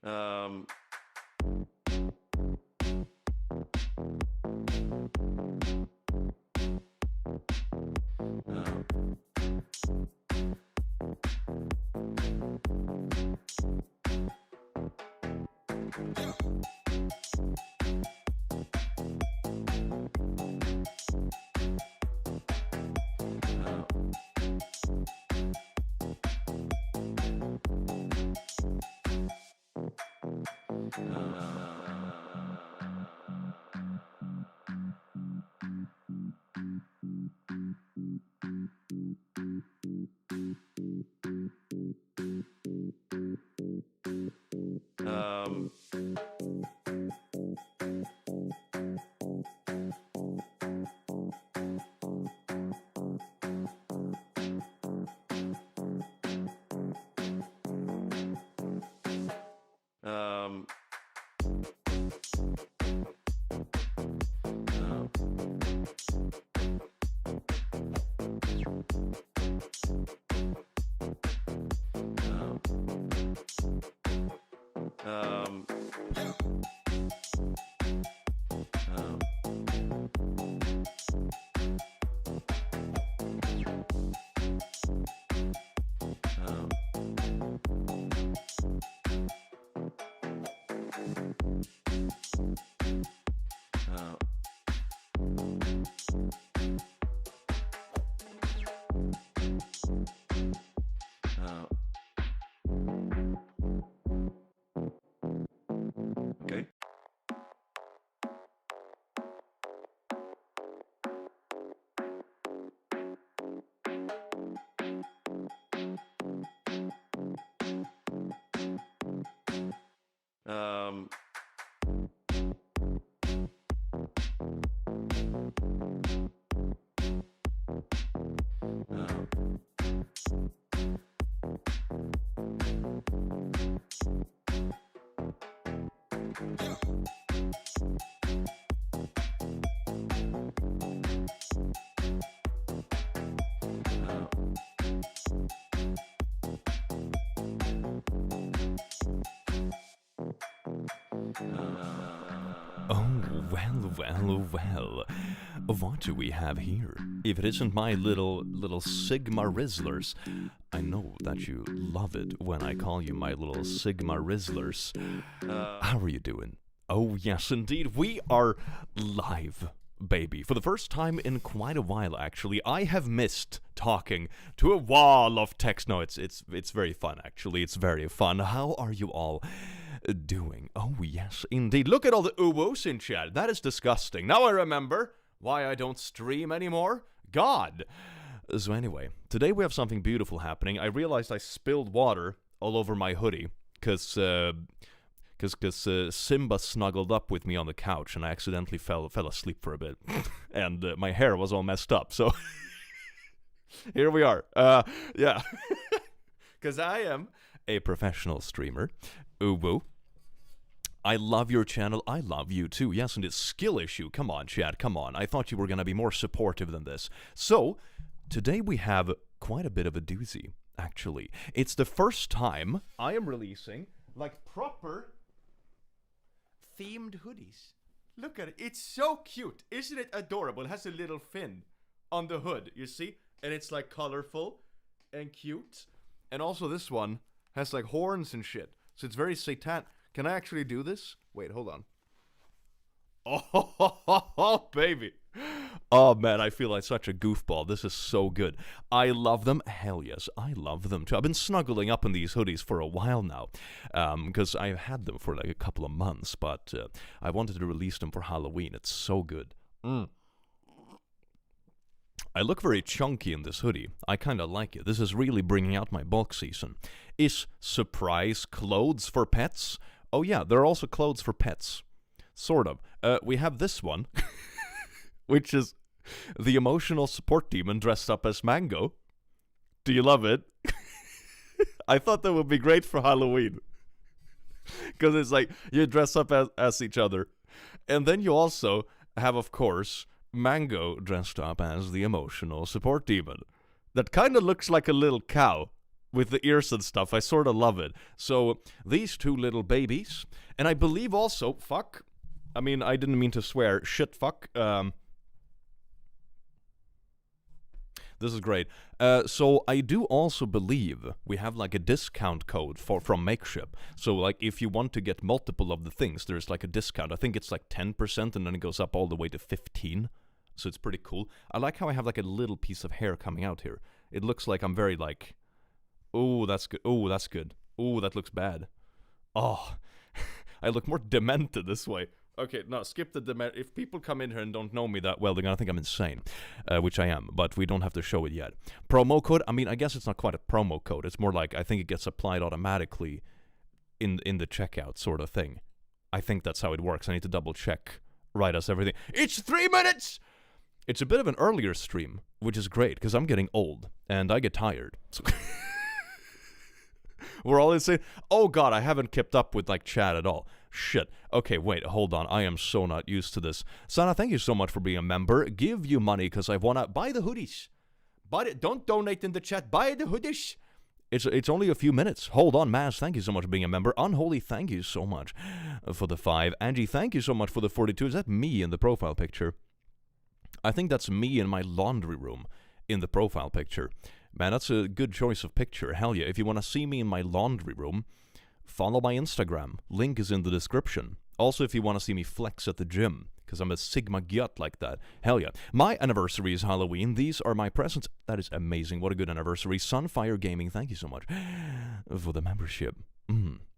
Um, um, um, um, okay. Um, Oh, well. What do we have here? If it isn't my little Sigma Rizzlers. I know that you love it when I call you my little Sigma Rizzlers. How are you doing? Oh, yes, indeed. We are live, baby. For the first time in quite a while, actually. I have missed talking to a wall of text. No, it's very fun, actually. It's very fun. How are you all doing? Oh, yes, indeed. Look at all the uwos in chat. That is disgusting. Now I remember why I don't stream anymore. God. So anyway, today we have something beautiful happening. I realized I spilled water all over my hoodie because Simba snuggled up with me on the couch and I accidentally fell asleep for a bit. And my hair was all messed up, so here we are. Yeah. Because I am a professional streamer. Uwu. I love your channel. I love you too. Yes, and it's skill issue. Come on, Chad. Come on. I thought you were going to be more supportive than this. So, today we have quite a bit of a doozy, actually. It's the first time I am releasing, like, proper themed hoodies. Look at it. It's so cute. Isn't it adorable? It has a little fin on the hood, you see? And it's, like, colorful and cute. And also this one has, like, horns and shit. So it's very satanic. Can I actually do this? Wait, hold on. Oh, baby. Oh, man, I feel like such a goofball. This is so good. I love them. Hell yes, I love them too. I've been snuggling up in these hoodies for a while now because I've had them for like a couple of months, but I wanted to release them for Halloween. It's so good. I look very chunky in this hoodie. I kind of like it. This is really bringing out my bulk season. Is Surprise clothes for pets? Oh yeah, there are also clothes for pets. Sort of. We have this one, which is the emotional support demon dressed up as Mango. Do you love it? I thought that would be great for Halloween. Because it's like, you dress up as each other. And then you also have, of course, Mango dressed up as the emotional support demon. That kind of looks like a little cow. with the ears and stuff. I sort of love it. So these two little babies, and I believe also, fuck, I mean, I didn't mean to swear, shit, fuck, this is great. So I do also believe we have like a discount code from Makeship. So like if you want to get multiple of the things, there's like a discount. I think it's like 10% and then it goes up all the way to 15. So it's pretty cool. I like how I have like a little piece of hair coming out here. It looks like I'm very like, oh, that's good. Oh, that's good. Oh, that looks bad. Oh, I look more demented this way. Okay, no, skip the dement. If people come in here and don't know me that well, they're gonna think I'm insane, which I am, but we don't have to show it yet. Promo code, I mean, I guess it's not quite a promo code. It's more like, I think it gets applied automatically in the checkout sort of thing. I think that's how it works. I need to double check right as everything. It's 3 minutes! It's a bit of an earlier stream, which is great, because I'm getting old, and I get tired. So we're all saying, oh god, I haven't kept up with, like, chat at all. Shit. Okay, wait, hold on. I am so not used to this. Sana, thank you so much for being a member. Give you money, because I wanna buy the hoodies. Don't donate in the chat. Buy the hoodies. It's only a few minutes. Hold on, Maz, thank you so much for being a member. Unholy, thank you so much for the 5. Angie, thank you so much for the 42. Is that me in the profile picture? I think that's me in my laundry room in the profile picture. Man, that's a good choice of picture. Hell yeah. If you want to see me in my laundry room, follow my Instagram. Link is in the description. Also, if you want to see me flex at the gym, because I'm a Sigma Gyat like that. Hell yeah. My anniversary is Halloween. These are my presents. That is amazing. What a good anniversary. Sunfire Gaming, thank you so much for the membership.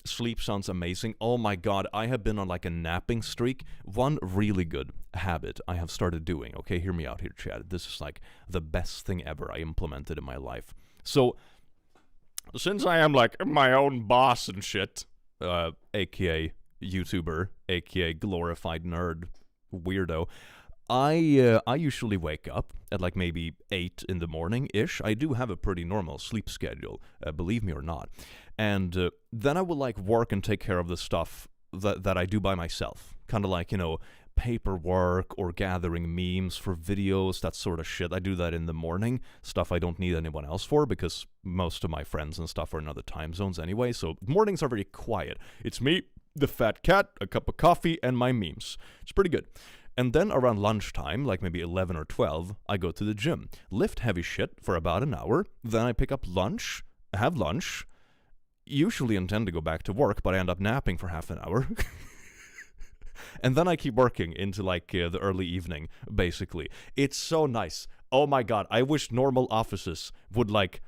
Sleep sounds amazing. Oh my god, I have been on like a napping streak. One really good habit I have started doing. Okay, hear me out here, Chad. This is like the best thing ever I implemented in my life. So, since I am like my own boss and shit, aka YouTuber, aka glorified nerd weirdo, I usually wake up at like maybe 8 in the morning-ish. I do have a pretty normal sleep schedule, believe me or not. And then I will like work and take care of the stuff that I do by myself. Kind of like, you know, paperwork or gathering memes for videos, that sort of shit. I do that in the morning, stuff I don't need anyone else for because most of my friends and stuff are in other time zones anyway, so mornings are very quiet. It's me, the fat cat, a cup of coffee, and my memes. It's pretty good. And then around lunchtime, like maybe 11 or 12, I go to the gym, lift heavy shit for about an hour, then I pick up lunch, have lunch, usually intend to go back to work, but I end up napping for half an hour. And then I keep working into like the early evening, basically. It's so nice. Oh my god, I wish normal offices would like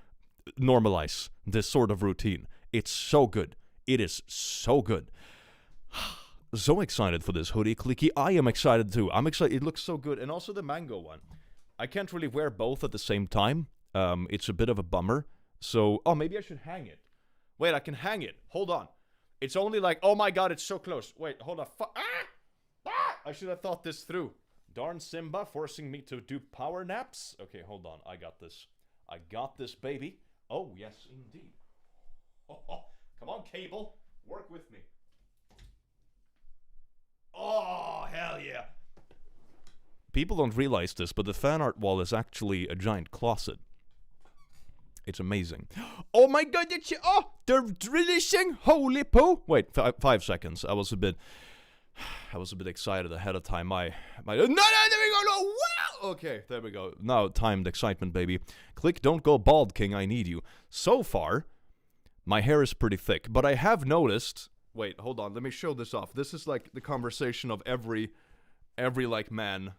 normalize this sort of routine. It's so good. It is so good. So excited for this hoodie, Clicky. I am excited too. I'm excited. It looks so good. And also the mango one. I can't really wear both at the same time. It's a bit of a bummer. So, oh, maybe I should hang it. Wait, I can hang it. Hold on. It's only like, oh my god, it's so close. Wait, hold on. I should have thought this through. Darn Simba forcing me to do power naps. Okay, hold on. I got this. I got this, baby. Oh, yes, indeed. Oh, come on, Cable. Work with me. Oh, hell yeah. People don't realize this, but the fan art wall is actually a giant closet. It's amazing. Oh my god, they're releasing Holy Poo. Wait, 5 seconds. I was a bit excited ahead of time. No, there we go. No, wow. Okay, there we go. Now timed excitement, baby. Click, don't go bald, King. I need you. So far, my hair is pretty thick, but I have noticed. Wait, hold on. Let me show this off. This is like the conversation of every like man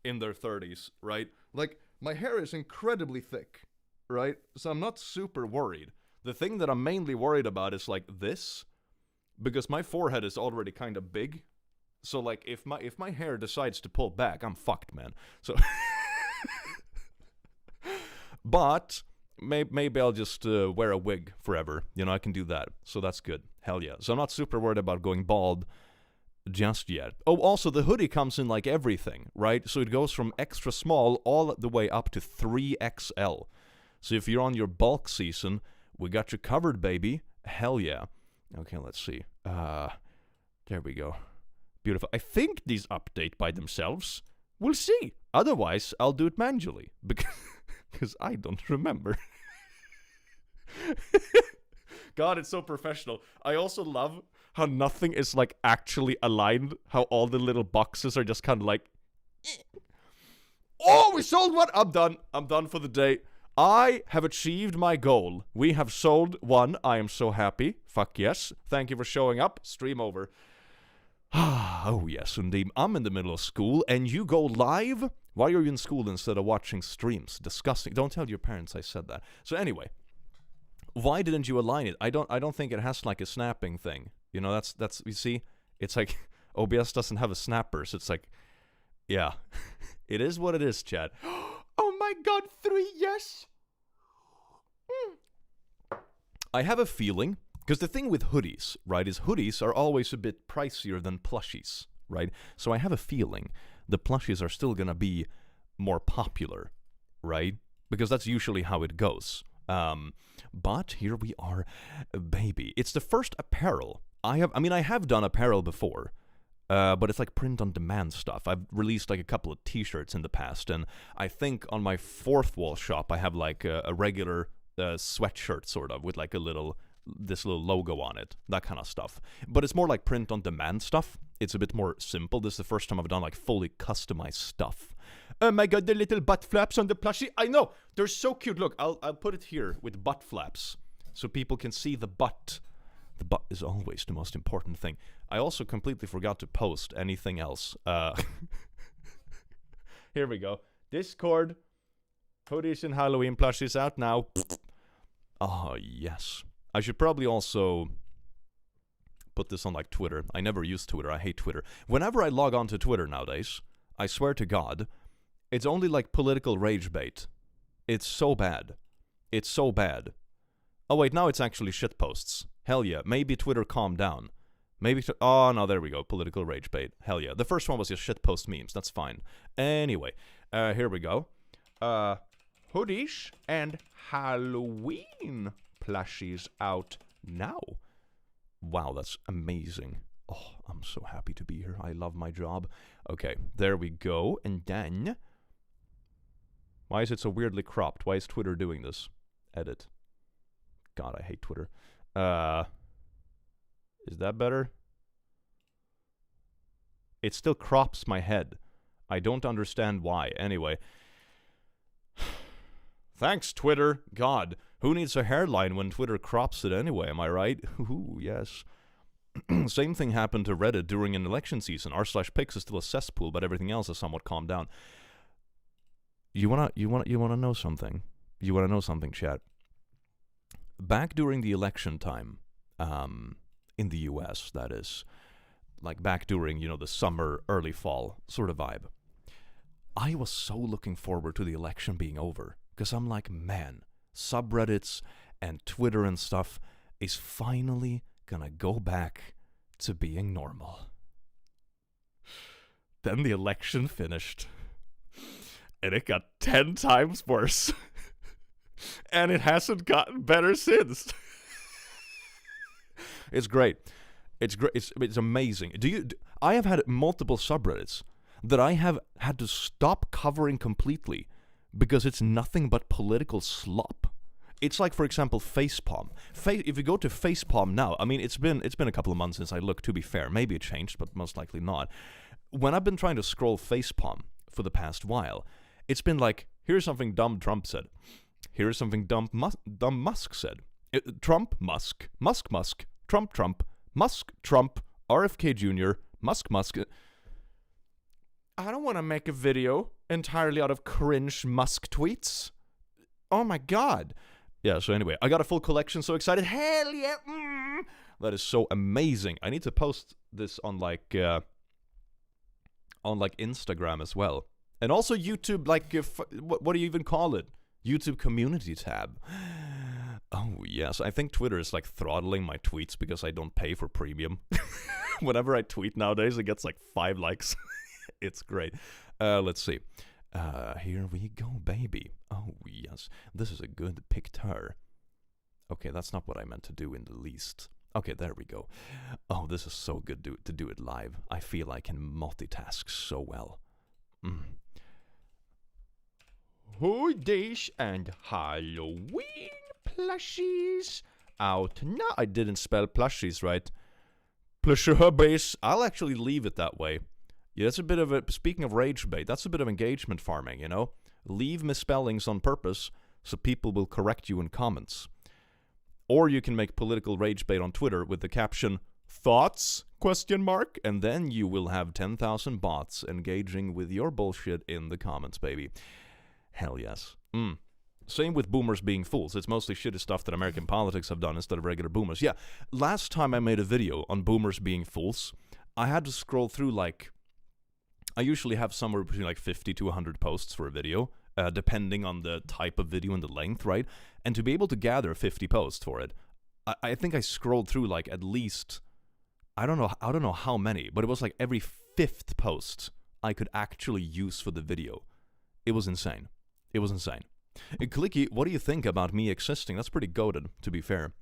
in their 30s, right? Like my hair is incredibly thick, right? So I'm not super worried. The thing that I'm mainly worried about is like this, because my forehead is already kind of big. So like if my hair decides to pull back, I'm fucked, man. So but maybe I'll just wear a wig forever. You know, I can do that. So that's good. Hell yeah. So I'm not super worried about going bald just yet. Oh, also the hoodie comes in like everything, right? So it goes from extra small all the way up to 3XL. So if you're on your bulk season, we got you covered, baby. Hell yeah. Okay, let's see. There we go. Beautiful. I think these update by themselves. We'll see. Otherwise, I'll do it manually. Because I don't remember. God, it's so professional. I also love how nothing is like actually aligned. How all the little boxes are just kind of like, oh, we sold one. I'm done. I'm done for the day. I have achieved my goal. We have sold one. I am so happy. Fuck yes. Thank you for showing up. Stream over. Oh, yes, indeed. I'm in the middle of school, and you go live? Why are you in school instead of watching streams? Disgusting. Don't tell your parents I said that. So anyway, why didn't you align it? I don't think it has like a snapping thing. You know, that's you see, it's like OBS doesn't have a snapper, so it's like, yeah, it is what it is, chat. Oh my God, 3 yes. I have a feeling. Because the thing with hoodies, right, is hoodies are always a bit pricier than plushies, right? So I have a feeling the plushies are still going to be more popular, right? Because that's usually how it goes. But here we are, baby. It's the first apparel. I have done apparel before, but it's like print-on-demand stuff. I've released like a couple of t-shirts in the past, and I think on my fourth wall shop I have like a regular sweatshirt sort of with like this little logo on it, that kind of stuff. But it's more like print-on-demand stuff. It's a bit more simple. This is the first time I've done like fully customized stuff. Oh my God, the little butt flaps on the plushie. I know, they're so cute. Look, I'll put it here with butt flaps so people can see the butt. The butt is always the most important thing. I also completely forgot to post anything else. Here we go. Discord. Hoodies and Halloween plushies out now. Oh, yes. I should probably also put this on like Twitter. I never use Twitter. I hate Twitter. Whenever I log on to Twitter nowadays, I swear to God, it's only like political rage bait. It's so bad. It's so bad. Oh wait, now it's actually shit posts. Hell yeah. Maybe Twitter calmed down. Oh no, there we go. Political rage bait. Hell yeah. The first one was just shit post memes. That's fine. Anyway, here we go. Hoodies and Halloween plushies out now. Wow, that's amazing. Oh, I'm so happy to be here. I love my job. Okay, there we go. And then, why is it so weirdly cropped? Why is Twitter doing this? Edit. God, I hate Twitter. Is that better? It still crops my head. I don't understand why. Anyway. Thanks, Twitter. God, who needs a hairline when Twitter crops it anyway, am I right? Ooh, yes. Same thing happened to Reddit during an election season. r/pics is still a cesspool, but everything else has somewhat calmed down. You wanna know something? You wanna know something, chat? Back during the election time, in the US, that is, like back during, the summer, early fall sort of vibe, I was so looking forward to the election being over. Because I'm like, man, subreddits and Twitter and stuff is finally gonna go back to being normal. Then the election finished. And it got 10 times worse. And it hasn't gotten better since. It's great. It's great. It's amazing. I have had multiple subreddits that I have had to stop covering completely because it's nothing but political slop. It's like, for example, Facepalm. If you go to Facepalm now, I mean, it's been a couple of months since I looked, to be fair. Maybe it changed, but most likely not. When I've been trying to scroll Facepalm for the past while, it's been like, here's something dumb Trump said. Here's something dumb Musk said. Trump, Musk, Musk, Trump, Musk, Trump, RFK Jr., Musk. I don't want to make a video entirely out of cringe Musk tweets. Oh my God. Yeah, so anyway, I got a full collection, so excited. Hell yeah. That is so amazing. I need to post this on like Instagram as well. And also YouTube, like, what do you even call it? YouTube community tab. Oh, yes. I think Twitter is like throttling my tweets because I don't pay for premium. Whenever I tweet nowadays, it gets like 5 likes. It's great. Let's see. Here we go, baby. Oh, yes. This is a good picture. Okay, that's not what I meant to do in the least. Okay, there we go. Oh, this is so good to do it live. I feel I can multitask so well. Hoodies and Halloween plushies out. No, I didn't spell plushies right. Plushies. I'll actually leave it that way. Yeah, that's a bit of a, speaking of rage bait, that's a bit of engagement farming, you know? Leave misspellings on purpose so people will correct you in comments. Or you can make political rage bait on Twitter with the caption, thoughts? ? And then you will have 10,000 bots engaging with your bullshit in the comments, baby. Hell yes. Same with boomers being fools. It's mostly shitty stuff that American politics have done instead of regular boomers. Yeah, last time I made a video on boomers being fools, I had to scroll through like... I usually have somewhere between like 50 to 100 posts for a video, depending on the type of video and the length, right? And to be able to gather 50 posts for it, I think I scrolled through like at least... I don't know how many, but it was like every 5th post I could actually use for the video. It was insane. It was insane. Clicky, what do you think about me existing? That's pretty goated, to be fair.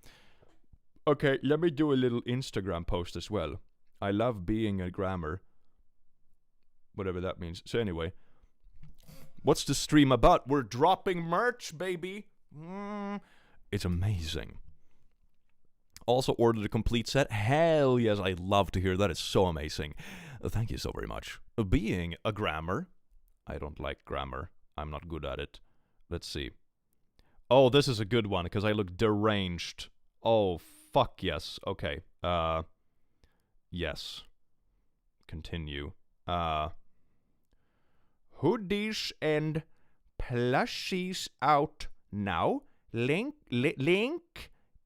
Okay, let me do a little Instagram post as well. I love being a grammar. Whatever that means. So anyway. What's the stream about? We're dropping merch, baby! It's amazing. Also ordered a complete set. Hell yes, I'd love to hear that. It's so amazing. Thank you so very much. Being a grammar. I don't like grammar. I'm not good at it. Let's see. Oh, this is a good one, because I look deranged. Oh, fuck yes. Okay. Yes. Continue. Hoodies and plushies out now. Link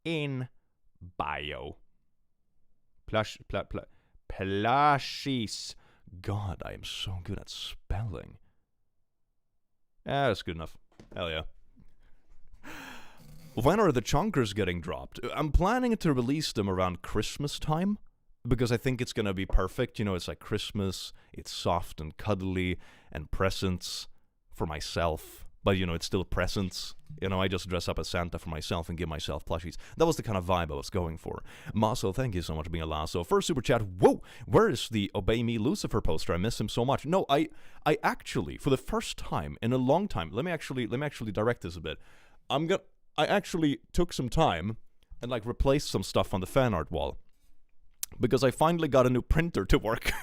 in bio. Plushies. God, I am so good at spelling. That's good enough. Hell yeah. When are the chunkers getting dropped? I'm planning to release them around Christmas time, because I think it's gonna be perfect. You know, it's like Christmas, it's soft and cuddly, and presents for myself. But, you know, it's still presents. You know, I just dress up as Santa for myself and give myself plushies. That was the kind of vibe I was going for. Maso, thank you so much for being a lasso. First super chat, whoa! Where is the Obey Me Lucifer poster? I miss him so much. No, I actually, for the first time in a long time, let me actually direct this a bit. I actually took some time and, like, replaced some stuff on the fan art wall. Because I finally got a new printer to work.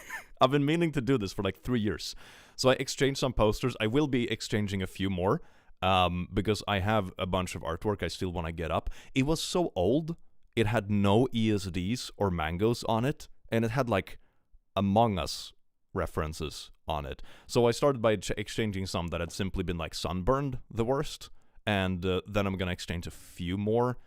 I've been meaning to do this for like 3 years. So I exchanged some posters. I will be exchanging a few more. Because I have a bunch of artwork I still want to get up. It was so old. It had no ESDs or mangoes on it. And it had like Among Us references on it. So I started by exchanging some that had simply been like sunburned the worst. And then I'm going to exchange a few more.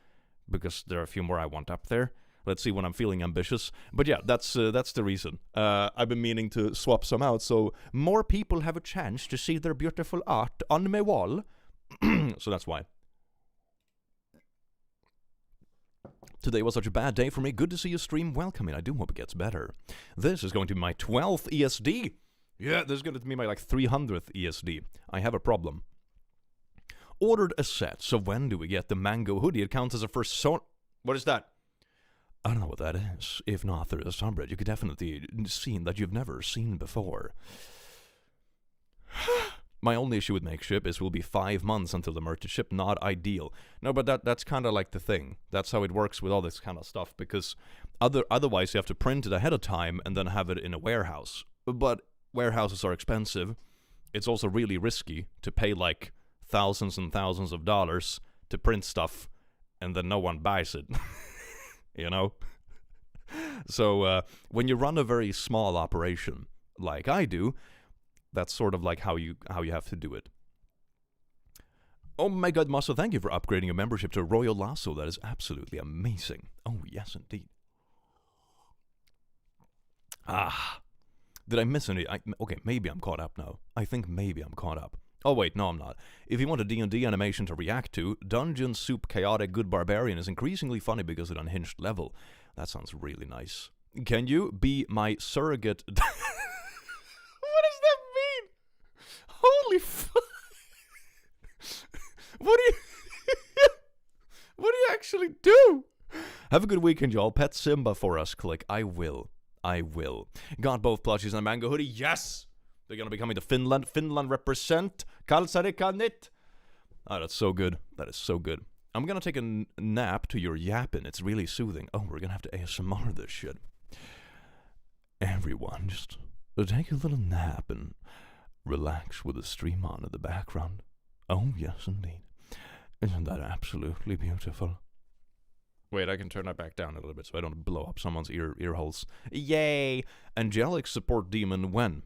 Because there are a few more I want up there. Let's see when I'm feeling ambitious. But yeah, that's the reason. I've been meaning to swap some out, so more people have a chance to see their beautiful art on my wall. So that's why. Today was such a bad day for me. Good to see you stream. Welcome in. I do hope it gets better. This is going to be my 12th ESD. Yeah, this is going to be my like 300th ESD. I have a problem. Ordered a set, so when do we get the mango hoodie? It counts as a first What is that? I don't know what that is. If not, there is a subreddit you could definitely see that you've never seen before. My only issue with Makeship is we'll be 5 months until the merch is shipped. Not ideal. No, but that's kind of like the thing. That's how it works with all this kind of stuff, because otherwise you have to print it ahead of time and then have it in a warehouse. But warehouses are expensive. It's also really risky to pay like thousands and thousands of dollars to print stuff and then no one buys it. You know? So, when you run a very small operation, like I do, that's sort of like how you have to do it. Oh my god, Maso, thank you for upgrading your membership to Royal Lasso. That is absolutely amazing. Oh, yes, indeed. Did I miss any? Okay, maybe I'm caught up now. I think maybe I'm caught up. Oh wait, no I'm not. If you want a D&D animation to react to, Dungeon Soup Chaotic Good Barbarian is increasingly funny because of an unhinged level. That sounds really nice. Can you be my surrogate? What does that mean? Holy fuck! What do you actually do? Have a good weekend, y'all. Pet Simba for us, click. I will. Got both plushies and a mango hoodie. Yes! They're gonna be coming to Finland. Finland represent. Kalsarikanit. Oh, that's so good. That is so good. I'm gonna take a nap to your yapping. It's really soothing. Oh, we're gonna have to ASMR this shit. Everyone, just take a little nap and relax with the stream on in the background. Oh, yes, indeed. Isn't that absolutely beautiful? Wait, I can turn that back down a little bit so I don't blow up someone's ear holes. Yay! Angelic support demon when?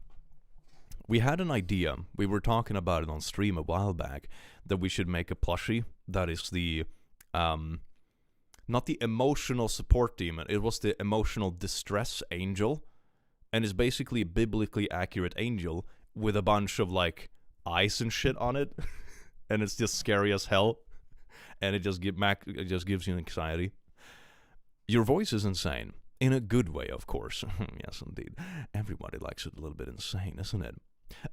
We had an idea, we were talking about it on stream a while back, that we should make a plushie that is the, not the emotional support demon, it was the emotional distress angel, and is basically a biblically accurate angel with a bunch of, like, eyes and shit on it, and it's just scary as hell, and it just gives you anxiety. Your voice is insane. In a good way, of course. Yes, indeed. Everybody likes it a little bit insane, isn't it?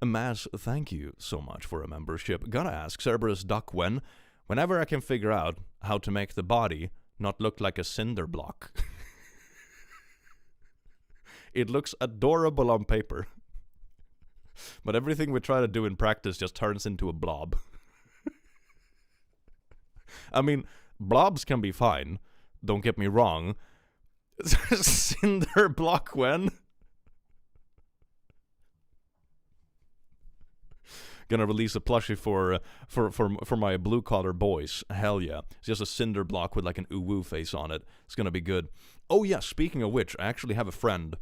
Maz, thank you so much for a membership. Gotta ask, Cerberus Duck whenever I can figure out how to make the body not look like a cinder block. It looks adorable on paper. But everything we try to do in practice just turns into a blob. I mean, blobs can be fine. Don't get me wrong. Cinder block when? Gonna release a plushie for my blue collar boys. Hell yeah. It's just a cinder block with like an uwu face on it. It's gonna be good. Oh yeah, speaking of which, I actually have a friend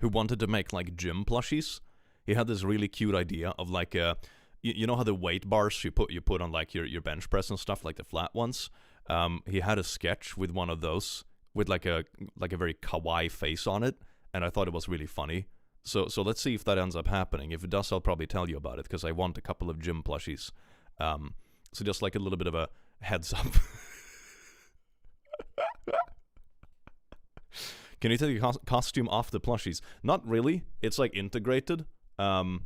who wanted to make like gym plushies. He had this really cute idea of like you know how the weight bars you put on like your bench press and stuff, like the flat ones. He had a sketch with one of those with like a very kawaii face on it, and I thought it was really funny. So let's see if that ends up happening. If it does, I'll probably tell you about it, because I want a couple of gym plushies. So just like a little bit of a heads up. Can you take the costume off the plushies? Not really. It's like integrated. I mean,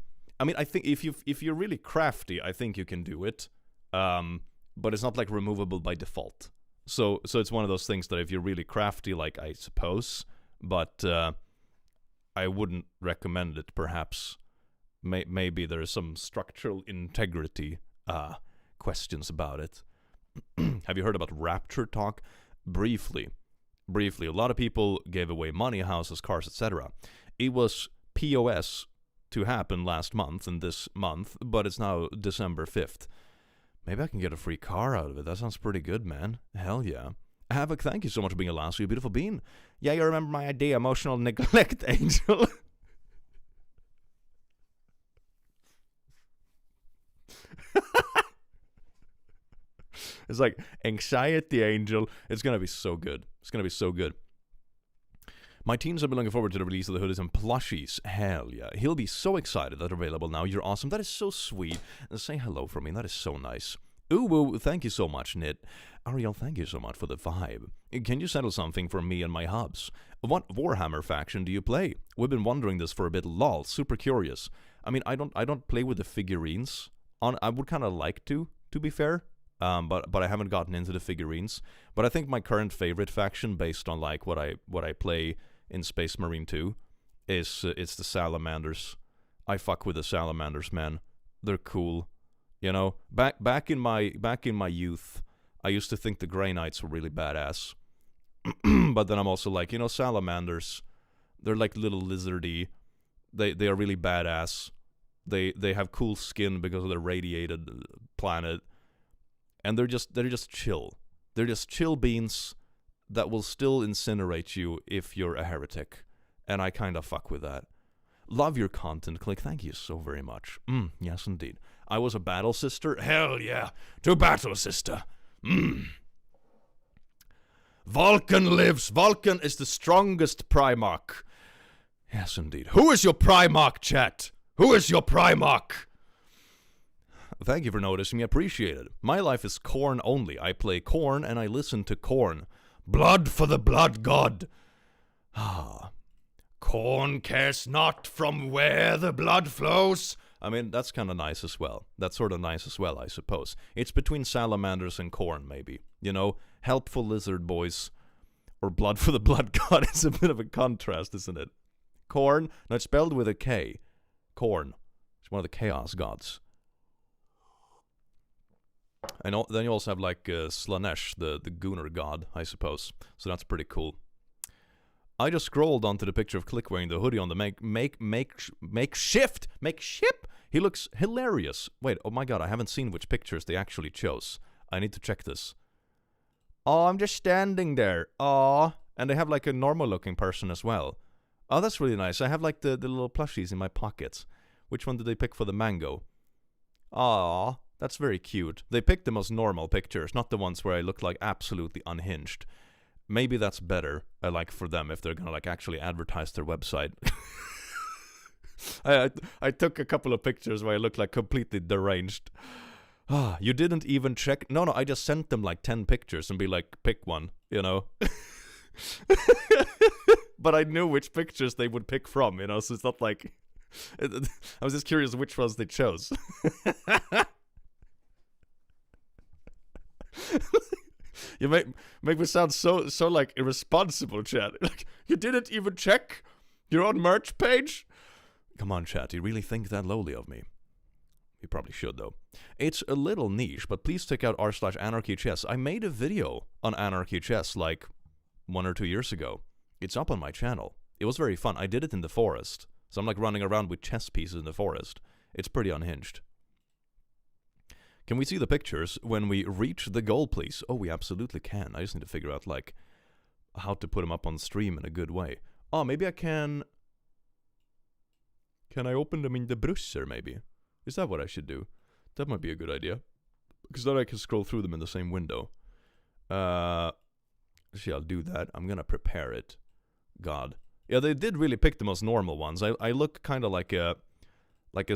I think if you're really crafty, I think you can do it. But it's not like removable by default. So it's one of those things that if you're really crafty, like I suppose, but I wouldn't recommend it. Perhaps maybe there is some structural integrity questions about it. Have you heard about Rapture talk? Briefly. A lot of people gave away money, houses, cars, etc. It was POS to happen last month and this month, but it's now December 5th. Maybe I can get a free car out of it. That sounds pretty good, man. Hell yeah. Havoc, thank you so much for being a last, you beautiful bean. Yeah, you remember my idea, emotional neglect angel. It's like anxiety angel. It's gonna be so good. It's gonna be so good. My teens have been looking forward to the release of the hoodies and plushies. Hell yeah. He'll be so excited that they're available now. You're awesome. That is so sweet. And say hello for me. That is so nice. Ooh, woo, thank you so much, Nit. Ariel, thank you so much for the vibe. Can you settle something for me and my hubs? What Warhammer faction do you play? We've been wondering this for a bit. Lol, super curious. I mean, I don't play with the figurines. I would kind of like to be fair. But I haven't gotten into the figurines. But I think my current favorite faction, based on like what I play in Space Marine 2, is it's the Salamanders. I fuck with the Salamanders, man. They're cool. You know, back in my youth, I used to think the Grey Knights were really badass. But then I'm also like, you know, Salamanders, they're like little lizardy. They are really badass. They have cool skin because of their radiated planet. And they're just chill. They're just chill beans that will still incinerate you if you're a heretic. And I kind of fuck with that. Love your content, Click. Thank you so very much. Yes, indeed. I was a battle sister. Hell yeah. To battle sister. Vulcan lives. Vulcan is the strongest Primarch. Yes, indeed. Who is your Primarch, chat? Who is your Primarch? Thank you for noticing. I appreciate it. My life is Korn only. I play Korn and I listen to Korn. Blood for the blood god. Korn cares not from where the blood flows. I mean, that's kind of nice as well. That's sort of nice as well, I suppose. It's between Salamanders and Korn, maybe. You know, helpful lizard boys. Or blood for the blood god. It's a bit of a contrast, isn't it? Korn. No, it's spelled with a K. Korn. It's one of the chaos gods. And then you also have like Slanesh, the Gunnar god, I suppose. So that's pretty cool. I just scrolled onto the picture of Click wearing the hoodie on the makeshift. He looks hilarious. Wait, oh my god, I haven't seen which pictures they actually chose. I need to check this. Oh, I'm just standing there. Oh, and they have like a normal looking person as well. Oh, that's really nice. I have like the little plushies in my pockets. Which one did they pick for the mango? Aw, that's very cute. They picked the most normal pictures, not the ones where I look like absolutely unhinged. Maybe that's better, like, for them if they're gonna like actually advertise their website. I took a couple of pictures where I look like completely deranged. Ah, you didn't even check? No, I just sent them like 10 pictures and be like, pick one, you know? But I knew which pictures they would pick from, you know, so it's not like... I was just curious which ones they chose. You make me sound so like irresponsible, chat. Like, you didn't even check your own merch page? Come on, chat, you really think that lowly of me? You probably should, though. It's a little niche, but please check out r/anarchychess. I made a video on Anarchy Chess like 1 or 2 years ago. It's up on my channel. It was very fun. I did it in the forest. So I'm like running around with chess pieces in the forest. It's pretty unhinged. Can we see the pictures when we reach the goal, please? Oh, we absolutely can. I just need to figure out, like, how to put them up on stream in a good way. Oh, maybe I can... Can I open them in the browser, maybe? Is that what I should do? That might be a good idea. Because then I can scroll through them in the same window. See, I'll do that. I'm gonna prepare it. God. Yeah, they did really pick the most normal ones. I look kind of like a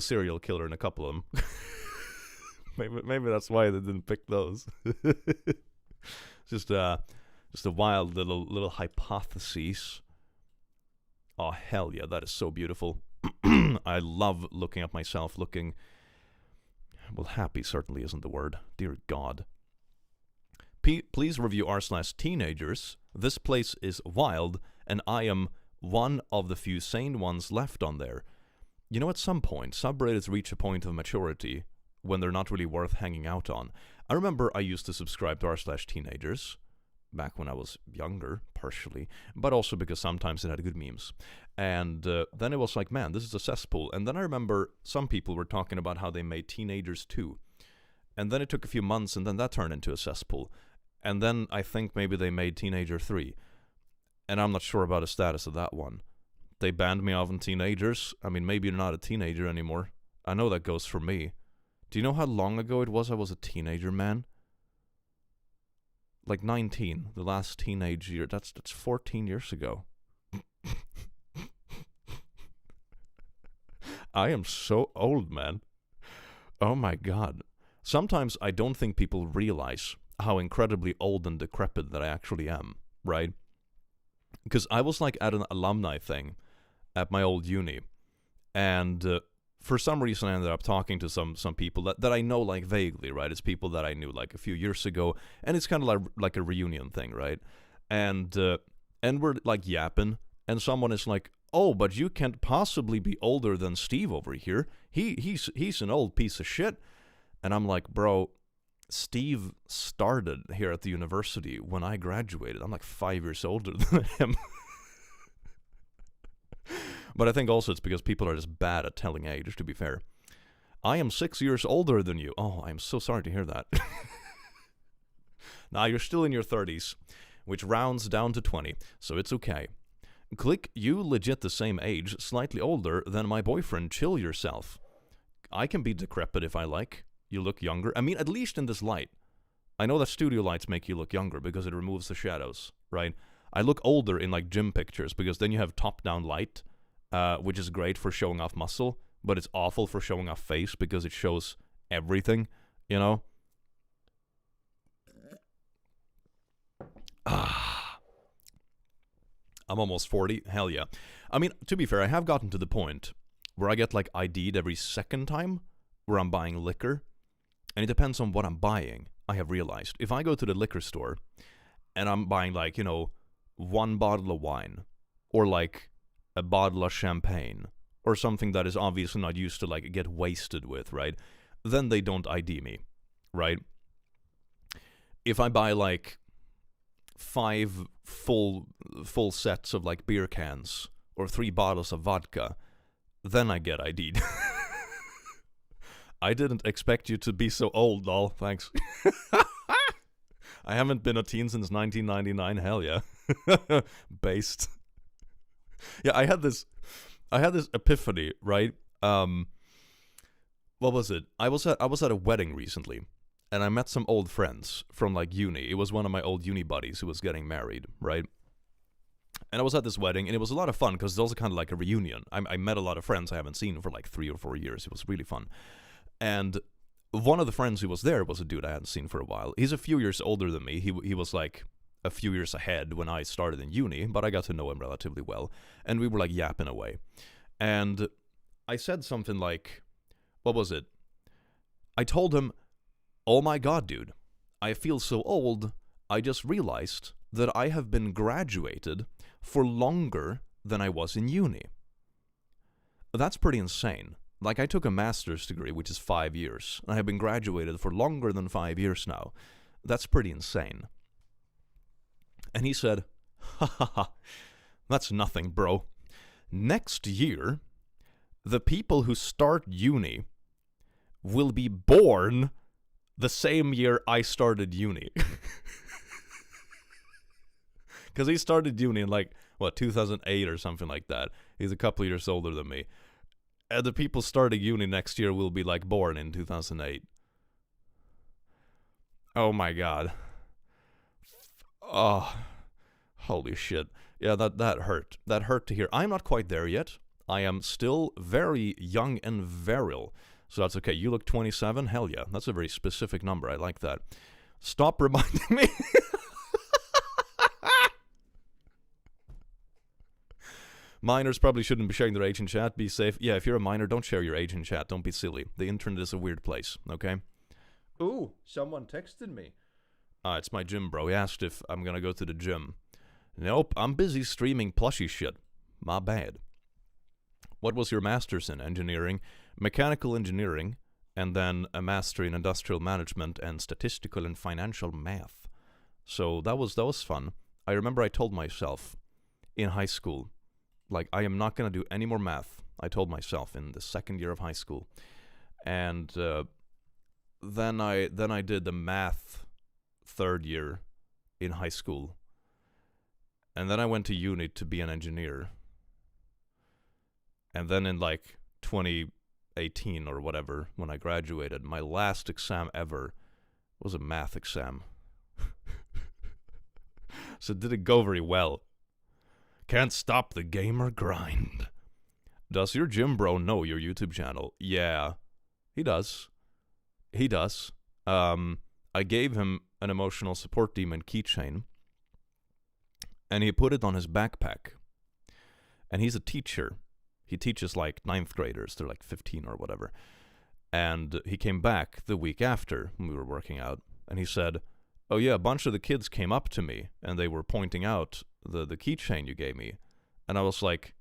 serial killer in a couple of them. maybe that's why they didn't pick those. just a wild little hypothesis. Oh hell yeah, that is so beautiful. I love looking at myself looking... Well, happy certainly isn't the word. Dear God. Please review r/teenagers. This place is wild, and I am one of the few sane ones left on there. You know, at some point, subreddits reach a point of maturity when they're not really worth hanging out on. I remember I used to subscribe to r/teenagers back when I was younger, partially, but also because sometimes it had good memes. And then it was like, man, this is a cesspool. And then I remember some people were talking about how they made Teenagers 2. And then it took a few months, and then that turned into a cesspool. And then I think maybe they made Teenager 3. And I'm not sure about the status of that one. They banned me off on Teenagers. I mean, maybe you're not a teenager anymore. I know that goes for me. Do you know how long ago it was I was a teenager, man? Like 19, the last teenage year. That's 14 years ago. I am so old, man. Oh my god. Sometimes I don't think people realize how incredibly old and decrepit that I actually am, right? Because I was like at an alumni thing at my old uni, and for some reason I ended up talking to some people that I know like vaguely, right? It's people that I knew like a few years ago, and it's kind of like a reunion thing, right? And we're like yapping, and someone is like, "Oh, but you can't possibly be older than Steve over here. He's an old piece of shit." And I'm like, bro, Steve started here at the university when I graduated. I'm like 5 years older than him. But I think also it's because people are just bad at telling age, to be fair. I am 6 years older than you. Oh, I'm so sorry to hear that. Nah, you're still in your 30s, which rounds down to 20, so it's okay. Click, you legit the same age, slightly older than my boyfriend. Chill yourself. I can be decrepit if I like. You look younger. I mean, at least in this light. I know that studio lights make you look younger because it removes the shadows, right? I look older in like gym pictures because then you have top-down light, which is great for showing off muscle, but it's awful for showing off face because it shows everything, you know? I'm almost 40. Hell yeah. I mean, to be fair, I have gotten to the point where I get like ID'd every second time where I'm buying liquor. And it depends on what I'm buying, I have realized. If I go to the liquor store and I'm buying like, you know, 1 bottle of wine or like a bottle of champagne or something that is obviously not used to like get wasted with, right? Then they don't ID me, right? if I buy like 5 full sets of like beer cans or 3 bottles of vodka, then I get ID'd. I didn't expect you to be so old, doll. Thanks. I haven't been a teen since 1999. Hell yeah. Based. Yeah, I had this epiphany, right? What was it? I was at a wedding recently, and I met some old friends from like uni. It was one of my old uni buddies who was getting married, right? And I was at this wedding, and it was a lot of fun because it's also kind of like a reunion. I met a lot of friends I haven't seen for like 3 or 4 years. It was really fun. And one of the friends who was there was a dude I hadn't seen for a while. He's a few years older than me. He was like a few years ahead when I started in uni, but I got to know him relatively well. And we were like yapping away. And I said something like, what was it? I told him, oh my god, dude, I feel so old, I just realized that I have been graduated for longer than I was in uni. That's pretty insane. Like, I took a master's degree, which is 5 years, and I have been graduated for longer than 5 years now. That's pretty insane. And he said, ha ha ha, that's nothing, bro. Next year, the people who start uni will be born the same year I started uni. Because he started uni in like, 2008 or something like that. He's a couple years older than me. And the people starting uni next year will be like born in 2008. Oh my god. Oh, holy shit. Yeah, that hurt. That hurt to hear. I'm not quite there yet. I am still very young and virile. So that's okay. You look 27? Hell yeah. That's a very specific number. I like that. Stop reminding me. Minors probably shouldn't be sharing their age in chat. Be safe. Yeah, if you're a minor, don't share your age in chat. Don't be silly. The internet is a weird place, okay? Ooh, someone texted me. It's my gym bro. He asked if I'm gonna go to the gym. Nope, I'm busy streaming plushy shit. My bad. What was your master's in? Engineering, mechanical engineering, and then a master in industrial management and statistical and financial math. So that was fun. I remember I told myself in high school, like, I am not going to do any more math. I told myself in the second year of high school. And then I did the math third year in high school. And then I went to uni to be an engineer. And then in like 2018 or whatever, when I graduated, my last exam ever was a math exam. So it didn't go very well. Can't stop the gamer grind. Does your gym bro know your YouTube channel? Yeah, he does. He does. I gave him an emotional support demon keychain, and he put it on his backpack. And he's a teacher. He teaches like 9th graders. They're like 15 or whatever. And he came back the week after when we were working out, and he said, oh yeah, a bunch of the kids came up to me, and they were pointing out the keychain you gave me. And I was like,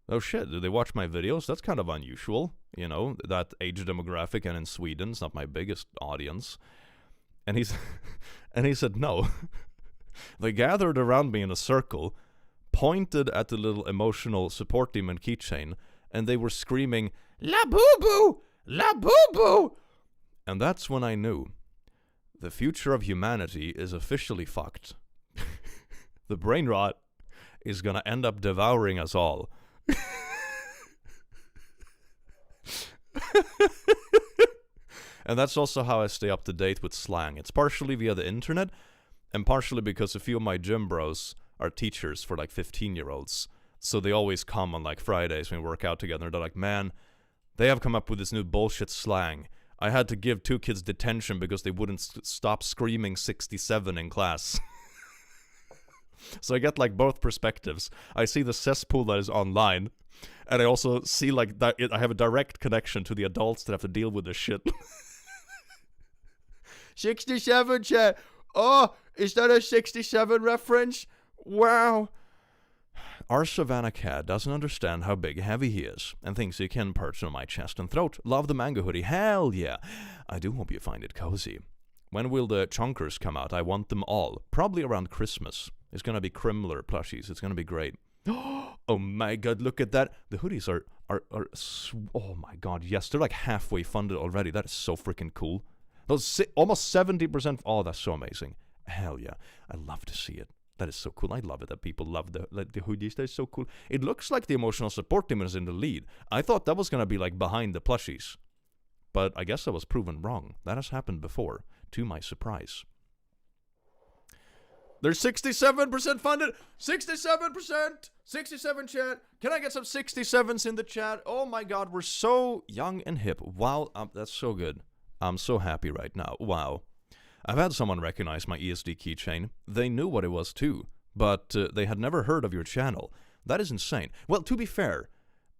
oh shit, do they watch my videos? That's kind of unusual, you know, that age demographic, and in Sweden, it's not my biggest audience. And he said, no. They gathered around me in a circle, pointed at the little emotional support demon keychain, and they were screaming, La boo-boo! La boo-boo! And that's when I knew the future of humanity is officially fucked. The brain rot is gonna end up devouring us all. And that's also how I stay up to date with slang. It's partially via the internet, and partially because a few of my gym bros are teachers for like 15-year-olds. So they always come on like Fridays when we work out together. They're like, man, they have come up with this new bullshit slang. I had to give 2 kids detention because they wouldn't stop screaming 67 in class. So I get like both perspectives. I see the cesspool that is online, and I also see like that I have a direct connection to the adults that have to deal with this shit. 67 chat. Oh, is that a 67 reference? Wow. Our Savannah cat doesn't understand how big heavy he is, and thinks he can perch on my chest and throat. Love the mango hoodie. Hell yeah. I do hope you find it cozy. When will the chunkers come out? I want them all. Probably around Christmas. It's gonna be Crimler plushies. It's gonna be great. Oh my god, look at that. The hoodies are oh my god, yes, they're like halfway funded already. That is so freaking cool. Those almost 70%. Oh, that's so amazing. Hell yeah. I love to see it. That is so cool. I love it that people love the hoodies. They're so cool. It looks like the emotional support team is in the lead. I thought that was going to be like behind the plushies. But I guess I was proven wrong. That has happened before, to my surprise. They're 67% funded. 67%. 67 chat. Can I get some 67s in the chat? Oh my god, we're so young and hip. Wow, that's so good. I'm so happy right now. Wow. I've had someone recognize my ESD keychain. They knew what it was too, but they had never heard of your channel. That is insane. Well, to be fair,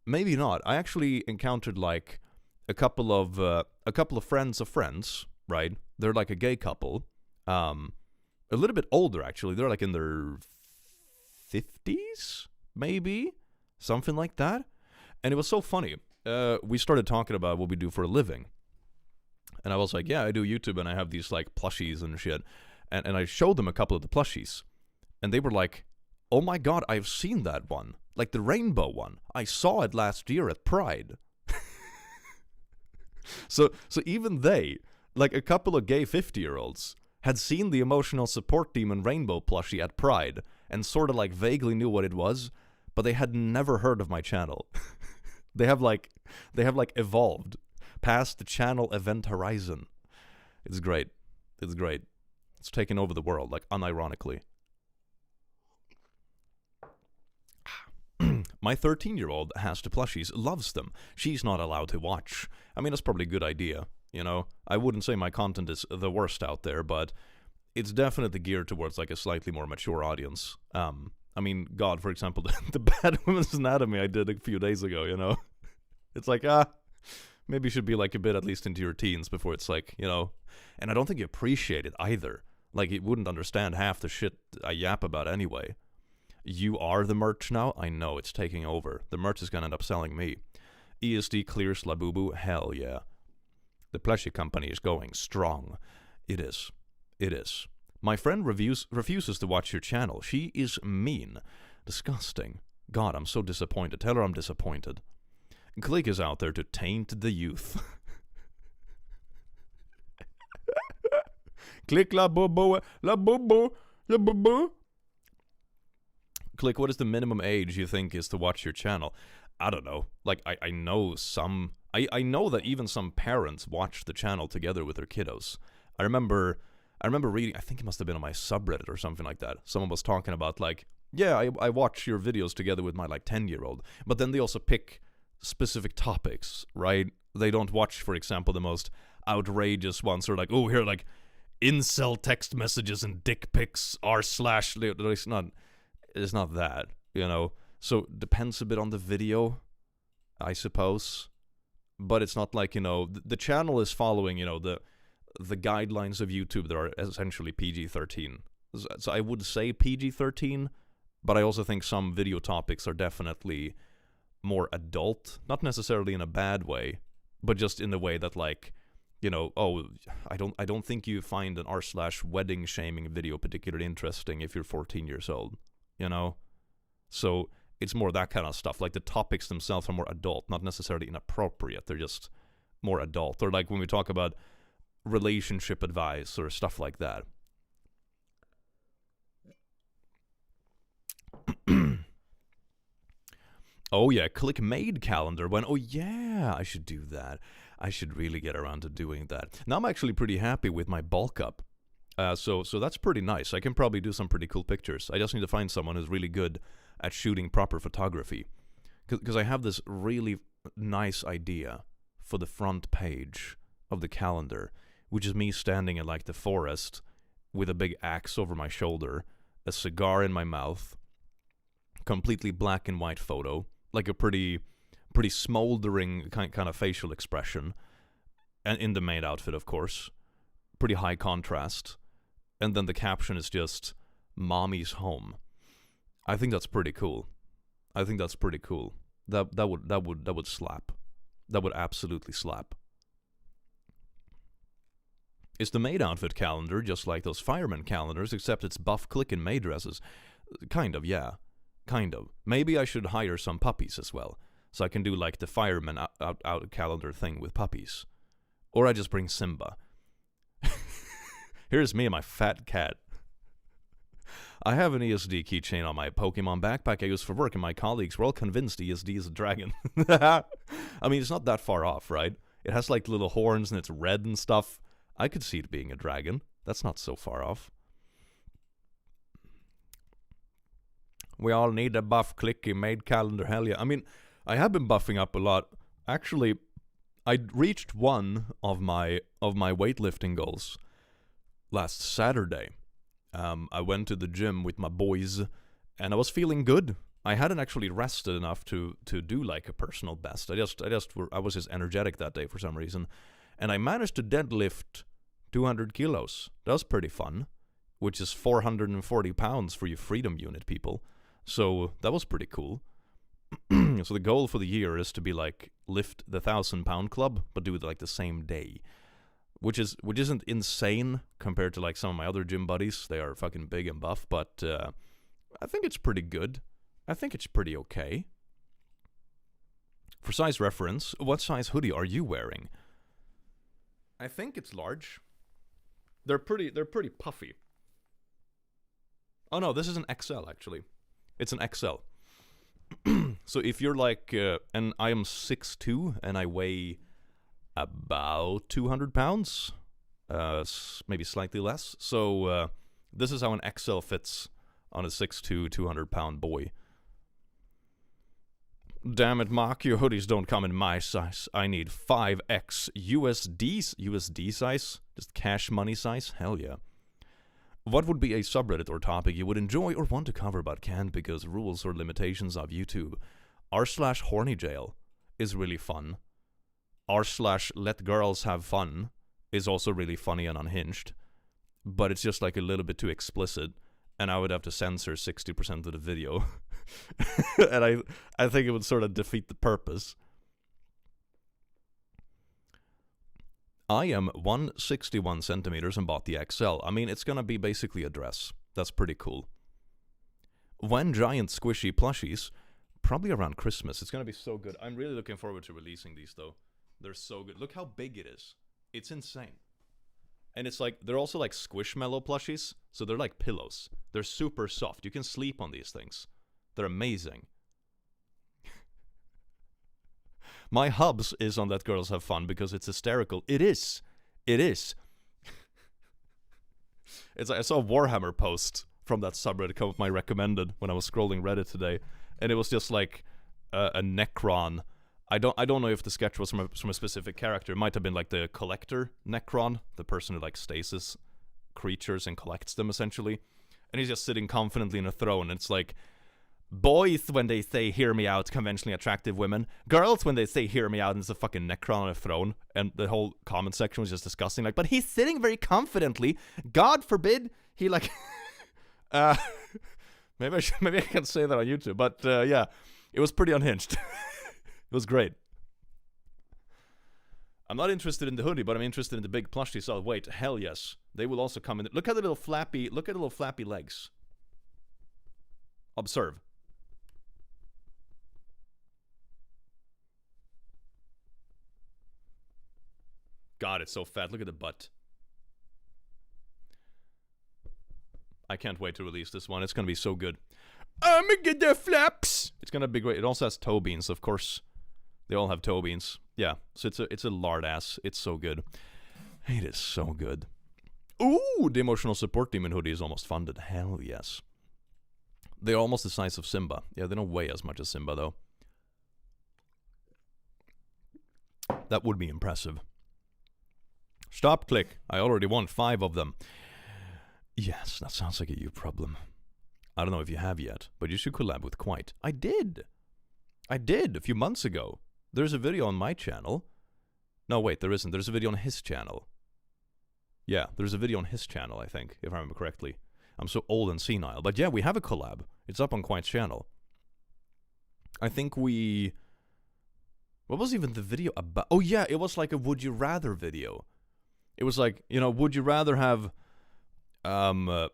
maybe not. I actually encountered like a couple of friends of friends, right? They're like a gay couple. A little bit older actually. They're like in their 50s, maybe? Something like that. And it was so funny. We started talking about what we do for a living. And I was like, yeah, I do YouTube and I have these like plushies and shit. And I showed them a couple of the plushies. And they were like, oh my god, I've seen that one. Like the rainbow one. I saw it last year at Pride. So even they, like a couple of gay 50-year-olds, had seen the emotional support demon rainbow plushie at Pride and sort of like vaguely knew what it was, but they had never heard of my channel. They have like evolved past the channel event horizon. It's great. It's great. It's taken over the world, like unironically. My 13-year-old has the plushies, loves them. She's not allowed to watch. I mean, that's probably a good idea, you know? I wouldn't say my content is the worst out there, but it's definitely geared towards like a slightly more mature audience. I mean, God, for example, the Bad Women's Anatomy I did a few days ago, you know? It's like, maybe you should be like a bit at least into your teens before it's like, you know? And I don't think you appreciate it either. Like, you wouldn't understand half the shit I yap about anyway. You are the merch now? I know, it's taking over. The merch is gonna end up selling me. ESD clears Labubu? Hell yeah. The plushie company is going strong. It is. It is. My friend refuses to watch your channel. She is mean. Disgusting. God, I'm so disappointed. Tell her I'm disappointed. Click is out there to taint the youth. Click la bobo, la bobo, la bobo. Click, what is the minimum age you think is to watch your channel? I don't know. Like, I know some... I know that even some parents watch the channel together with their kiddos. I remember reading... I think it must have been on my subreddit or something like that. Someone was talking about, like, yeah, I watch your videos together with my, like, 10-year-old. But then they also pick specific topics, right? They don't watch, for example, the most outrageous ones, or like, oh, here, like, incel text messages and dick pics r/... It's not that, you know? So, depends a bit on the video, I suppose. But it's not like, you know, the channel is following, you know, the guidelines of YouTube that are essentially PG-13. So I would say PG-13, but I also think some video topics are definitely more adult. Not necessarily in a bad way, but just in the way that, like, you know, oh, I don't think you find an r/wedding shaming video particularly interesting if you're 14 years old. You know? So it's more that kind of stuff. Like, the topics themselves are more adult, not necessarily inappropriate. They're just more adult. Or like when we talk about relationship advice or stuff like that. Oh yeah, click made calendar. Oh yeah, I should do that. I should really get around to doing that. Now I'm actually pretty happy with my bulk up. So that's pretty nice. I can probably do some pretty cool pictures. I just need to find someone who's really good at shooting proper photography. Because I have this really nice idea for the front page of the calendar, which is me standing in like the forest with a big axe over my shoulder, a cigar in my mouth, completely black and white photo, like a pretty smoldering kind of facial expression, and in the maid outfit, of course. Pretty high contrast. And then the caption is just, Mommy's home. I think that's pretty cool. I think that's pretty cool. That would slap. That would absolutely slap. Is the maid outfit calendar just like those fireman calendars, except it's buff click and maid dresses? Kind of, yeah. Kind of. Maybe I should hire some puppies as well, so I can do like the fireman out calendar thing with puppies. Or I just bring Simba. Here's me and my fat cat. I have an ESD keychain on my Pokemon backpack I use for work, and my colleagues were all convinced ESD is a dragon. I mean, it's not that far off, right? It has like little horns and it's red and stuff. I could see it being a dragon. That's not so far off. We all need a buff clicky maid calendar, hell yeah. I mean, I have been buffing up a lot. Actually, I reached one of my weightlifting goals last Saturday. I went to the gym with my boys, and I was feeling good. I hadn't actually rested enough to do like a personal best. I was just energetic that day for some reason, and I managed to deadlift 200 kilos. That was pretty fun, which is 440 pounds for you freedom unit people. So that was pretty cool. So the goal for the year is to be like lift the 1,000-pound club, but do it like the same day. Which isn't insane compared to like some of my other gym buddies. They are fucking big and buff, but I think it's pretty good. I think it's pretty okay. For size reference, what size hoodie are you wearing? I think it's large. They're pretty puffy. Oh no, this is an XL actually. It's an XL. So if you're like, and I am 6'2", and I weigh about 200 pounds, maybe slightly less. So this is how an XL fits on a 6'2", 200-pound boy. Damn it, Mark, your hoodies don't come in my size. I need 5X USD size? Just cash money size? Hell yeah. What would be a subreddit or topic you would enjoy or want to cover but can't because rules or limitations of YouTube? r/hornyjail is really fun. r/let girls have fun is also really funny and unhinged, but it's just like a little bit too explicit, and I would have to censor 60% of the video. And I think it would sort of defeat the purpose. I am 161 centimeters and bought the XL. I mean, it's gonna be basically a dress. That's pretty cool. When giant squishy plushies, probably around Christmas. It's gonna be so good. I'm really looking forward to releasing these though. They're so good. Look how big it is. It's insane. And it's like, they're also like Squishmallow plushies, so they're like pillows. They're super soft. You can sleep on these things. They're amazing. My hubs is on Let Girls Have Fun because it's hysterical. It is. It is. It's like I saw a Warhammer post from that subreddit come with my recommended when I was scrolling Reddit today, and it was just like a Necron. I don't know if the sketch was from a specific character. It might have been like the collector Necron, the person who like stasis creatures and collects them essentially. And he's just sitting confidently in a throne, and it's like, boys when they say hear me out, conventionally attractive women. Girls when they say hear me out, and it's a fucking Necron on a throne. And the whole comment section was just disgusting. Like, but he's sitting very confidently. God forbid he like maybe I can say that on YouTube. But yeah, it was pretty unhinged. It was great. I'm not interested in the hoodie, but I'm interested in the big plushies. Oh wait, hell yes. They will also come in. Look at the little flappy legs. Observe. God, it's so fat. Look at the butt. I can't wait to release this one. It's gonna be so good. I'ma get the flaps. It's gonna be great. It also has toe beans, of course. They all have toe beans. Yeah, so it's a lard ass. It's so good. It is so good. Ooh, the emotional support demon hoodie is almost funded. Hell yes. They're almost the size of Simba. Yeah, they don't weigh as much as Simba though. That would be impressive. Stop click. I already won 5 of them. Yes, that sounds like a you problem. I don't know if you have yet, but you should collab with Quite. I did a few months ago. There's a video on my channel. No, wait, there isn't. There's a video on his channel. Yeah, there's a video on his channel, I think, if I remember correctly. I'm so old and senile. But yeah, we have a collab. It's up on Quite's channel. I think we... What was even the video about? Oh yeah, it was like a Would You Rather video. It was like, you know, would you rather have, what?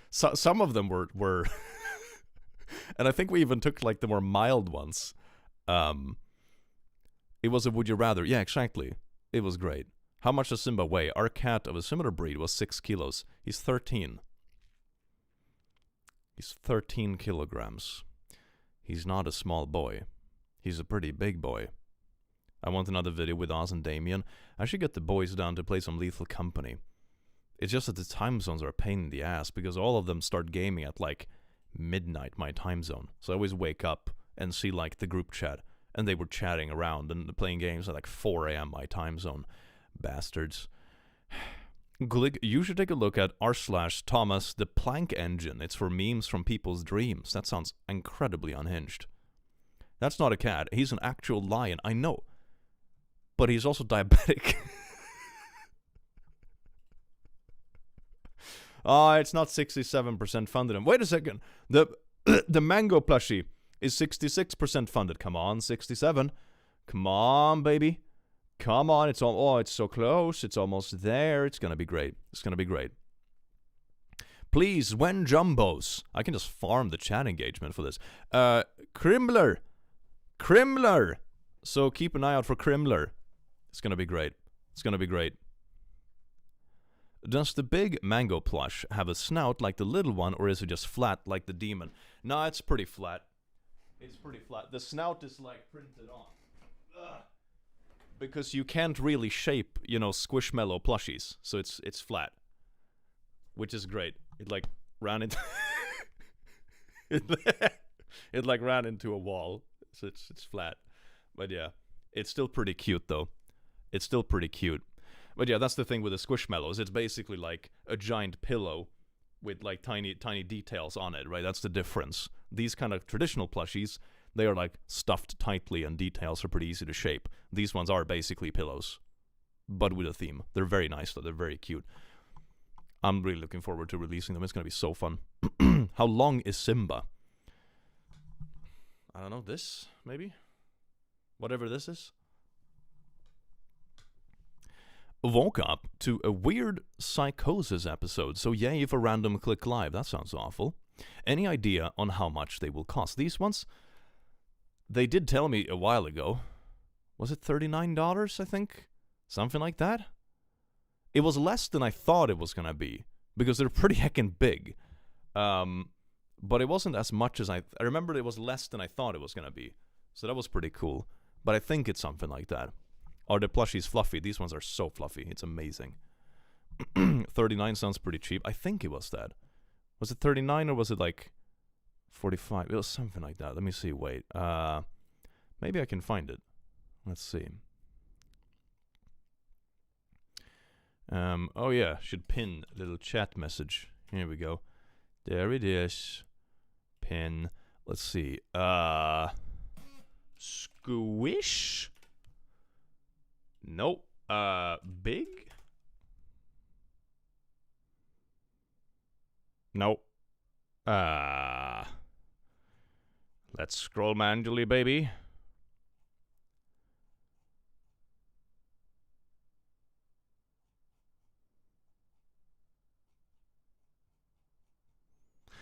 Some of them were, and I think we even took like the more mild ones. It was a would you rather. Yeah, exactly. It was great. How much does Simba weigh? Our cat of a similar breed was 6 kilos. He's 13. He's 13 kilograms. He's not a small boy. He's a pretty big boy. I want another video with Oz and Damien. I should get the boys down to play some Lethal Company. It's just that the time zones are a pain in the ass because all of them start gaming at like midnight my time zone. So I always wake up and see like the group chat and they were chatting around and playing games at like 4 a.m. my time zone. Bastards. Glick, you should take a look at r/Thomas the Plank Engine. It's for memes from people's dreams. That sounds incredibly unhinged. That's not a cat. He's an actual lion. I know. But he's also diabetic. It's not 67% funded. Wait a second. The mango plushie is 66% funded. Come on, 67. Come on, baby. Come on. It's so close. It's almost there. It's gonna be great. It's gonna be great. Please, when jumbos. I can just farm the chat engagement for this. Crimler. So keep an eye out for Crimler. It's gonna be great. It's gonna be great. Does the big mango plush have a snout like the little one, or is it just flat like the demon? No, it's pretty flat. It's pretty flat. The snout is like printed on. Ugh. Because you can't really shape, you know, Squishmallow plushies, so it's flat, which is great. It like ran into it like ran into a wall, so it's flat. But yeah, it's still pretty cute though. It's still pretty cute. But yeah, that's the thing with the Squishmallows. It's basically like a giant pillow with like tiny details on it, right? That's the difference. These kind of traditional plushies, they are like stuffed tightly and details are pretty easy to shape. These ones are basically pillows, but with a theme. They're very nice though. They're very cute. I'm really looking forward to releasing them. It's going to be so fun. How long is Simba? I don't know. This, maybe? Whatever this is. Woke up to a weird psychosis episode, so yay for random click live. That sounds awful. Any idea on how much they will cost? These ones, they did tell me a while ago. Was it $39, I think? Something like that? It was less than I thought it was gonna be, because they're pretty heckin' big. But it wasn't as much as I remember it was less than I thought it was gonna be. So that was pretty cool. But I think it's something like that. Are the plushies fluffy? These ones are so fluffy. It's amazing. 39 sounds pretty cheap. I think it was that. Was it 39 or was it like 45? It was something like that. Let me see. Wait. Maybe I can find it. Let's see. Oh yeah, should pin a little chat message. Here we go. There it is. Pin. Let's see. Squish? Nope. Big? Nope. Let's scroll manually, baby.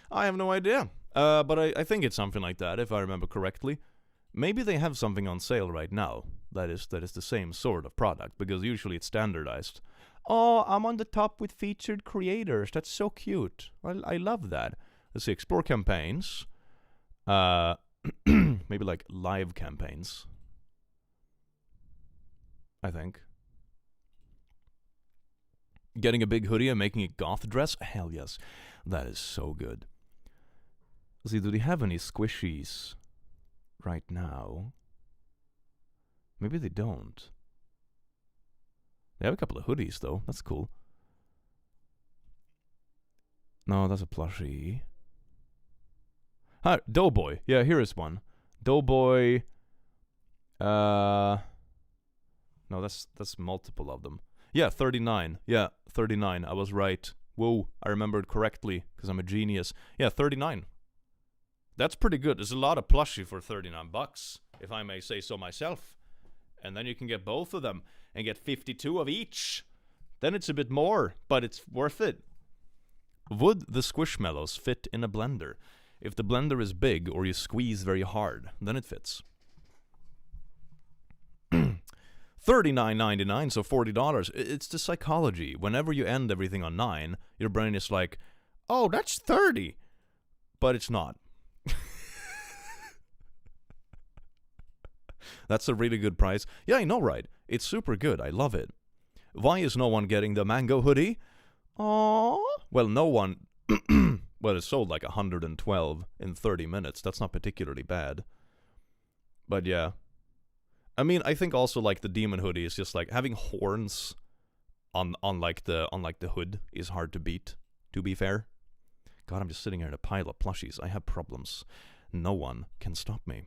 I have no idea. But I think it's something like that, if I remember correctly. Maybe they have something on sale right now that is the same sort of product, because usually it's standardized. Oh, I'm on the top with featured creators. That's so cute. I love that. Let's see, explore campaigns. Maybe like live campaigns. I think. Getting a big hoodie and making a goth dress? Hell yes. That is so good. Let's see, do they have any squishies right now? Maybe they don't. They have a couple of hoodies, though. That's cool. No, that's a plushie. Hi, Doughboy. Yeah, here is one. Doughboy. No, that's multiple of them. Yeah, 39. Yeah, 39. I was right. Whoa, I remembered correctly, because I'm a genius. Yeah, 39. That's pretty good. There's a lot of plushie for $39, if I may say so myself. And then you can get both of them and get 52 of each. Then it's a bit more, but it's worth it. Would the Squishmallows fit in a blender? If the blender is big or you squeeze very hard, then it fits. $39.99, so $40. It's the psychology. Whenever you end everything on 9, your brain is like, oh, that's 30. But it's not. That's a really good price. Yeah, I know, right? It's super good. I love it. Why is no one getting the mango hoodie? Aww. Well, no one... well, it sold like 112 in 30 minutes. That's not particularly bad. But yeah. I mean, I think also like the demon hoodie is just like having horns on like the hood is hard to beat, to be fair. God, I'm just sitting here in a pile of plushies. I have problems. No one can stop me.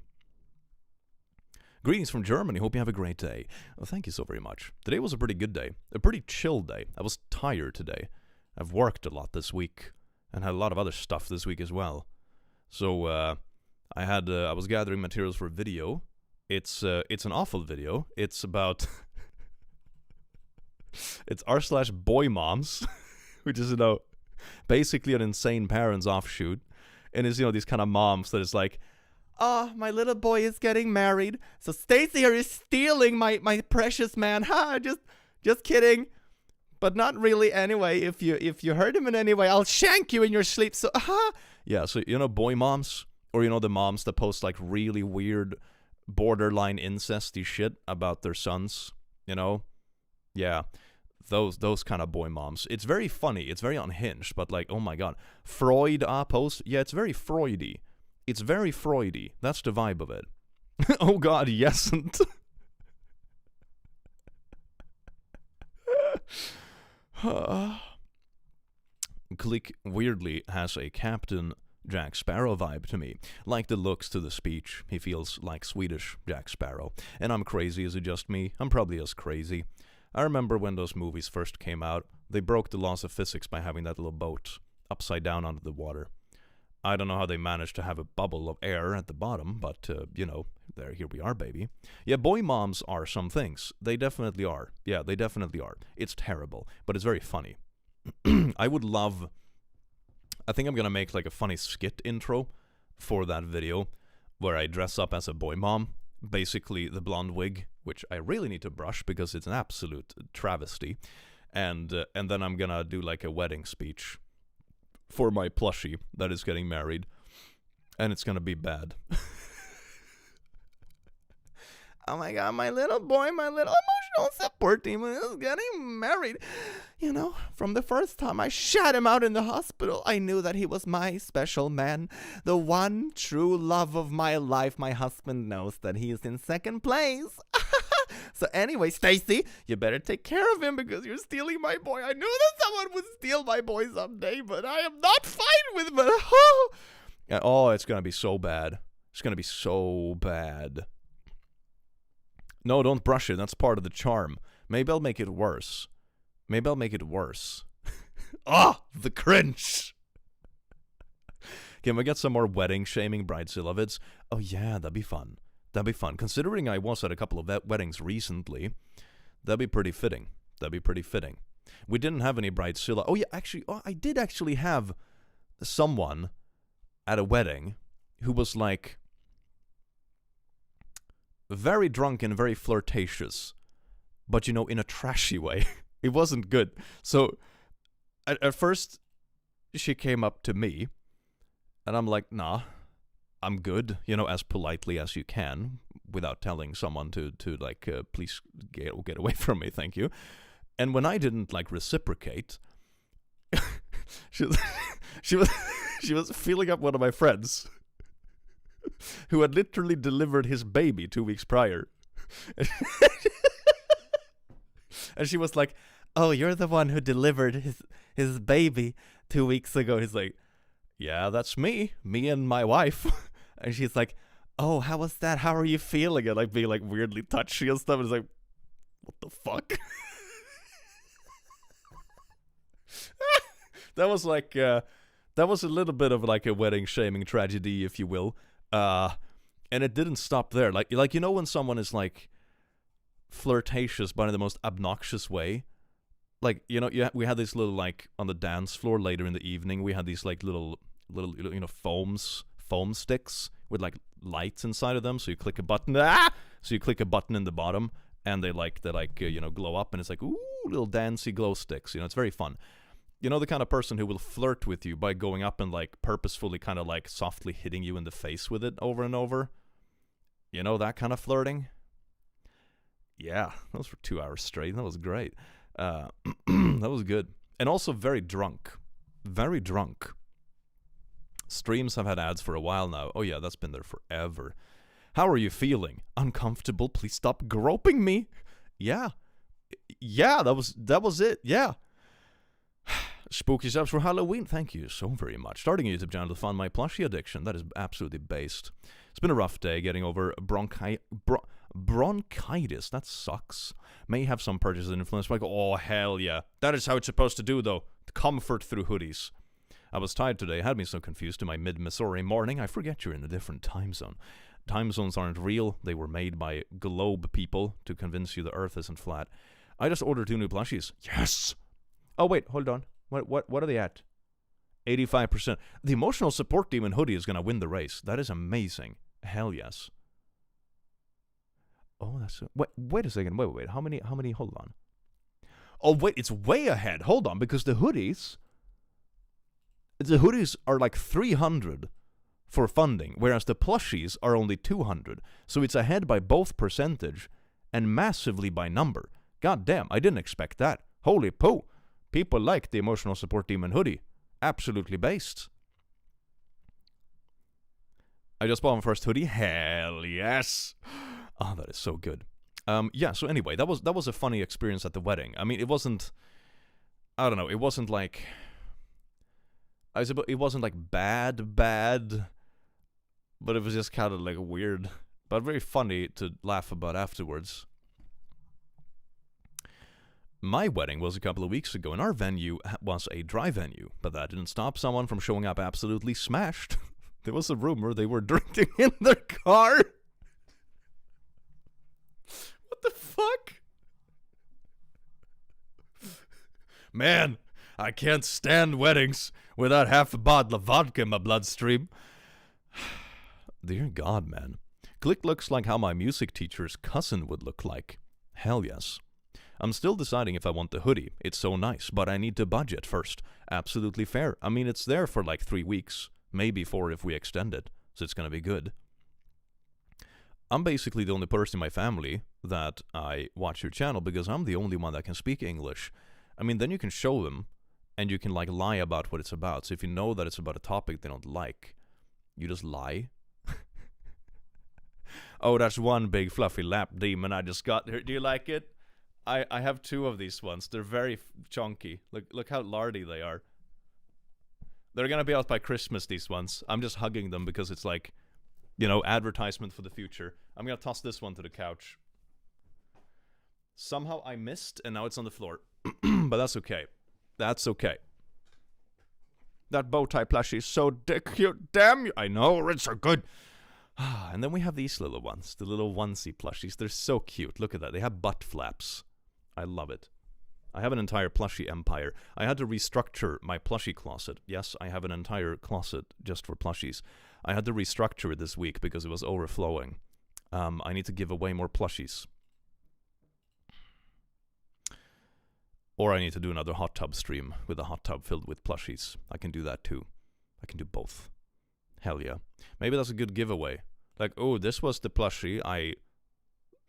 Greetings from Germany. Hope you have a great day. Well, thank you so very much. Today was a pretty good day. A pretty chill day. I was tired today. I've worked a lot this week and had a lot of other stuff this week as well. So I was gathering materials for a video. It's an awful video. It's about it's r/boy moms, which is basically an insane parents offshoot, and it's these kind of moms that is like, oh, my little boy is getting married, so Stacy here is stealing my precious man. Ha, just kidding. But not really anyway. If you hurt him in any way, I'll shank you in your sleep. So, yeah, so boy moms, or the moms that post like really weird borderline incesty shit about their sons, Yeah. Those kind of boy moms. It's very funny. It's very unhinged, but like, oh my god. Freud post? Yeah, it's very Freudy. It's very Freudy. That's the vibe of it. Oh god, yesn't. Click weirdly has a Captain Jack Sparrow vibe to me. Like the looks to the speech, he feels like Swedish Jack Sparrow. And I'm crazy, is it just me? I'm probably as crazy. I remember when those movies first came out, they broke the laws of physics by having that little boat upside down under the water. I don't know how they managed to have a bubble of air at the bottom, but, here we are, baby. Yeah, boy moms are some things. They definitely are. Yeah, they definitely are. It's terrible, but it's very funny. I think I'm gonna make like a funny skit intro for that video where I dress up as a boy mom, basically the blonde wig, which I really need to brush because it's an absolute travesty, and then I'm gonna do like a wedding speech for my plushie that is getting married, and it's gonna be bad. Oh my god, my little boy, my little emotional support team is getting married. From the first time I shot him out in the hospital, I knew that he was my special man. The one true love of my life. My husband knows that he is in second place. So anyway, Stacy, you better take care of him because you're stealing my boy. I knew that someone would steal my boy someday, but I am not fine with it. Oh, it's going to be so bad. It's going to be so bad. No, don't brush it. That's part of the charm. Maybe I'll make it worse. The cringe. Can we get some more wedding shaming bridezilla vids? Oh yeah, that'd be fun. Considering I was at a couple of weddings recently, that'd be pretty fitting. We didn't have any bridezilla. Oh yeah, I did actually have someone at a wedding who was like very drunk and very flirtatious, but in a trashy way. It wasn't good. So at first she came up to me and I'm like, nah, I'm good, as politely as you can without telling someone to please get away from me, thank you. And when I didn't reciprocate, she was feeling up one of my friends who had literally delivered his baby 2 weeks prior. And she was like, oh, you're the one who delivered his baby 2 weeks ago. He's like, yeah, that's me and my wife. And she's like, oh, how was that? How are you feeling? And being weirdly touchy and stuff. And it's like, what the fuck? That was that was a little bit of a wedding shaming tragedy, if you will. And it didn't stop there. When someone is flirtatious but in the most obnoxious way. Like, you know, we had this little, like, on the dance floor later in the evening, we had these, like, little you know, foam sticks with, like, lights inside of them. So you click a button, so you click a button in the bottom, and they you know, glow up, and it's like, ooh, little dancey glow sticks. You know, it's very fun. You know, the kind of person who will flirt with you by going up and, like, purposefully kind of, like, softly hitting you in the face with it over and over. You know, that kind of flirting? Yeah, that was for 2 hours straight. That was great. That was good. And also very drunk. Very drunk. Streams have had ads for a while now. Oh yeah, that's been there forever. How are you feeling? Uncomfortable? Please stop groping me. Yeah. Yeah, that was it. Yeah. Spooky subs for Halloween. Thank you so very much. Starting a YouTube channel to fund my plushie addiction. That is absolutely based. It's been a rough day getting over bronchitis. That sucks. May have some purchases influenced. Like, oh, hell yeah. That is how it's supposed to do, though. Comfort through hoodies. I was tired today. It had me so confused in my mid-Missouri morning. I forget you're in a different time zone. Time zones aren't real. They were made by globe people to convince you the earth isn't flat. I just ordered 2 new plushies. Yes! Oh, wait. Hold on. What are they at? 85%. The emotional support demon hoodie is going to win the race. That is amazing. Hell yes. Oh, that's... Wait a second. Wait. How many? Hold on. Oh, wait. It's way ahead. Hold on. Because the hoodies are like 300 for funding, whereas the plushies are only 200. So it's ahead by both percentage and massively by number. God damn. I didn't expect that. Holy poo. People like the emotional support demon hoodie. Absolutely based. I just bought my first hoodie. Hell yes. Oh, that is so good. Yeah, so anyway, that was a funny experience at the wedding. I mean, it wasn't... I don't know, it wasn't like... it wasn't like bad, but it was just kind of like weird, but very funny to laugh about afterwards. My wedding was a couple of weeks ago, and our venue was a dry venue, but that didn't stop someone from showing up absolutely smashed. There was a rumor they were drinking in their car. What the fuck? Man, I can't stand weddings without half a bottle of vodka in my bloodstream. Dear God, man. Click looks like how my music teacher's cousin would look like. Hell yes. I'm still deciding if I want the hoodie. It's so nice, but I need to budget first. Absolutely fair. I mean, it's there for like 3 weeks. Maybe 4 if we extend it. So it's gonna be good. I'm basically the only person in my family that I watch your channel because I'm the only one that can speak English. I mean, then you can show them, and you can like lie about what it's about. So if you know that it's about a topic they don't like, you just lie. Oh, that's one big fluffy lap demon I just got here. Do you like it? I have 2 of these ones. They're very chunky. Look how lardy they are. They're gonna be out by Christmas, these ones. I'm just hugging them because it's like, you know, advertisement for the future. I'm gonna toss this one to the couch. Somehow I missed, and now it's on the floor. But that's okay. That's okay. That bow tie plushie is so cute. Damn you. I know, it's so good. And then we have these little ones. The little onesie plushies. They're so cute. Look at that. They have butt flaps. I love it. I have an entire plushie empire. I had to restructure my plushie closet. Yes, I have an entire closet just for plushies. I had to restructure it this week because it was overflowing. I need to give away more plushies. Or I need to do another hot tub stream with a hot tub filled with plushies. I can do that too. I can do both. Hell yeah. Maybe that's a good giveaway. Like, oh, this was the plushie I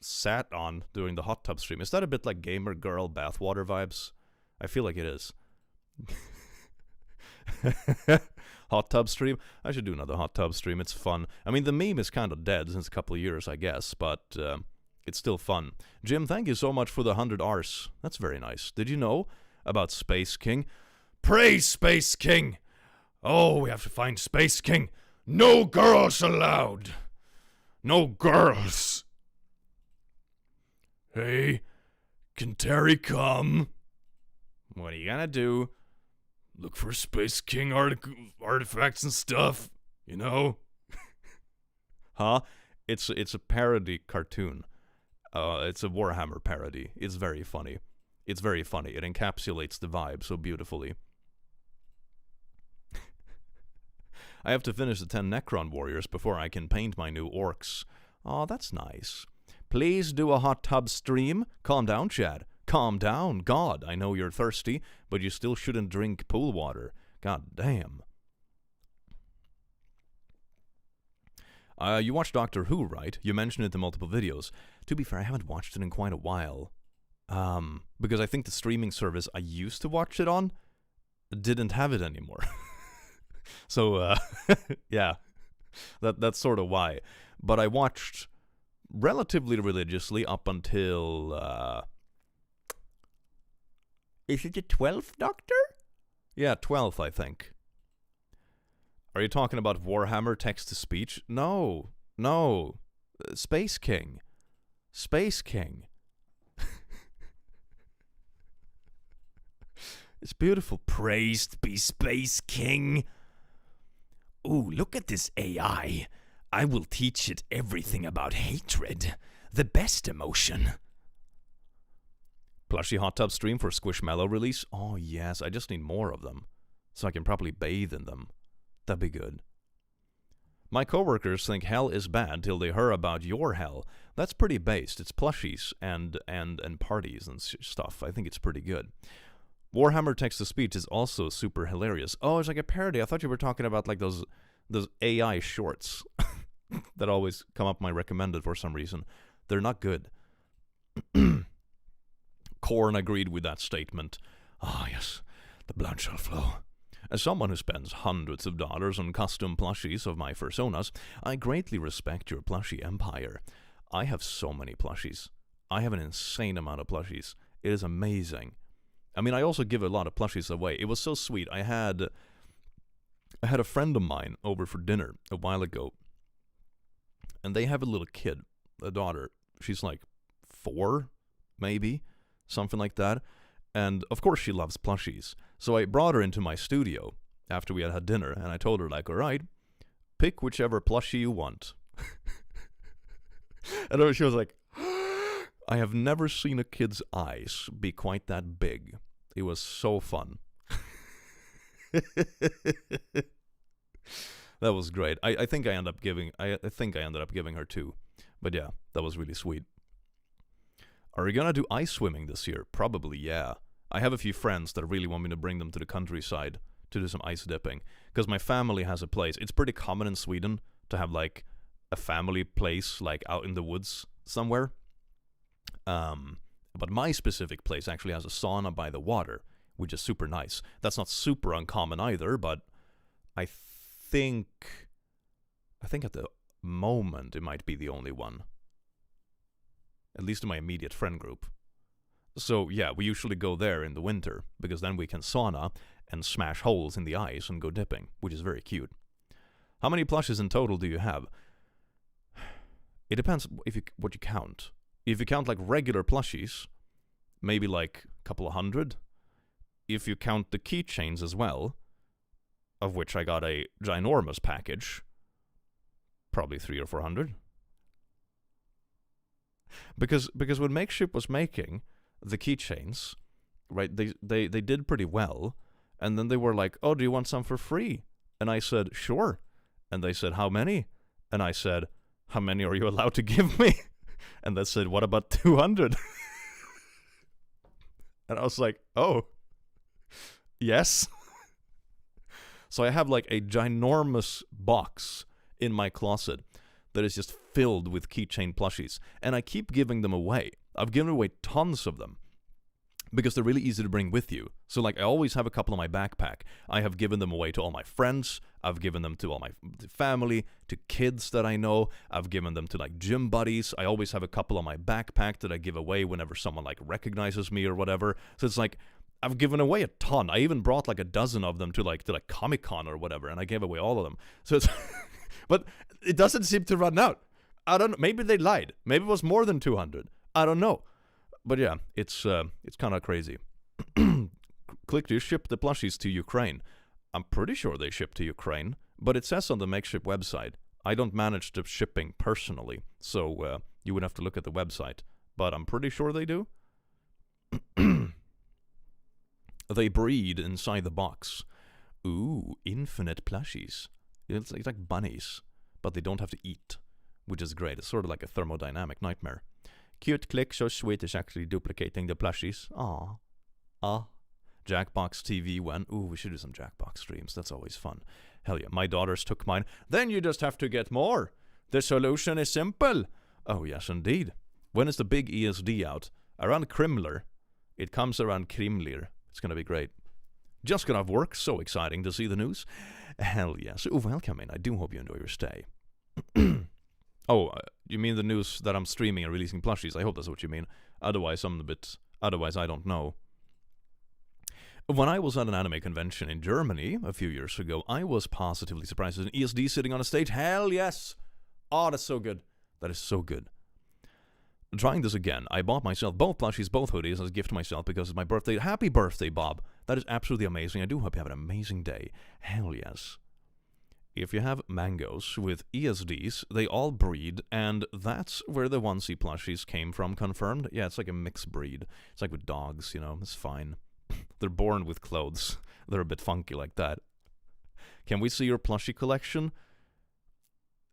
sat on during the hot tub stream. Is that a bit like gamer girl bathwater vibes? I feel like it is. Hot tub stream? I should do another hot tub stream. It's fun. I mean, the meme is kind of dead since a couple of years, I guess, but it's still fun. Jim, thank you so much for the 100 Rs. That's very nice. Did you know about Space King? Praise Space King! Oh, we have to find Space King. No girls allowed. No girls. Hey, can Terry come? What are you gonna do? Look for Space King artifacts and stuff, you know? Huh? It's a parody cartoon. It's a Warhammer parody. It's very funny. It's very funny. It encapsulates the vibe so beautifully. I have to finish the 10 Necron warriors before I can paint my new orcs. Oh, that's nice. Please do a hot tub stream. Calm down, Chad. Calm down. God, I know you're thirsty, but you still shouldn't drink pool water. God damn. You watch Doctor Who, right? You mentioned it in multiple videos. To be fair, I haven't watched it in quite a while. Because I think the streaming service I used to watch it on didn't have it anymore. So, yeah, that's sort of why. But I watched relatively religiously up until, is it the 12th Doctor? Yeah, 12th, I think. Are you talking about Warhammer text-to-speech? No. Space King. Space King. It's beautiful. Praised be Space King. Ooh, look at this AI. I will teach it everything about hatred. The best emotion. Plushy hot tub stream for Squishmallow release? Oh yes, I just need more of them. So I can properly bathe in them. That'd be good. My coworkers think hell is bad till they hear about your hell. That's pretty based. It's plushies and parties and stuff. I think it's pretty good. Warhammer text-to-speech is also super hilarious. Oh, it's like a parody. I thought you were talking about like those AI shorts that always come up my recommended for some reason. They're not good. Korn agreed with that statement. Ah, yes, the blood shall flow. As someone who spends hundreds of dollars on custom plushies of my personas, I greatly respect your plushie empire. I have so many plushies. I have an insane amount of plushies. It is amazing. I mean, I also give a lot of plushies away. It was so sweet. I had a friend of mine over for dinner a while ago, and they have a little kid, a daughter. She's like 4, maybe, something like that. And of course she loves plushies. So I brought her into my studio after we had had dinner, and I told her, like, all right, pick whichever plushie you want. And she was like, I have never seen a kid's eyes be quite that big. It was so fun. That was great. I think I ended up giving her 2. But yeah, that was really sweet. Are we gonna do ice swimming this year? Probably, yeah. I have a few friends that really want me to bring them to the countryside to do some ice dipping. Because my family has a place. It's pretty common in Sweden to have like a family place like out in the woods somewhere. But my specific place actually has a sauna by the water, which is super nice. That's not super uncommon either, but I think at the moment it might be the only one. At least in my immediate friend group. So yeah, we usually go there in the winter, because then we can sauna and smash holes in the ice and go dipping, which is very cute. How many plushes in total do you have? It depends what you count. If you count like regular plushies, maybe like a couple of hundred. If you count the keychains as well, of which I got a ginormous package, probably 300 or 400. Because when Makeship was making the keychains, right, they did pretty well, and then they were like, oh, do you want some for free? And I said, sure. And they said, how many? And I said, how many are you allowed to give me? And they said, what about 200? And I was like, oh, yes. So I have like a ginormous box in my closet that is just filled with keychain plushies. And I keep giving them away. I've given away tons of them because they're really easy to bring with you. So like I always have a couple in my backpack. I have given them away to all my friends. I've given them to all my family, to kids that I know. I've given them to like gym buddies. I always have a couple on my backpack that I give away whenever someone like recognizes me or whatever. So it's like I've given away a ton. I even brought like a dozen of them to like Comic-Con or whatever, and I gave away all of them. So it's but it doesn't seem to run out. I don't know. Maybe they lied. Maybe it was more than 200. I don't know. But yeah, it's kind of crazy. Click to ship the plushies to Ukraine. I'm pretty sure they ship to Ukraine, but it says on the Makeship website. I don't manage the shipping personally, so you would have to look at the website but I'm pretty sure they do. They breed inside the box. Ooh, infinite plushies. It's like bunnies, but they don't have to eat, which is great. It's sort of like a thermodynamic nightmare. Cute click, so sweet, is actually duplicating the plushies. Aww. Jackbox TV when? Ooh, we should do some Jackbox streams. That's always fun. Hell yeah, my daughters took mine. Then you just have to get more. The solution is simple. Oh, yes, indeed. When is the big ESD out? Around Krimler. It comes around Krimlir. It's gonna be great. Just got off work. So exciting to see the news. Hell yes. Oh, welcome in. I do hope you enjoy your stay. You mean the news that I'm streaming and releasing plushies? I hope that's what you mean. Otherwise, I don't know. When I was at an anime convention in Germany a few years ago, I was positively surprised as an ESD sitting on a stage. Hell yes! Oh, that's so good. That is so good. Trying this again, I bought myself both plushies, both hoodies as a gift to myself because it's my birthday. Happy birthday, Bob. That is absolutely amazing. I do hope you have an amazing day. Hell yes. If you have mangoes with ESDs, they all breed, and that's where the onesie plushies came from, confirmed. Yeah, it's like a mixed breed. It's like with dogs, it's fine. They're born with clothes. They're a bit funky like that. Can we see your plushie collection?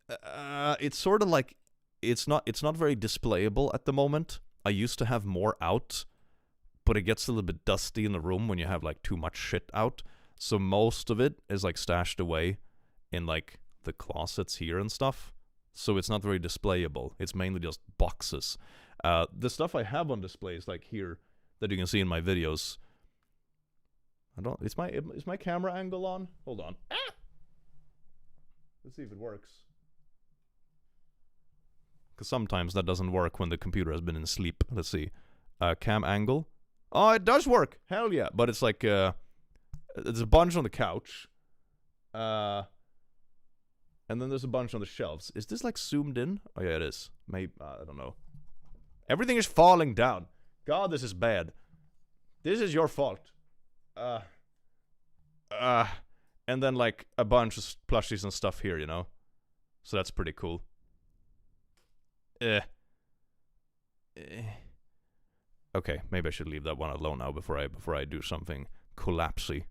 It's sort of like, it's not very displayable at the moment. I used to have more out, but it gets a little bit dusty in the room when you have like too much shit out. So most of it is like stashed away in like the closets here and stuff. So it's not very displayable. It's mainly just boxes. The stuff I have on display is like here that you can see in my videos. Is my camera angle on? Hold on. Let's see if it works. Because sometimes that doesn't work when the computer has been in sleep. Let's see. Cam angle. Oh, it does work. Hell yeah. But it's like, there's a bunch on the couch. And then there's a bunch on the shelves. Is this like zoomed in? Oh yeah, it is. Maybe, I don't know. Everything is falling down. God, this is bad. This is your fault. And then like a bunch of plushies and stuff here, So that's pretty cool. Okay, maybe I should leave that one alone now before I do something collapsy.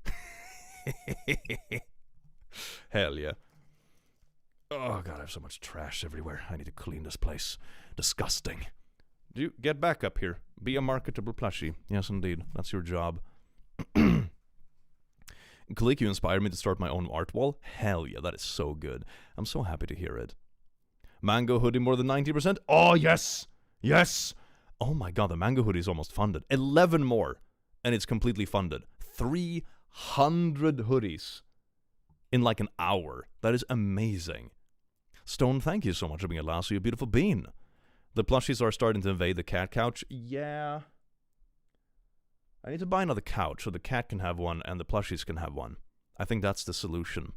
Hell yeah. Oh god, I have so much trash everywhere. I need to clean this place. Disgusting. You get back up here. Be a marketable plushie. Yes, indeed. That's your job. Click, you inspired me to start my own art wall. Hell yeah, that is so good. I'm so happy to hear it. Mango hoodie more than 90%. Oh, yes! Yes! Oh my god, the mango hoodie is almost funded. 11 more, and it's completely funded. 300 hoodies in like an hour. That is amazing. Stone, thank you so much for being a lasso, you beautiful bean. The plushies are starting to invade the cat couch. Yeah. I need to buy another couch so the cat can have one and the plushies can have one. I think that's the solution.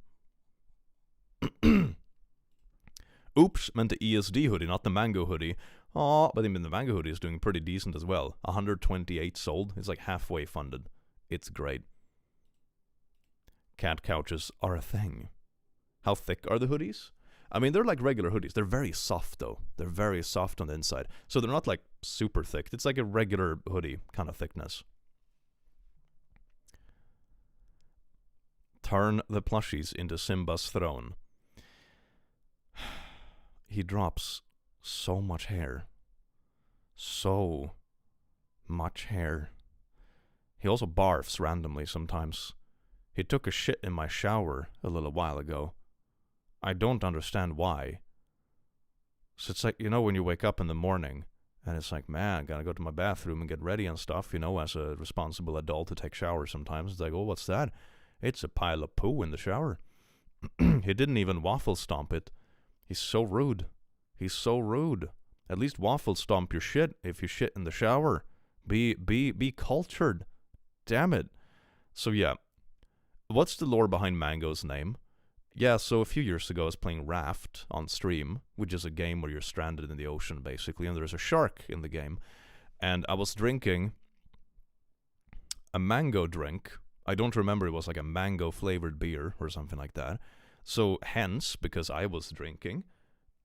Oops, meant the ESD hoodie, not the mango hoodie. Aw, but even the mango hoodie is doing pretty decent as well. 128 sold. It's like halfway funded. It's great. Cat couches are a thing. How thick are the hoodies? I mean, they're like regular hoodies. They're very soft, though. They're very soft on the inside. So they're not like super thick. It's like a regular hoodie kind of thickness. Turn the plushies into Simba's throne. He drops so much hair. So much hair. He also barfs randomly sometimes. He took a shit in my shower a little while ago. I don't understand why. So it's like, when you wake up in the morning and it's like, man, gotta go to my bathroom and get ready and stuff, as a responsible adult to take showers sometimes. It's like, oh, what's that? It's a pile of poo in the shower. He didn't even waffle stomp it. He's so rude. He's so rude. At least waffle stomp your shit if you shit in the shower. Be cultured. Damn it. So yeah. What's the lore behind Mango's name? Yeah, so a few years ago I was playing Raft on stream, which is a game where you're stranded in the ocean basically, and there's a shark in the game. And I was drinking a mango drink. I don't remember, it was like a mango flavored beer or something like that. So hence, because I was drinking,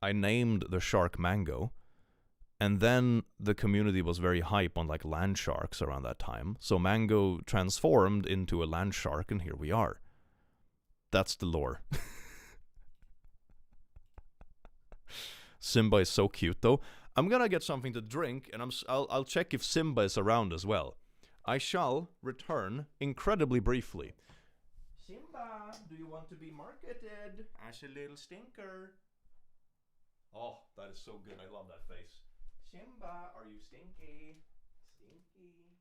I named the shark Mango. And then the community was very hype on like land sharks around that time. So Mango transformed into a land shark, and here we are. That's the lore. Simba is so cute though. I'm gonna get something to drink, and I'll check if Simba is around as well. I shall return incredibly briefly. Simba, do you want to be marketed as a little stinker? Oh, that is so good. I love that face. Simba, are you stinky? Stinky.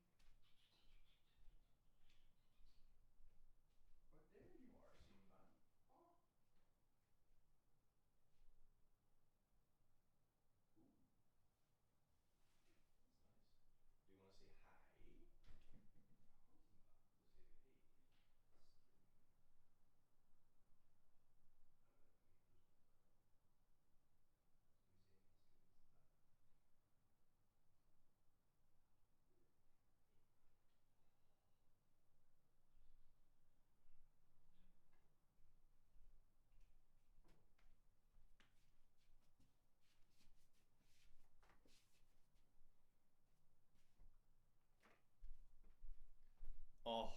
But there you are, Simba. Oh. Ooh. That's nice. Do you want to say hi? Oh.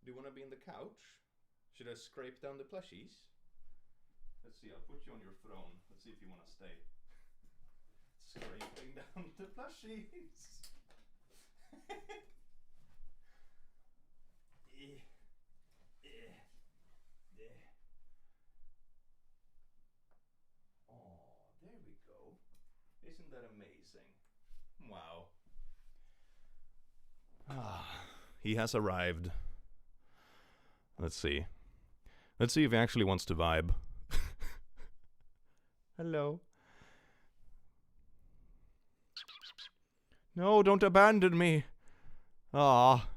Do you want to be in the couch? Should I scrape down the plushies? Let's see, I'll put you on your throne. Let's see if you want to stay. Scraping down the plushies. Oh, there we go. Isn't that amazing? Wow. He has arrived. Let's see. Let's see if he actually wants to vibe. Hello. No, don't abandon me. Ah.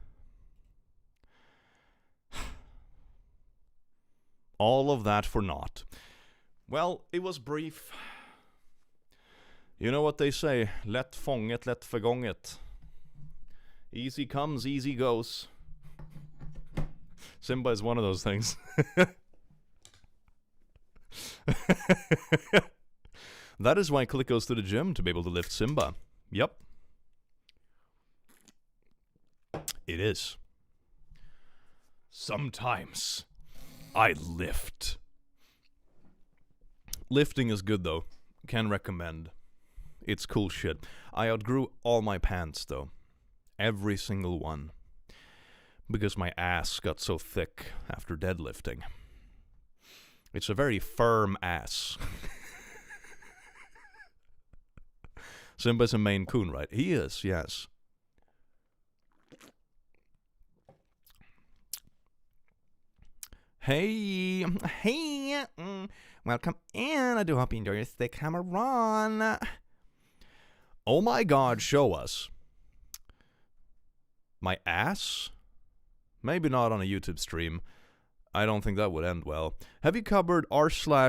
All of that for naught. Well, it was brief. You know what they say, lätt fånget, lätt förgånget. Easy comes, easy goes. Simba is one of those things. That is why Click goes to the gym, to be able to lift Simba. Yep. It is. Sometimes I lift. Lifting is good though. Can recommend. It's cool shit. I outgrew all my pants though. Every single one. Because my ass got so thick after deadlifting. It's a very firm ass. Simba's a Maine Coon, right? He is, yes. Hey, welcome in. I do hope you enjoy your steak hammer run. Oh my god, show us. My ass? Maybe not on a YouTube stream. I don't think that would end well. Have you covered r/Achilles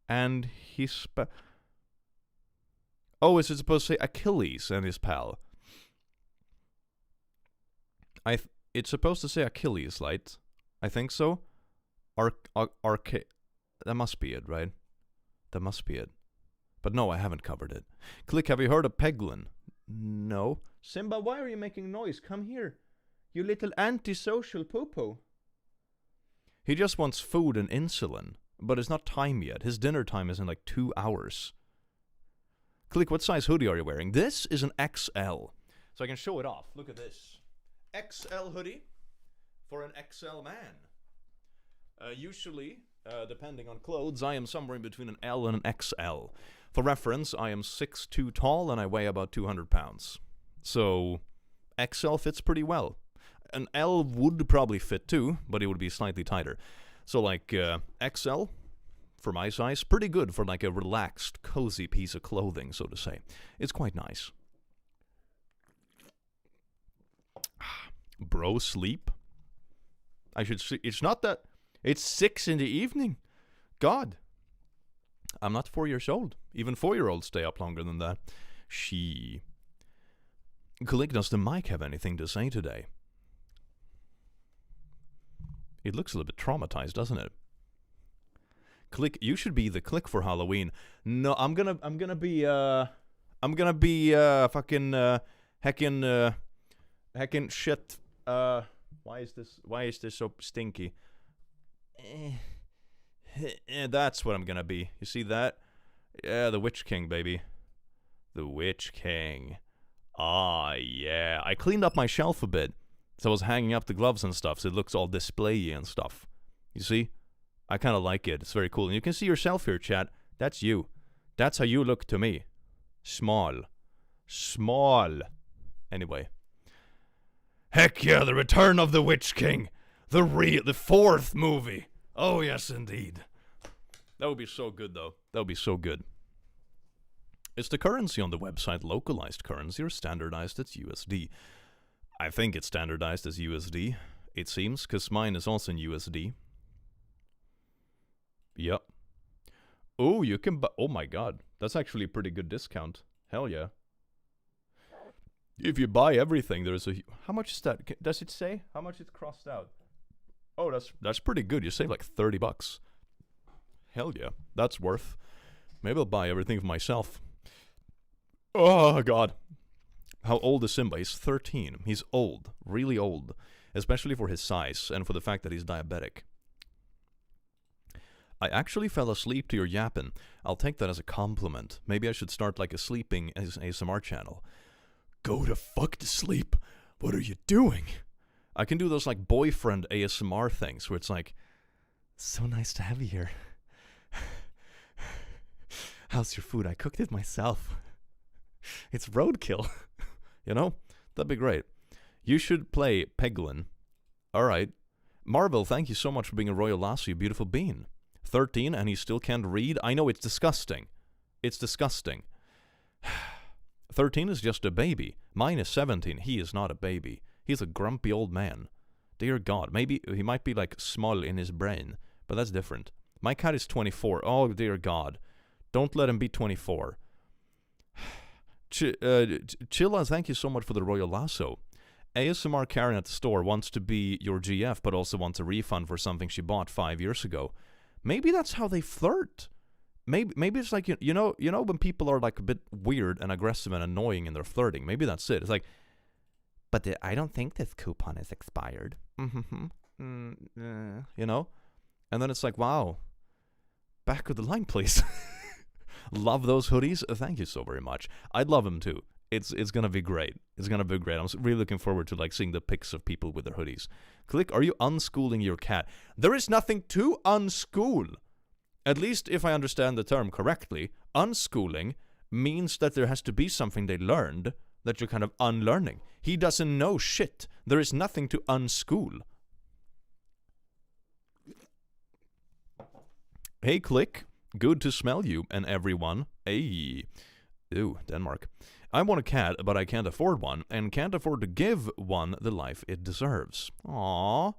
and his Oh, is it supposed to say Achilles and his pal? It's supposed to say Achilles, right? I think so. That must be it, right? That must be it. But no, I haven't covered it. Click, have you heard of Peglin? No. Simba, why are you making noise? Come here. You little antisocial poo-poo. He just wants food and insulin. But it's not time yet. His dinner time is in like 2 hours. Click, what size hoodie are you wearing? This is an XL. So I can show it off. Look at this. XL hoodie for an XL man. Usually, depending on clothes, I am somewhere in between an L and an XL. For reference, I am 6'2" tall and I weigh about 200 pounds. So, XL fits pretty well. An L would probably fit too, but it would be slightly tighter. So like XL, for my size, pretty good for like a relaxed, cozy piece of clothing, so to say. It's quite nice. Bro, sleep? I should see. It's not that. It's 6 in the evening. God. I'm not 4 years old. Even 4-year-olds stay up longer than that. Click, does the mic have anything to say today? It looks a little bit traumatized, doesn't it? Click, you should be the click for Halloween. No, I'm gonna be fucking heckin' shit. Why is this so stinky? That's what I'm gonna be. You see that? Yeah, the Witch King, baby. The Witch King. Ah, yeah. I cleaned up my shelf a bit. So I was hanging up the gloves and stuff, so it looks all display-y and stuff. You see? I kind of like it. It's very cool. And you can see yourself here, chat. That's you. That's how you look to me. Small. Small. Anyway. Heck yeah, the return of the Witch King. The fourth movie. Oh, yes, indeed. That would be so good, though. That would be so good. Is the currency on the website localized currency or standardized as USD? I think it's standardized as USD. It seems, because mine is also in USD. Yep. Oh, you can buy... Oh my god. That's actually a pretty good discount. Hell yeah. If you buy everything, there's a... How much is that? Does it say how much it's crossed out? Oh, that's pretty good. You save like $30. Hell yeah. That's worth. Maybe I'll buy everything for myself. Oh, god. How old is Simba? He's 13. He's old. Really old. Especially for his size and for the fact that he's diabetic. I actually fell asleep to your yappin'. I'll take that as a compliment. Maybe I should start like a sleeping ASMR channel. Go to fuck to sleep. What are you doing? I can do those like boyfriend ASMR things where it's like, so nice to have you here. How's your food? I cooked it myself. It's roadkill. You know? That'd be great. You should play Peglin. Alright. Marvel, thank you so much for being a Royal Lasso, you beautiful bean. 13 and he still can't read? I know, it's disgusting. It's disgusting. 13 is just a baby. Mine is 17. He is not a baby. He's a grumpy old man. Dear God. Maybe he might be like small in his brain, but that's different. My cat is 24. Oh, dear God. Don't let him be 24. Chilla, thank you so much for the Royal Lasso. ASMR Karen at the store wants to be your GF, but also wants a refund for something she bought 5 years ago. Maybe that's how they flirt. Maybe it's like, you know when people are like a bit weird and aggressive and annoying in their flirting. Maybe that's it. It's like, but I don't think this coupon is expired. You know? And then it's like, wow. Back of the line, please. Love those hoodies. Thank you so very much. I'd love them too. It's gonna be great. It's gonna be great. I'm really looking forward to like seeing the pics of people with their hoodies. Click, are you unschooling your cat? There is nothing to unschool. At least if I understand the term correctly, unschooling means that there has to be something they learned that you're kind of unlearning. He doesn't know shit. There is nothing to unschool. Hey, Click. Good to smell you and everyone. Hey. Ew, Denmark. I want a cat, but I can't afford one, and can't afford to give one the life it deserves. Aww.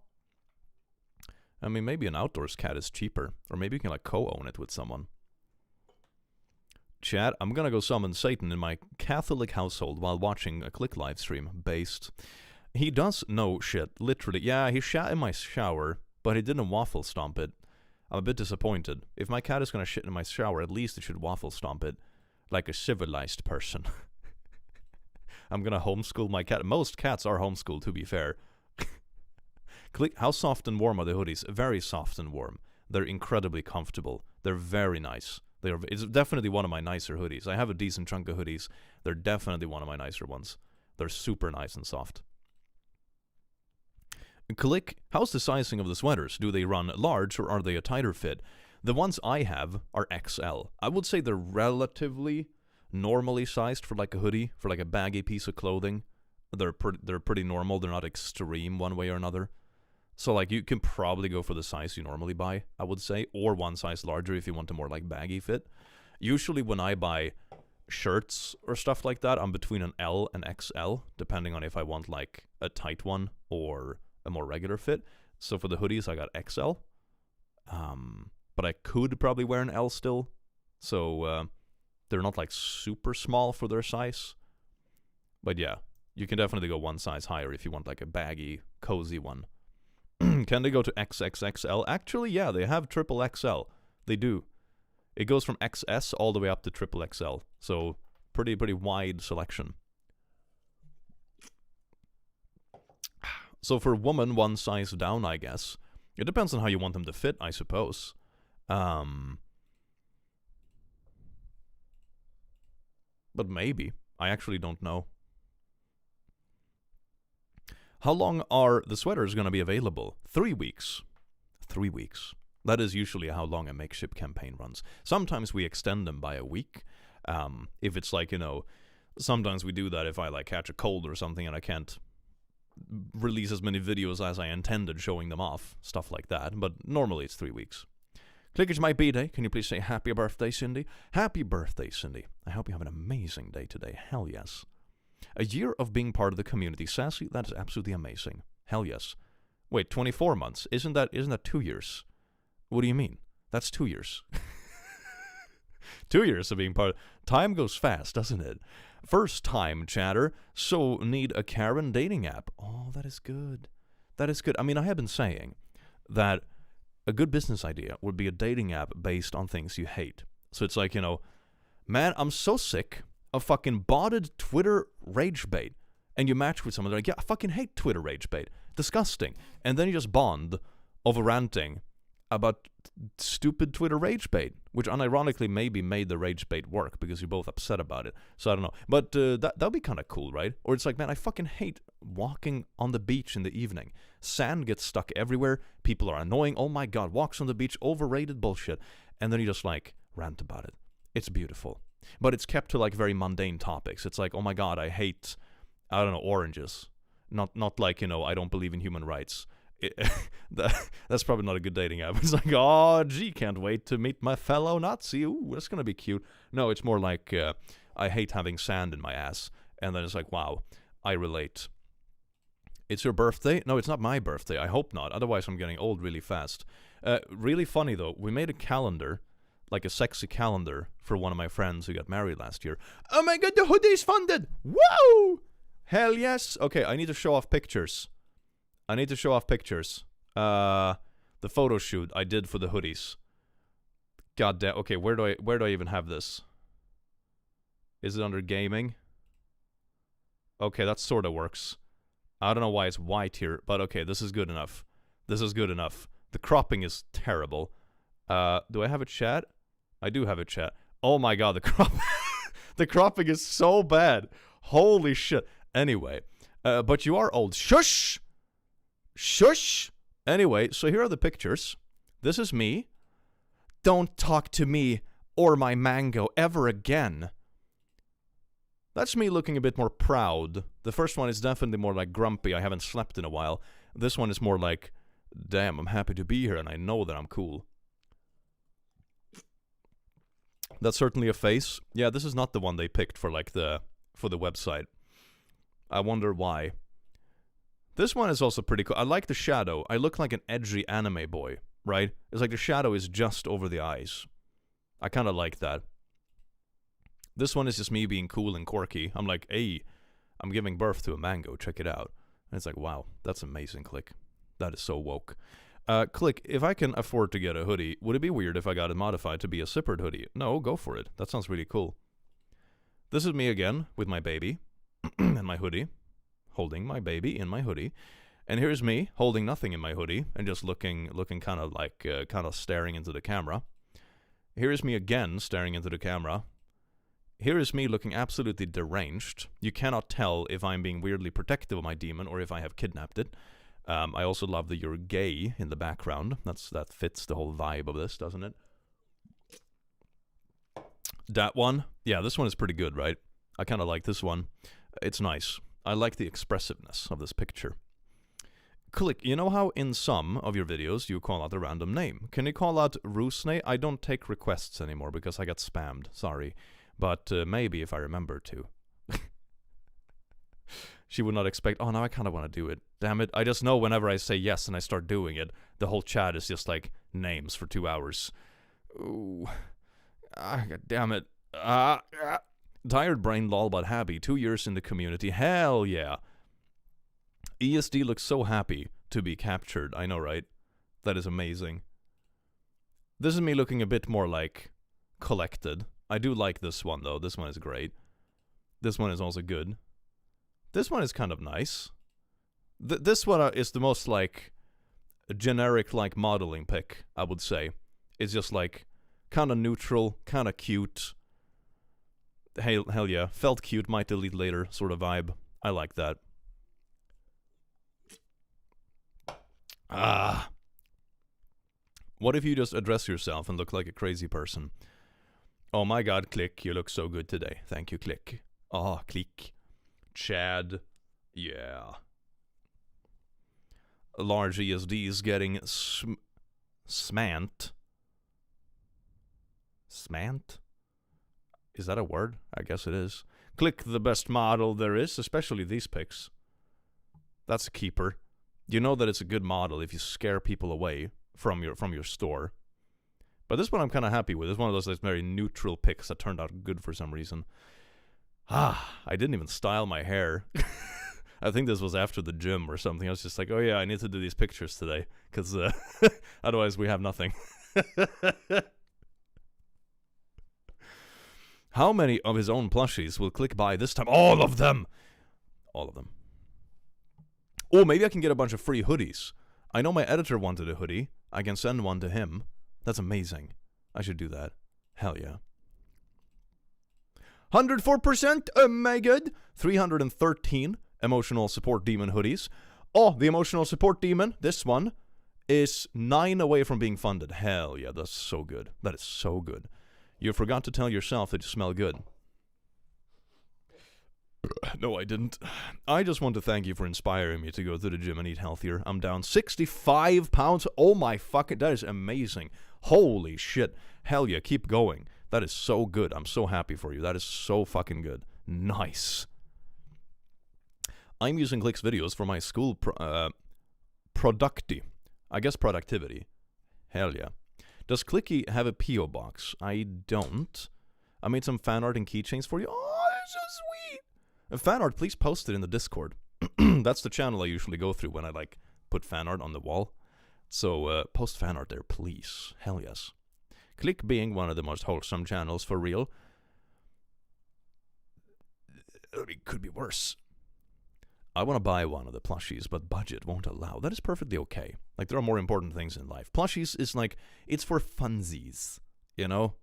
I mean, maybe an outdoors cat is cheaper, or maybe you can like co-own it with someone. Chat, I'm gonna go summon Satan in my Catholic household while watching a Click live stream. Based. He does know shit, literally. Yeah, he shat in my shower, but he didn't waffle stomp it. I'm a bit disappointed. If my cat is gonna shit in my shower, at least it should waffle stomp it. Like a civilized person. I'm gonna homeschool my cat. Most cats are homeschooled, to be fair. Click. How soft and warm are the hoodies? Very soft and warm. They're incredibly comfortable. They're very nice. It's definitely one of my nicer hoodies. I have a decent chunk of hoodies. They're definitely one of my nicer ones. They're super nice and soft. Click. How's the sizing of the sweaters? Do they run large or are they a tighter fit? The ones I have are XL. I would say they're relatively normally sized for like a hoodie, for like a baggy piece of clothing. They're pretty normal. They're not extreme one way or another. So like you can probably go for the size you normally buy, I would say, or one size larger if you want a more like baggy fit. Usually when I buy shirts or stuff like that, I'm between an L and XL, depending on if I want like a tight one or a more regular fit. So for the hoodies, I got XL. But I could probably wear an L still. So they're not like super small for their size. But yeah, you can definitely go one size higher if you want like a baggy, cozy one. Can they go to XXXL? Actually, yeah, they have triple XL. They do. It goes from XS all the way up to triple XL. So pretty wide selection. So for woman, one size down, I guess. It depends on how you want them to fit, I suppose. But maybe. I actually don't know. How long are the sweaters going to be available? 3 weeks. 3 weeks. That is usually how long a makeship campaign runs. Sometimes we extend them by a week. If it's like, sometimes we do that if I like catch a cold or something and I can't release as many videos as I intended showing them off. Stuff like that. But normally it's 3 weeks. Click, it's my B-Day. Can you please say happy birthday, Cindy? Happy birthday, Cindy. I hope you have an amazing day today. Hell yes. A year of being part of the community. Sassy, that is absolutely amazing. Hell yes. Wait, 24 months? Isn't that 2 years? What do you mean? That's 2 years. 2 years of being part of... Time goes fast, doesn't it? First time chatter, so need a Karen dating app. Oh, that is good. That is good. I mean, I have been saying that a good business idea would be a dating app based on things you hate. So it's like, man, I'm so sick of fucking botted Twitter rage bait. And you match with someone, they're like, yeah, I fucking hate Twitter rage bait. Disgusting. And then you just bond over ranting about stupid Twitter rage bait, which unironically maybe made the rage bait work because you're both upset about it. So I don't know. But that'd be kind of cool, right? Or it's like, man, I fucking hate walking on the beach in the evening. Sand gets stuck everywhere. People are annoying. Oh my god, walks on the beach, overrated bullshit. And then you just like rant about it. It's beautiful. But it's kept to like very mundane topics. It's like, oh my god, I hate, I don't know, oranges. Not like, I don't believe in human rights. That's probably not a good dating app. It's like, oh, gee, can't wait to meet my fellow Nazi. Ooh, that's going to be cute. No, it's more like, I hate having sand in my ass. And then it's like, wow, I relate. It's your birthday? No, it's not my birthday. I hope not. Otherwise, I'm getting old really fast. Really funny, though. We made a calendar, like a sexy calendar, for one of my friends who got married last year. Oh my god, the hoodie's funded! Woo! Hell yes! Okay, I need to show off pictures. The photo shoot I did for the hoodies. God damn. Okay, where do I even have this? Is it under gaming? Okay, that sort of works. I don't know why it's white here, but okay, this is good enough. The cropping is terrible. Do I have a chat? I do have a chat. Oh my god, the cropping is so bad. Holy shit. Anyway, but you are old. Shush! Shush! Anyway, so here are the pictures. This is me. Don't talk to me or my mango ever again. That's me looking a bit more proud. The first one is definitely more like grumpy, I haven't slept in a while. This one is more like, damn, I'm happy to be here and I know that I'm cool. That's certainly a face. Yeah, this is not the one they picked for like for the website. I wonder why. This one is also pretty cool. I like the shadow. I look like an edgy anime boy, right? It's like the shadow is just over the eyes. I kind of like that. This one is just me being cool and quirky. I'm like, hey, I'm giving birth to a mango. Check it out. And it's like, wow, that's amazing, Click. That is so woke. Click, if I can afford to get a hoodie, would it be weird if I got it modified to be a zippered hoodie? No, go for it. That sounds really cool. This is me again with my baby and my hoodie. Holding my baby in my hoodie. And here's me holding nothing in my hoodie and just looking kind of like, kind of staring into the camera. Here's me again staring into the camera. Here is me looking absolutely deranged. You cannot tell if I'm being weirdly protective of my demon or if I have kidnapped it. I also love that you're gay in the background. That fits the whole vibe of this, doesn't it? That one? Yeah, this one is pretty good, right? I kind of like this one. It's nice. I like the expressiveness of this picture. Click, you know how in some of your videos you call out a random name? Can you call out Rusne? I don't take requests anymore because I got spammed. Sorry. But maybe if I remember to. She would not expect, oh, now I kind of want to do it. Damn it. I just know whenever I say yes and I start doing it, the whole chat is just like names for 2 hours. Ooh. God damn it. Tired brain lol but happy. 2 years in the community. Hell yeah. ESD looks so happy to be captured. I know, right? That is amazing. This is me looking a bit more like collected. I do like this one, though. This one is great. This one is also good. This one is kind of nice. This one is the most, like, generic, like, modeling pick, I would say. It's just, like, kind of neutral, kind of cute. Hell yeah. Felt cute, might delete later sort of vibe. I like that. What if you just address yourself and look like a crazy person? Oh my god, Click, you look so good today. Thank you, Click. Oh, Click. Chad. Yeah. Large ESDs getting smant. Smant? Is that a word? I guess it is. Click the best model there is, especially these pics. That's a keeper. You know that it's a good model if you scare people away from your store. But this one I'm kind of happy with. It's one of those very neutral pics that turned out good for some reason. I didn't even style my hair. I think this was after the gym or something. I was just like, oh yeah, I need to do these pictures today, because otherwise we have nothing. How many of his own plushies will Click buy this time? All of them! All of them. Oh, maybe I can get a bunch of free hoodies. I know my editor wanted a hoodie. I can send one to him. That's amazing. I should do that. Hell yeah. 104%? Oh my god. 313 emotional support demon hoodies. Oh, the emotional support demon, this one, is 9 away from being funded. Hell yeah, that's so good. That is so good. You forgot to tell yourself that you smell good. No, I didn't. I just want to thank you for inspiring me to go to the gym and eat healthier. I'm down 65 pounds. Oh my fucking, that is amazing. Holy shit. Hell yeah, keep going. That is so good. I'm so happy for you. That is so fucking good. Nice. I'm using Click's videos for my school I guess productivity. Hell yeah. Does Clicky have a P.O. box? I don't. I made some fan art and keychains for you. Oh, that's so sweet. Fan art, please post it in the Discord. That's the channel I usually go through when I, like, put fan art on the wall. So, post fan art there, please. Hell yes. Click being one of the most wholesome channels for real. It could be worse. I want to buy one of the plushies, but budget won't allow. That is perfectly okay. Like, there are more important things in life. Plushies is like, it's for funsies, you know?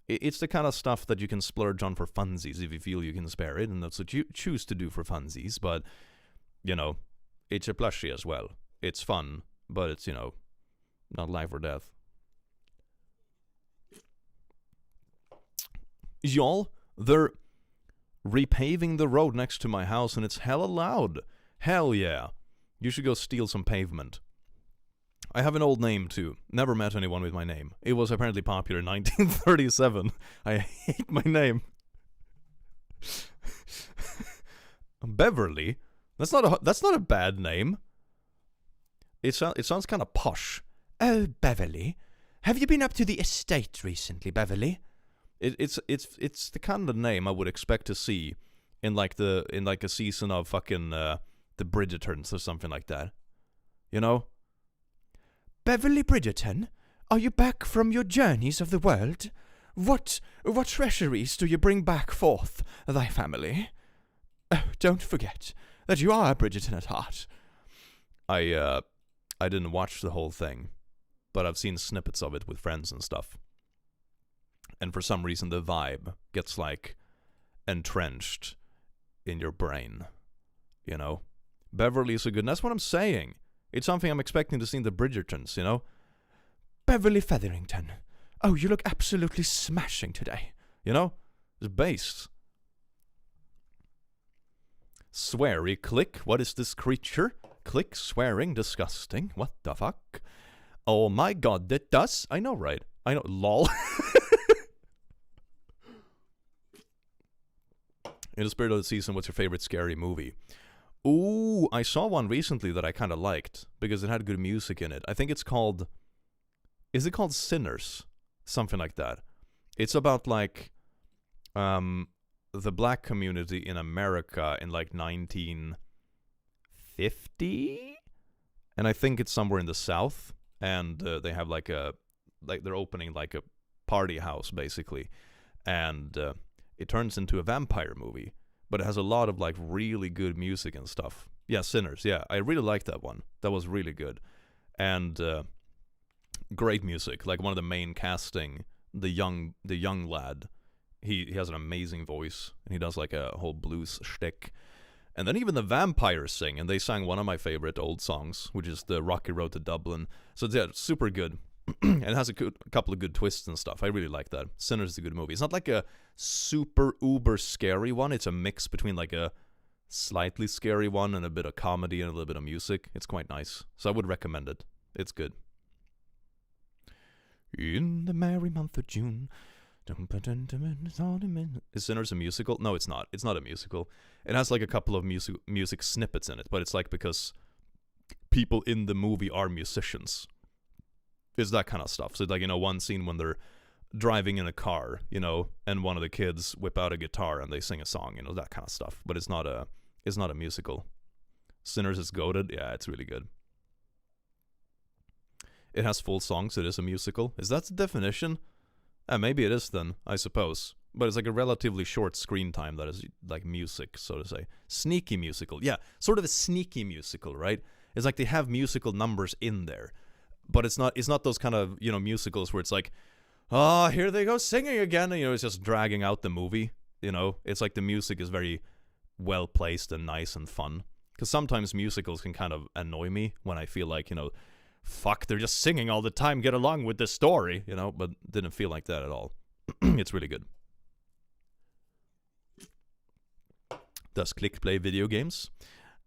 It's the kind of stuff that you can splurge on for funsies if you feel you can spare it, and that's what you choose to do for funsies, but, you know, it's a plushie as well. It's fun, but it's, you know, not life or death. Y'all, they're repaving the road next to my house, and it's hella loud. Hell yeah. You should go steal some pavement. I have an old name, too. Never met anyone with my name. It was apparently popular in 1937. I hate my name. Beverly? That's not a bad name. It sounds kind of posh. Oh, Beverly. Have you been up to the estate recently, Beverly? It's the kind of name I would expect to see in like a season of fucking the Bridgertons or something like that. You know? Beverly Bridgerton, are you back from your journeys of the world? What treasuries do you bring back forth, thy family? Oh, don't forget that you are a Bridgerton at heart. I didn't watch the whole thing, but I've seen snippets of it with friends and stuff. And for some reason the vibe gets, like, entrenched in your brain. You know? Beverly is a good... And that's what I'm saying. It's something I'm expecting to see in the Bridgertons, you know? Beverly Featherington. Oh, you look absolutely smashing today. You know? It's based. Sweary Click. What is this creature? Click, swearing, disgusting. What the fuck? Oh my god, that does... I know, right? I know. Lol. In the spirit of the season, what's your favorite scary movie? Ooh, I saw one recently that I kind of liked because it had good music in it. I think it's called... Is it called Sinners? Something like that. It's about, like, the black community in America in, like, 1950 50, and I think it's somewhere in the south. And they have like they're opening like a party house basically, and it turns into a vampire movie, but it has a lot of like really good music and stuff. Yeah, Sinners. Yeah, I really liked that one. That was really good, and great music. Like one of the main casting, the young lad. He has an amazing voice, and he does like a whole blues shtick. And then even the vampires sing, and they sang one of my favorite old songs, which is the Rocky Road to Dublin. So yeah, super good. And it has a couple of good twists and stuff. I really like that. Sinners is a good movie. It's not like a super uber scary one. It's a mix between like a slightly scary one and a bit of comedy and a little bit of music. It's quite nice. So I would recommend it. It's good. In the merry month of June. Is Sinners a musical? No, it's not. It's not a musical. It has like a couple of music snippets in it, but it's like because people in the movie are musicians. It's that kind of stuff. So like, you know, one scene when they're driving in a car, you know, and one of the kids whip out a guitar and they sing a song, you know, that kind of stuff. But it's not a musical. Sinners is goated. Yeah, it's really good. It has full songs. It is a musical. Is that the definition? Maybe it is then, I suppose. But it's like a relatively short screen time that is like music, so to say. Sneaky musical. Yeah, sort of a sneaky musical, right? It's like they have musical numbers in there. But it's not those kind of, you know, musicals where it's like, oh, here they go singing again. And, you know, it's just dragging out the movie, you know? It's like the music is very well placed and nice and fun. Because sometimes musicals can kind of annoy me when I feel like, you know, fuck, they're just singing all the time, get along with the story, you know, but didn't feel like that at all. It's really good. Does Click play video games?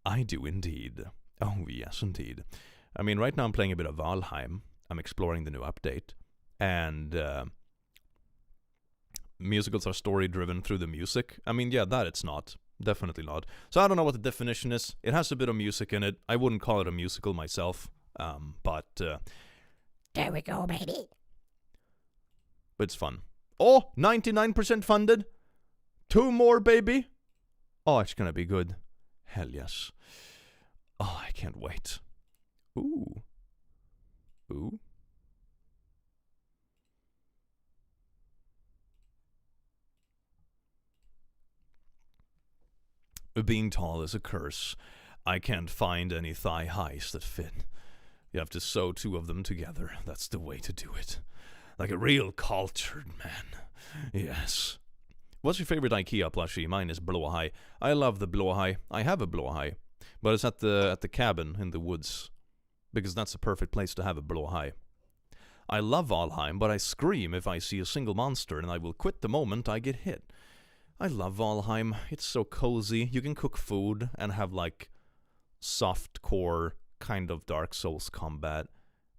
I do indeed. Oh, yes, indeed. I mean, right now I'm playing a bit of Valheim. I'm exploring the new update. And musicals are story-driven through the music. I mean, yeah, that it's not. Definitely not. So I don't know what the definition is. It has a bit of music in it. I wouldn't call it a musical myself. But there we go, baby. But it's fun. Oh, 99% funded. 2 more, baby. Oh, it's gonna be good. Hell yes. Oh, I can't wait. Ooh. Ooh. Being tall is a curse. I can't find any thigh highs that fit. You have to sew 2 of them together. That's the way to do it. Like a real cultured man. Yes. What's your favorite IKEA plushie? Mine is Blåhaj. I love the Blåhaj. I have a Blåhaj. But it's at the cabin in the woods. Because that's the perfect place to have a Blåhaj. I love Valheim, but I scream if I see a single monster, and I will quit the moment I get hit. I love Valheim. It's so cozy. You can cook food and have like soft core kind of Dark Souls combat.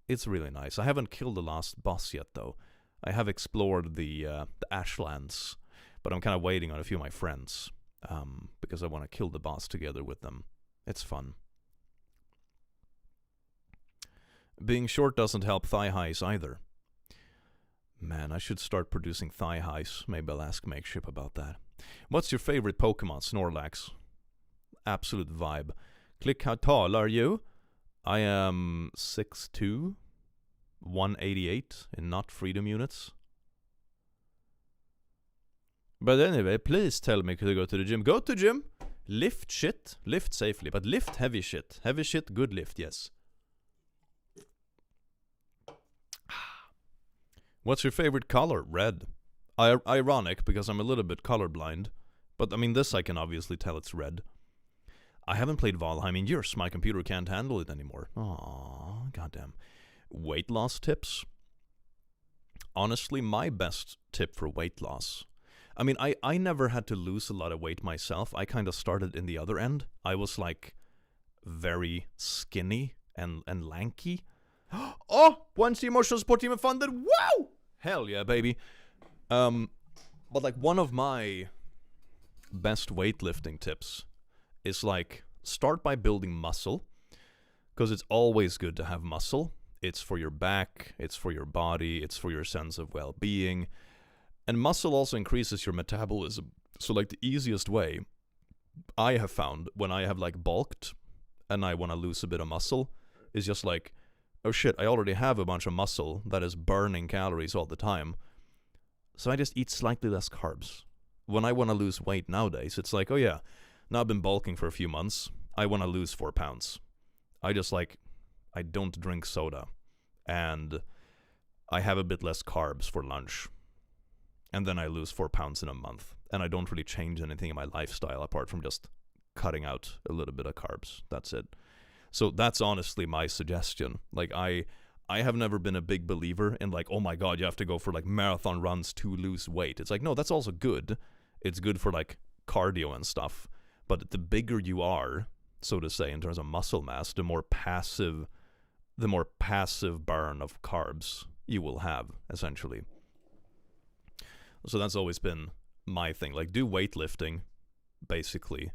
It's really nice. I haven't killed the last boss yet, though. I have explored the Ashlands, but I'm kind of waiting on a few of my friends because I want to kill the boss together with them. It's fun. Being short doesn't help thigh highs either. Man, I should start producing thigh highs. Maybe I'll ask Makeship about that. What's your favorite Pokemon, Snorlax? Absolute vibe. Click, how tall are you? I am 6'2", 188 in not freedom units. But anyway, please tell me to go to the gym. Go to gym. Lift shit. Lift safely, but lift heavy shit. Heavy shit, good lift, yes. What's your favorite color? Red. Ironic, because I'm a little bit colorblind. But, I mean, this I can obviously tell it's red. I haven't played Valheim in years. My computer can't handle it anymore. Aww, goddamn. Weight loss tips? Honestly, my best tip for weight loss... I mean, I never had to lose a lot of weight myself. I kind of started in the other end. I was, like, very skinny and lanky. Oh! Once the emotional support team funded. Wow! Hell yeah, baby. But, like, one of my best weightlifting tips is, like, start by building muscle. Because it's always good to have muscle. It's for your back. It's for your body. It's for your sense of well-being. And muscle also increases your metabolism. So, like, the easiest way I have found when I have, like, bulked and I want to lose a bit of muscle, is just like, oh shit, I already have a bunch of muscle that is burning calories all the time. So I just eat slightly less carbs. When I want to lose weight nowadays, it's like, oh yeah, now I've been bulking for a few months. I want to lose 4 pounds. I don't drink soda. And I have a bit less carbs for lunch. And then I lose 4 pounds in a month. And I don't really change anything in my lifestyle apart from just cutting out a little bit of carbs. That's it. So that's honestly my suggestion. Like, I have never been a big believer in like, oh my god, you have to go for like marathon runs to lose weight. It's like, no, that's also good. It's good for like cardio and stuff. But the bigger you are, so to say, in terms of muscle mass, the more passive burn of carbs you will have, essentially. So that's always been my thing. Like, do weightlifting, basically,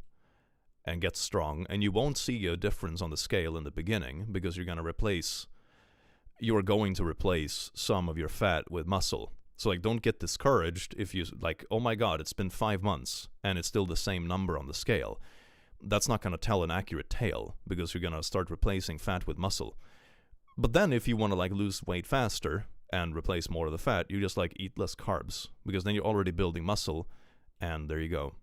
and get strong, and you won't see a difference on the scale in the beginning because you're going to replace some of your fat with muscle. So like, don't get discouraged if you like, oh my god, it's been 5 months and it's still the same number on the scale. That's not going to tell an accurate tale because you're going to start replacing fat with muscle. But then if you want to like lose weight faster and replace more of the fat, you just like eat less carbs because then you're already building muscle, and there you go.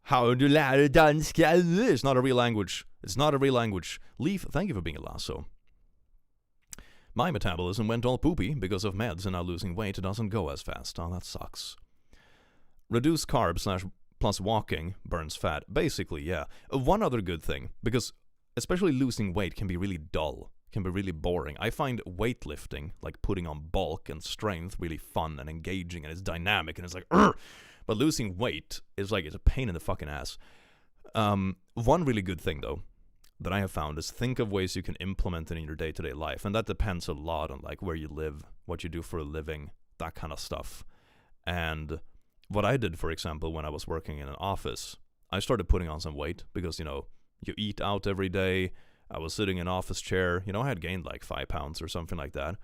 How du lär danska? It's not a real language. It's not a real language. Leaf, thank you for being a lasso. My metabolism went all poopy because of meds, and now losing weight doesn't go as fast. Oh, that sucks. Reduce carbs plus walking burns fat. Basically, yeah. One other good thing, because especially losing weight can be really dull, can be really boring. I find weightlifting, like putting on bulk and strength, really fun and engaging, and it's dynamic, and it's like, Urgh! But losing weight is like, it's a pain in the fucking ass. One really good thing, though, that I have found is think of ways you can implement it in your day-to-day life. And that depends a lot on like where you live, what you do for a living, that kind of stuff. And what I did, for example, when I was working in an office, I started putting on some weight because, you know, you eat out every day. I was sitting in an office chair. You know, I had gained like 5 pounds or something like that.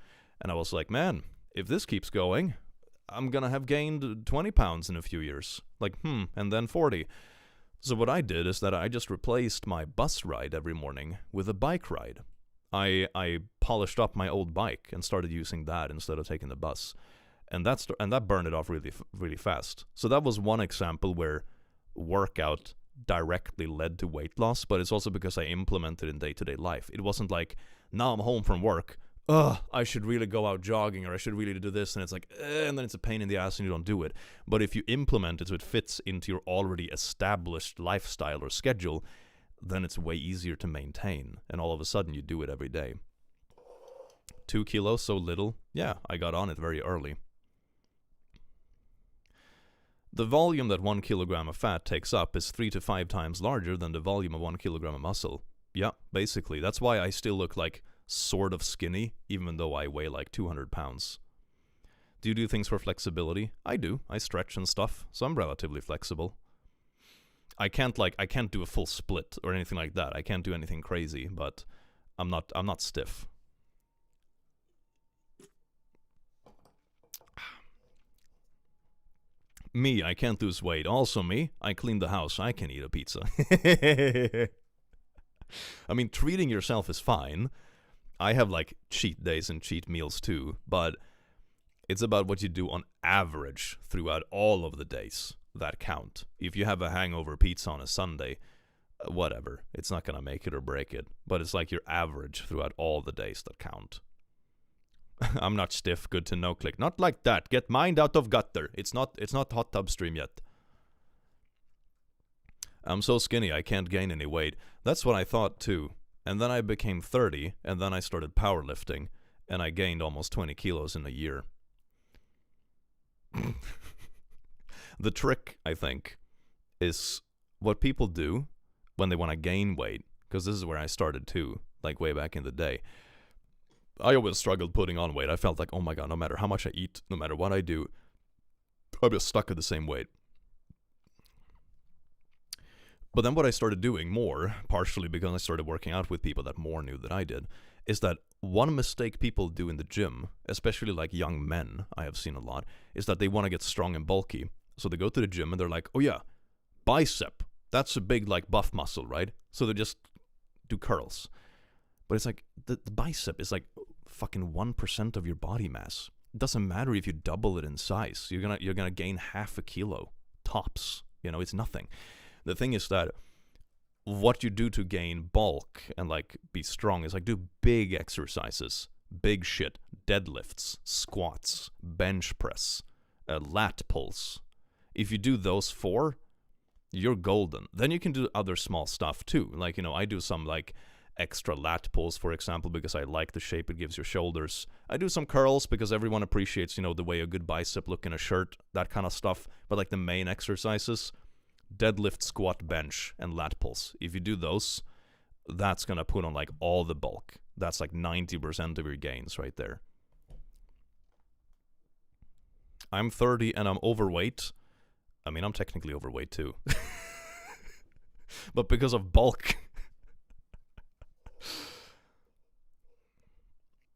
And I was like, man, if this keeps going, I'm gonna have gained 20 pounds in a few years. Like, and then 40. So what I did is that I just replaced my bus ride every morning with a bike ride. I polished up my old bike and started using that instead of taking the bus. And that burned it off really fast. So that was one example where workout directly led to weight loss, but it's also because I implemented it in day-to-day life. It wasn't like, now I'm home from work, I should really go out jogging, or I should really do this, and it's like, and then it's a pain in the ass and you don't do it. But if you implement it so it fits into your already established lifestyle or schedule, then it's way easier to maintain, and all of a sudden you do it every day. 2 kilos, so little? Yeah, I got on it very early. The volume that 1 kilogram of fat takes up is 3 to 5 times larger than the volume of 1 kilogram of muscle. Yeah, basically. That's why I still look like sort of skinny, even though I weigh like 200 pounds. Do you do things for flexibility? I do. I stretch and stuff, so I'm relatively flexible. I can't do a full split or anything like that. I can't do anything crazy, but I'm not stiff. Me, I can't lose weight. Also me, I clean the house. I can eat a pizza. I mean, treating yourself is fine. I have like cheat days and cheat meals too, but it's about what you do on average throughout all of the days that count. If you have a hangover pizza on a Sunday, whatever. It's not gonna make it or break it, but it's like your average throughout all the days that count. I'm not stiff, good to know, click. Not like that. Get mind out of gutter. It's not hot tub stream yet. I'm so skinny I can't gain any weight. That's what I thought too. And then I became 30, and then I started powerlifting, and I gained almost 20 kilos in a year. The trick, I think, is what people do when they want to gain weight, because this is where I started too, like way back in the day. I always struggled putting on weight. I felt like, oh my god, no matter how much I eat, no matter what I do, I'm just stuck at the same weight. But then what I started doing more, partially because I started working out with people that more knew than I did, is that one mistake people do in the gym, especially like young men, I have seen a lot, is that they want to get strong and bulky. So they go to the gym and they're like, oh yeah, bicep. that's a big, like, buff muscle, right? So they just do curls. But it's like, the bicep is like fucking 1% of your body mass. It doesn't matter if you double it in size. You're gonna gain half a kilo, tops. You know, it's nothing. The thing is that what you do to gain bulk and, like, be strong is, like, do big exercises. Big shit. Deadlifts, squats, bench press, lat pulls. If you do those 4, you're golden. Then you can do other small stuff too. Like, you know, I do some, like, extra lat pulls, for example, because I like the shape it gives your shoulders. I do some curls because everyone appreciates, you know, the way a good bicep look in a shirt, that kind of stuff. But, like, the main exercises, deadlift, squat, bench, and lat pulls. If you do those, that's gonna put on, like, all the bulk. That's like 90% of your gains right there. I'm 30 and I'm overweight. I mean, I'm technically overweight too. But because of bulk.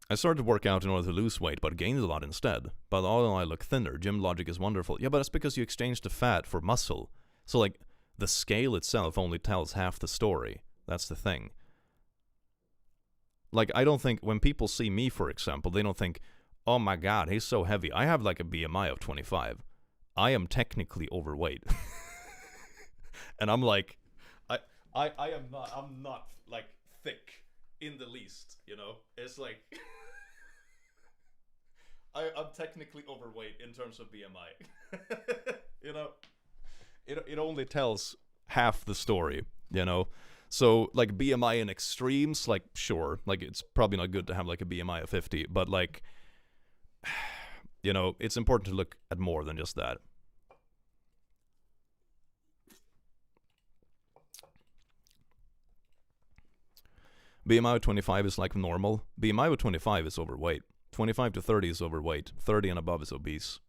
I started to work out in order to lose weight, but gained a lot instead. But although I look thinner, gym logic is wonderful. Yeah, but that's because you exchange the fat for muscle. So, like, the scale itself only tells half the story. That's the thing. Like, I don't think, when people see me, for example, they don't think, oh my god, he's so heavy. I have, like, a BMI of 25. I am technically overweight. And I'm like, I'm not, like, thick in the least, you know? It's like, I'm technically overweight in terms of BMI. You know? It only tells half the story, you know? So, like, BMI in extremes, like, sure, like, it's probably not good to have, like, a BMI of 50, but, like, you know, it's important to look at more than just that. BMI of 25 is, like, normal. BMI of 25 is overweight. 25 to 30 is overweight. 30 and above is obese.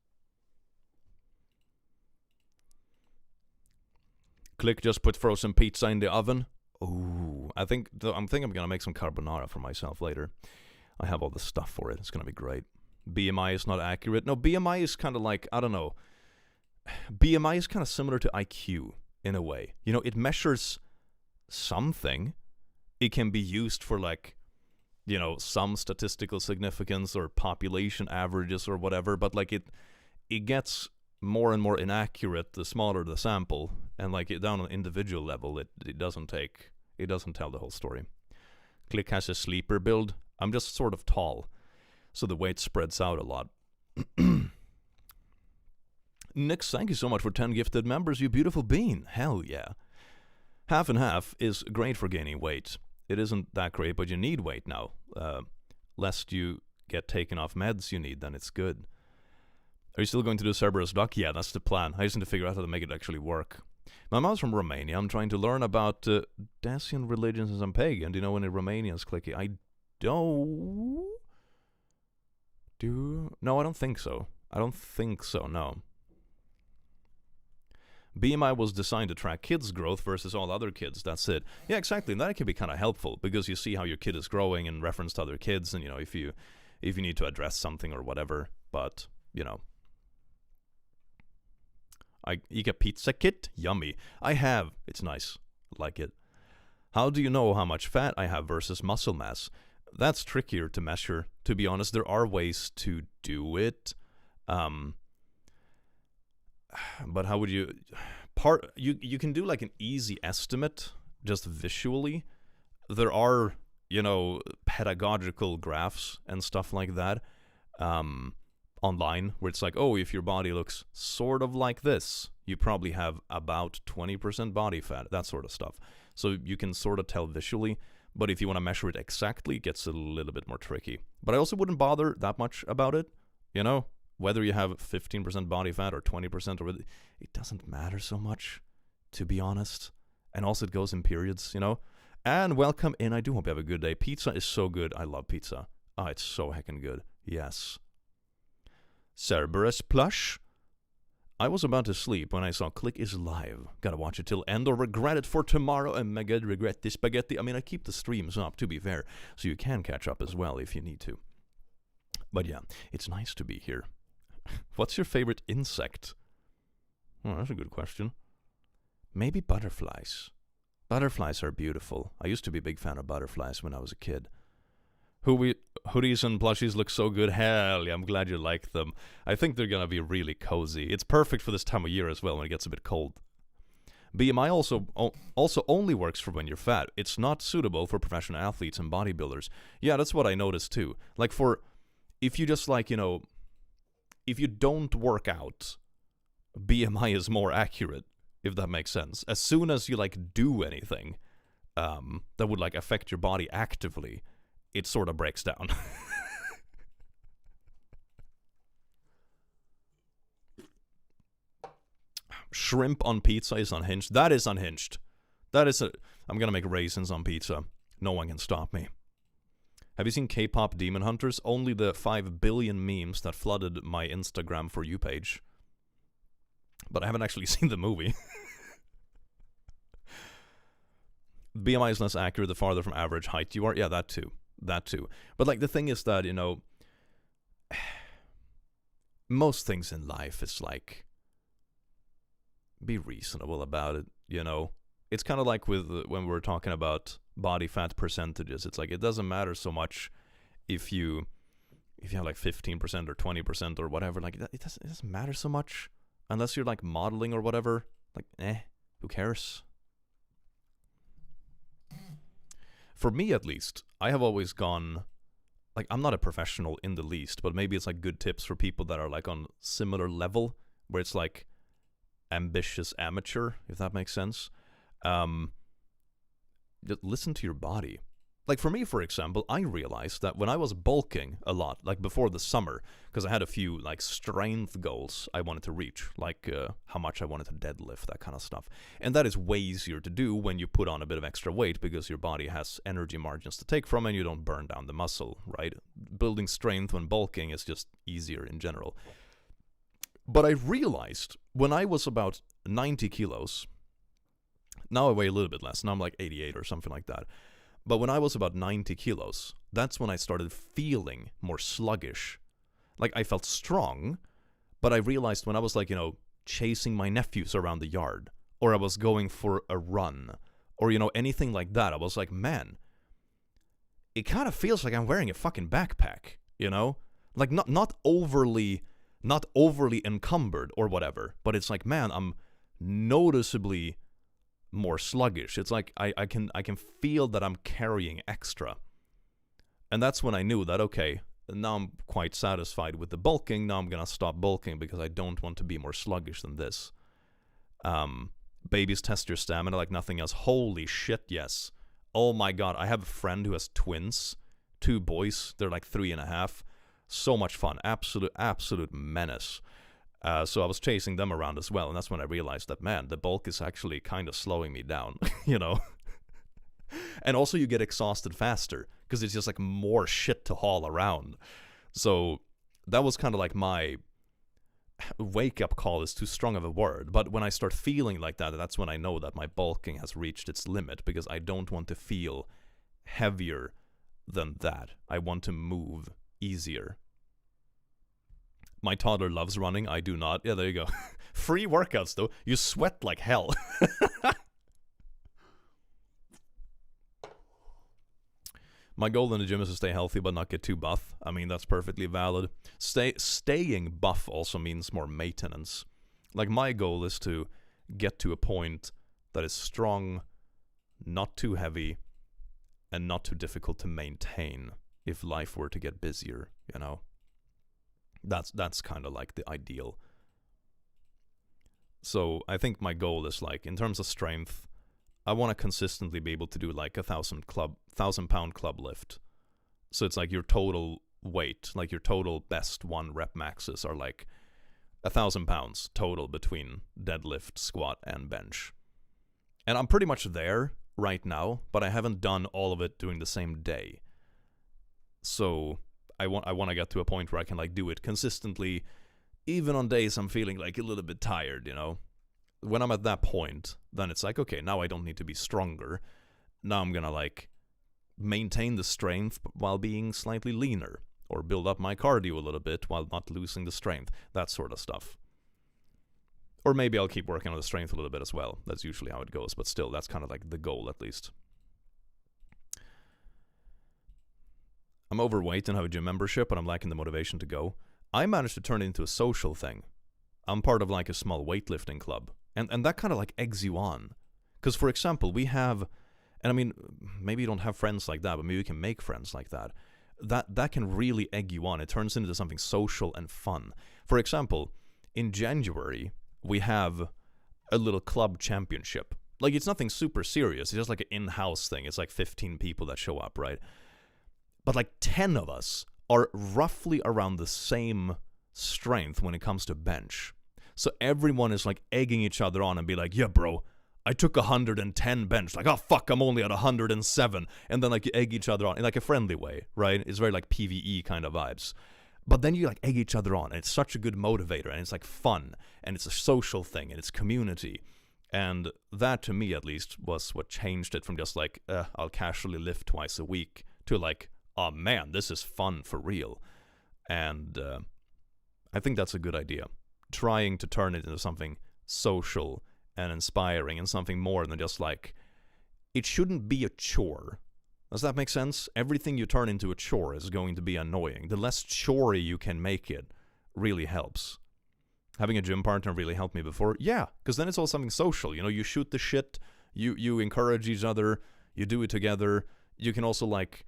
Click just put frozen pizza in the oven. Ooh, I think I'm gonna make some carbonara for myself later. I have all the stuff for it. It's gonna be great. BMI is not accurate. No, BMI is kind of like, I don't know. BMI is kind of similar to IQ in a way. You know, it measures something. It can be used for, like, you know, some statistical significance or population averages or whatever, but, like, it gets more and more inaccurate the smaller the sample, and, like, down on an individual level, it doesn't tell the whole story. Click has a sleeper build. I'm just sort of tall, so the weight spreads out a lot. Nix, thank you so much for 10 gifted members, you beautiful bean. Hell yeah. Half and half is great for gaining weight. It isn't that great, but you need weight now. Lest you get taken off meds you need, then it's good. Are you still going to do Cerberus Duck? Yeah, that's the plan. I just need to figure out how to make it actually work. My mom's from Romania. I'm trying to learn about Dacian religions and some pagan. Do you know any Romanians, Clicky? I don't... No, I don't think so. No. BMI was designed to track kids' growth versus all other kids. That's it. Yeah, exactly. And that can be kind of helpful because you see how your kid is growing in reference to other kids, and, you know, if you need to address something or whatever. But, you know, you get pizza kit? Yummy. I have. It's nice. Like it. How do you know how much fat I have versus muscle mass? That's trickier to measure. To be honest, there are ways to do it. But how would you... You can do, like, an easy estimate just visually. There are, you know, pedagogical graphs and stuff like that online where it's like, oh, if your body looks sort of like this, you probably have about 20% body fat, that sort of stuff. So you can sort of tell visually, but if you want to measure it exactly, it gets a little bit more tricky. But I also wouldn't bother that much about it, you know? Whether you have 15% body fat or 20%, or it doesn't matter so much, to be honest. And also it goes in periods, you know? And welcome in. I do hope you have a good day. Pizza is so good. I love pizza. Oh, it's so heckin' good. Yes. Cerberus plush. I was about to sleep when I saw Click is live. Gotta watch it till end or regret it for tomorrow. And mega regret the spaghetti. I mean, I keep the streams up, to be fair, so you can catch up as well if you need to. But yeah, it's nice to be here. What's your favorite insect? Oh, that's a good question. Maybe butterflies. Butterflies are beautiful. I used to be a big fan of butterflies when I was a kid. Hoodies and plushies look so good. Hell yeah, I'm glad you like them. I think they're gonna be really cozy. It's perfect for this time of year as well when it gets a bit cold. BMI also only works for when you're fat. It's not suitable for professional athletes and bodybuilders. Yeah, that's what I noticed too. Like if you just like, if you don't work out, BMI is more accurate, if that makes sense. As soon as you like do anything that would like affect your body actively, it sort of breaks down. Shrimp on pizza is unhinged. That is unhinged. I'm gonna make raisins on pizza. No one can stop me. Have you seen K-pop Demon Hunters? Only the 5 billion memes that flooded my Instagram For You page. But I haven't actually seen the movie. BMI is less accurate the farther from average height you are. Yeah, that too. But like the thing is that, most things in life is like, be reasonable about it, It's kind of like with when we're talking about body fat percentages. It's like it doesn't matter so much if you have like 15% or 20% or whatever. Like it doesn't matter so much unless you're like modeling or whatever. Like, who cares? For me, at least, I have always gone, like, I'm not a professional in the least, but maybe it's like good tips for people that are like on similar level, where it's like ambitious amateur, if that makes sense. Just listen to your body. Like for me, for example, I realized that when I was bulking a lot, like before the summer, because I had a few like strength goals I wanted to reach, like how much I wanted to deadlift, that kind of stuff. And that is way easier to do when you put on a bit of extra weight because your body has energy margins to take from and you don't burn down the muscle, right? Building strength when bulking is just easier in general. But I realized when I was about 90 kilos, now I weigh a little bit less, now I'm like 88 or something like that. But when I was about 90 kilos, that's when I started feeling more sluggish. Like, I felt strong, but I realized when I was like, chasing my nephews around the yard, or I was going for a run, or, anything like that, I was like, man, it kind of feels like I'm wearing a fucking backpack, Like, not overly encumbered or whatever, but it's like, man, I'm noticeably more sluggish. It's like I can feel that I'm carrying extra. And that's when I knew that, okay, now I'm quite satisfied with the bulking. Now I'm gonna stop bulking because I don't want to be more sluggish than this. Babies test your stamina like nothing else. Holy shit, yes. Oh my god, I have a friend who has twins, 2 boys. They're like 3.5. So much fun. Absolute menace. So I was chasing them around as well, and that's when I realized that, man, the bulk is actually kind of slowing me down, And also you get exhausted faster, because it's just like more shit to haul around. So that was kind of like my wake-up call is too strong of a word, but when I start feeling like that, that's when I know that my bulking has reached its limit, because I don't want to feel heavier than that. I want to move easier. My toddler loves running. I do not. Yeah, there you go. Free workouts, though. You sweat like hell. My goal in the gym is to stay healthy but not get too buff. I mean, that's perfectly valid. Staying buff also means more maintenance. Like, my goal is to get to a point that is strong, not too heavy, and not too difficult to maintain if life were to get busier, That's kind of like the ideal. So I think my goal is like, in terms of strength, I want to consistently be able to do like 1,000-pound club lift. So it's like your total weight, like your total best 1 rep maxes are like 1,000 pounds total between deadlift, squat, and bench. And I'm pretty much there right now, but I haven't done all of it during the same day. So I want to get to a point where I can like do it consistently, even on days I'm feeling like a little bit tired, When I'm at that point, then it's like, okay, now I don't need to be stronger. Now I'm gonna like maintain the strength while being slightly leaner, or build up my cardio a little bit while not losing the strength, that sort of stuff. Or maybe I'll keep working on the strength a little bit as well. That's usually how it goes, but still, that's kind of like the goal at least. I'm overweight and have a gym membership, but I'm lacking the motivation to go. I managed to turn it into a social thing. I'm part of like a small weightlifting club, and that kind of like eggs you on. Because, for example, we have, and I mean, maybe you don't have friends like that, but maybe you can make friends like that. That can really egg you on. It turns into something social and fun. For example, in January, we have a little club championship. Like, it's nothing super serious. It's just like an in-house thing. It's like 15 people that show up, right? But like 10 of us are roughly around the same strength when it comes to bench. So everyone is like egging each other on and be like, yeah, bro, I took 110 bench. Like, oh, fuck, I'm only at 107. And then like you egg each other on in like a friendly way, right? It's very like PvE kind of vibes. But then you like egg each other on, and it's such a good motivator, and it's like fun, and it's a social thing, and it's community. And that, to me at least, was what changed it from just like, I'll casually lift twice a week, to like, oh man, this is fun for real. And I think that's a good idea. Trying to turn it into something social and inspiring and something more than just like, it shouldn't be a chore. Does that make sense? Everything you turn into a chore is going to be annoying. The less chorey you can make it really helps. Having a gym partner really helped me before. Yeah, because then it's all something social. You know, you shoot the shit, you encourage each other, you do it together. You can also like,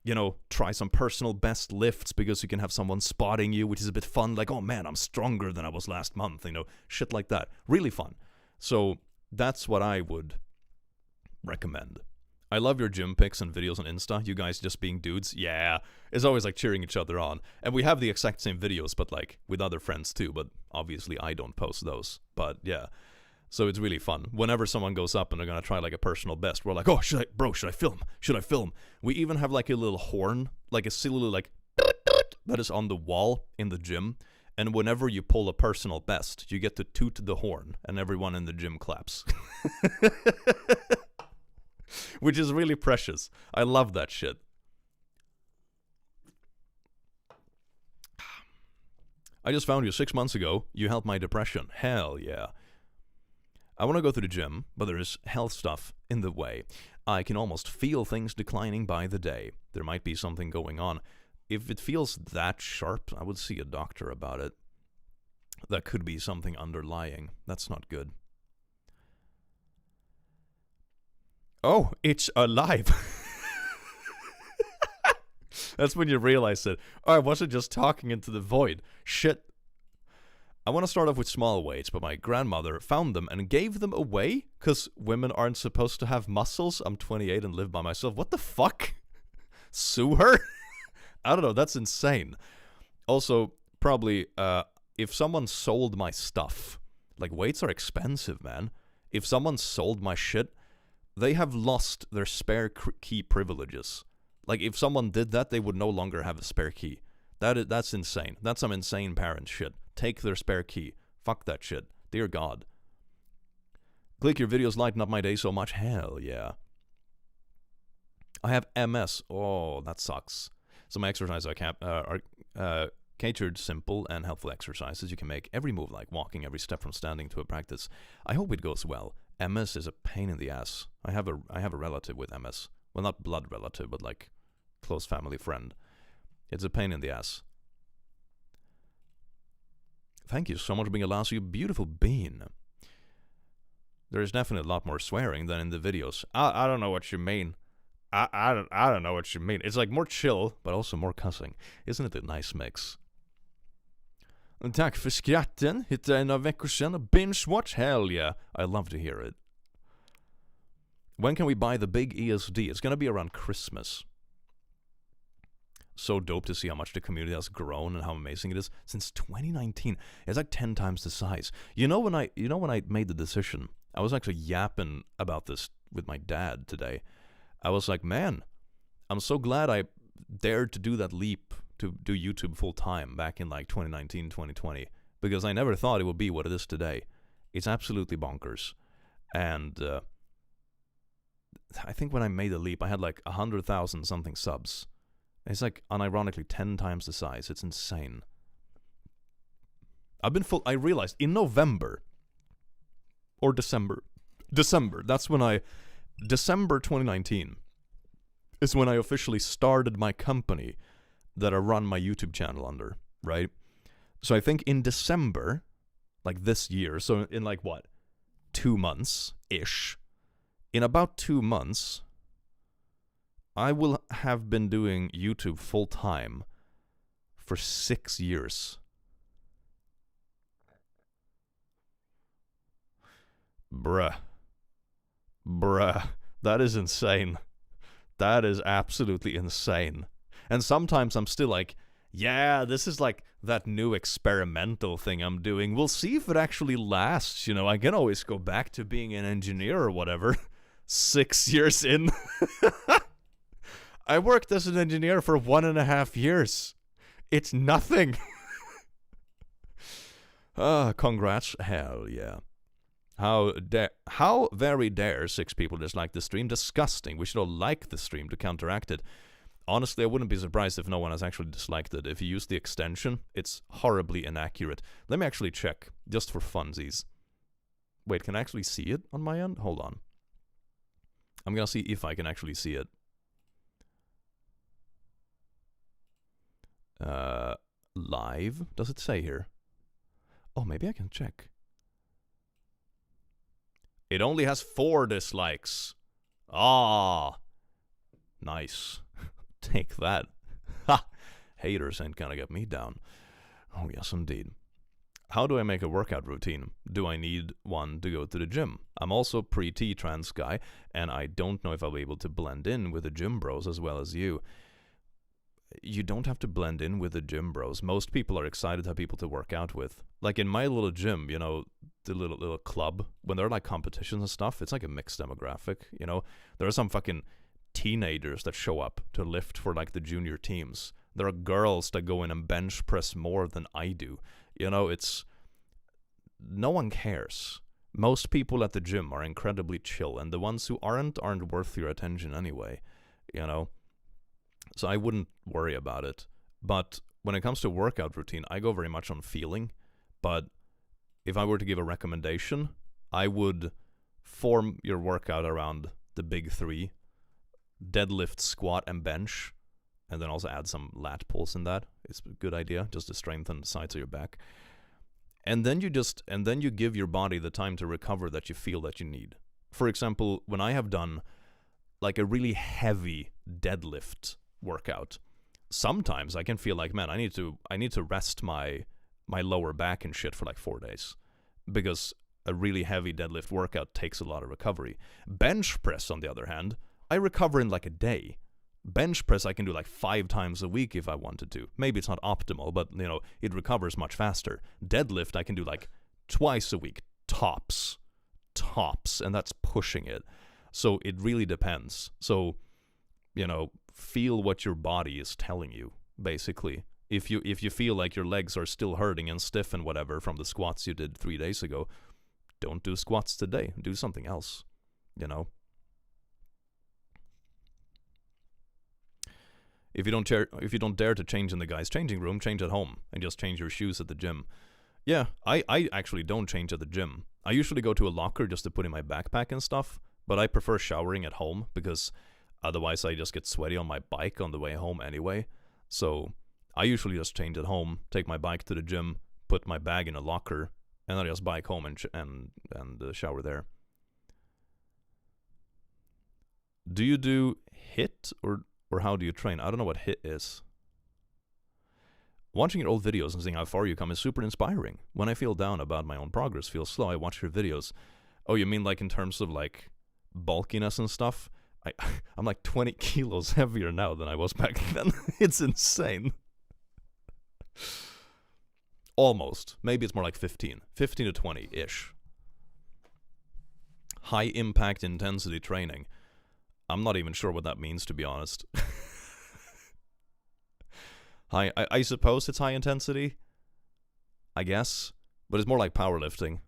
you know, try some personal best lifts because you can have someone spotting you, which is a bit fun. Like, oh man, I'm stronger than I was last month. You know, shit like that. Really fun. So that's what I would recommend. I love your gym pics and videos on Insta. You guys just being dudes. Yeah. It's always like cheering each other on. And we have the exact same videos, but like with other friends too. But obviously I don't post those. But yeah. So it's really fun. Whenever someone goes up and they're going to try like a personal best, we're like, oh, should I film? Should I film? We even have like a little horn, like a silly little like that is on the wall in the gym. And whenever you pull a personal best, you get to toot the horn and everyone in the gym claps. Which is really precious. I love that shit. I just found you 6 months ago. You helped my depression. Hell yeah. I want to go to the gym, but there is health stuff in the way. I can almost feel things declining by the day. There might be something going on. If it feels that sharp, I would see a doctor about it. That could be something underlying. That's not good. Oh, it's alive. That's when you realize it. Oh, I wasn't just talking into the void. Shit. I want to start off with small weights, but my grandmother found them and gave them away because women aren't supposed to have muscles. I'm 28 and live by myself. What the fuck? Sue her? I don't know. That's insane. Also, probably, if someone sold my stuff, like weights are expensive, man. If someone sold my shit, they have lost their spare key privileges. Like, if someone did that, they would no longer have a spare key. That's insane. That's some insane parent shit. Take their spare key. Fuck that shit. Dear God. Click, your videos lighten up my day so much. Hell yeah. I have MS. Oh, that sucks. So my exercises are catered simple and helpful exercises you can make every move, like walking every step from standing to a practice. I hope it goes well. MS is a pain in the ass. I have a relative with MS. Well, not blood relative, but like close family friend. It's a pain in the ass. Thank you so much for being a last, you beautiful bean. There is definitely a lot more swearing than in the videos. I don't know what you mean. I don't know what you mean. It's like more chill, but also more cussing. Isn't it a nice mix? Tack för skratten. Hittade en av veckor sedan och binge-watch. Hell yeah. I love to hear it. When can we buy the big ESD? It's going to be around Christmas. So dope to see how much the community has grown and how amazing it is. Since 2019, it's like 10 times the size. You know when I made the decision, I was actually yapping about this with my dad today. I was like, man, I'm so glad I dared to do that leap to do YouTube full time back in like 2019, 2020, because I never thought it would be what it is today. It's absolutely bonkers. And I think when I made the leap, I had like 100,000 something subs. It's like unironically 10 times the size. It's insane. I realized in November, or December. December. That's when December 2019 is when I officially started my company that I run my YouTube channel under, right? So I think in December, like this year, so in like what? 2 months-ish. In about 2 months, I will have been doing YouTube full-time for 6 years. Bruh. That is insane. That is absolutely insane. And sometimes I'm still like, yeah, this is like that new experimental thing I'm doing. We'll see if it actually lasts. You know, I can always go back to being an engineer or whatever. 6 years in. I worked as an engineer for 1.5 years. It's nothing. Congrats. Hell yeah. How very dare 6 people dislike the stream? Disgusting. We should all like the stream to counteract it. Honestly, I wouldn't be surprised if no one has actually disliked it. If you use the extension, it's horribly inaccurate. Let me actually check, just for funsies. Wait, can I actually see it on my end? Hold on. I'm gonna see if I can actually see it. Live? Does it say here? Oh, maybe I can check. It only has 4 dislikes. Ah, nice. Take that. Ha! Haters ain't gonna get me down. Oh, yes, indeed. How do I make a workout routine? Do I need one to go to the gym? I'm also pre-T-trans guy, and I don't know if I'll be able to blend in with the gym bros as well as you. You don't have to blend in with the gym bros. Most people are excited to have people to work out with. Like in my little gym, you know, the little club, when there are like competitions and stuff, it's like a mixed demographic, you know? There are some fucking teenagers that show up to lift for like the junior teams. There are girls that go in and bench press more than I do. You know, it's... No one cares. Most people at the gym are incredibly chill, and the ones who aren't worth your attention anyway, you know? So I wouldn't worry about it. But when it comes to workout routine, I go very much on feeling. But if I were to give a recommendation, I would form your workout around the big 3. Deadlift, squat, and bench. And then also add some lat pulls in that. It's a good idea, just to strengthen the sides of your back. And then you give your body the time to recover that you feel that you need. For example, when I have done like a really heavy deadlift workout, sometimes I can feel like, man, I need to rest my lower back and shit for like 4 days, because a really heavy deadlift workout takes a lot of recovery. Bench press, on the other hand, I recover in like a day. Bench press I can do like 5 times a week if I wanted to. Maybe it's not optimal, but you know, it recovers much faster. Deadlift I can do like twice a week, tops, and that's pushing it. So it really depends. So, you know, feel what your body is telling you, basically. If you feel like your legs are still hurting and stiff and whatever from the squats you did 3 days ago, don't do squats today. Do something else, you know. If you don't dare to change in the guys' changing room, change at home and just change your shoes at the gym. Yeah, I actually don't change at the gym. I usually go to a locker just to put in my backpack and stuff, but I prefer showering at home because otherwise I just get sweaty on my bike on the way home anyway. So I usually just change at home, take my bike to the gym, put my bag in a locker, and then I just bike home and shower there. Do you do HIIT or how do you train? I don't know what HIIT is. Watching your old videos and seeing how far you come is super inspiring. When I feel down about my own progress, feel slow, I watch your videos. Oh, you mean like in terms of like bulkiness and stuff? I'm like 20 kilos heavier now than I was back then. It's insane. Almost. Maybe it's more like 15 to 20-ish. High impact intensity training. I'm not even sure what that means, to be honest. I suppose it's high intensity, I guess, but it's more like powerlifting.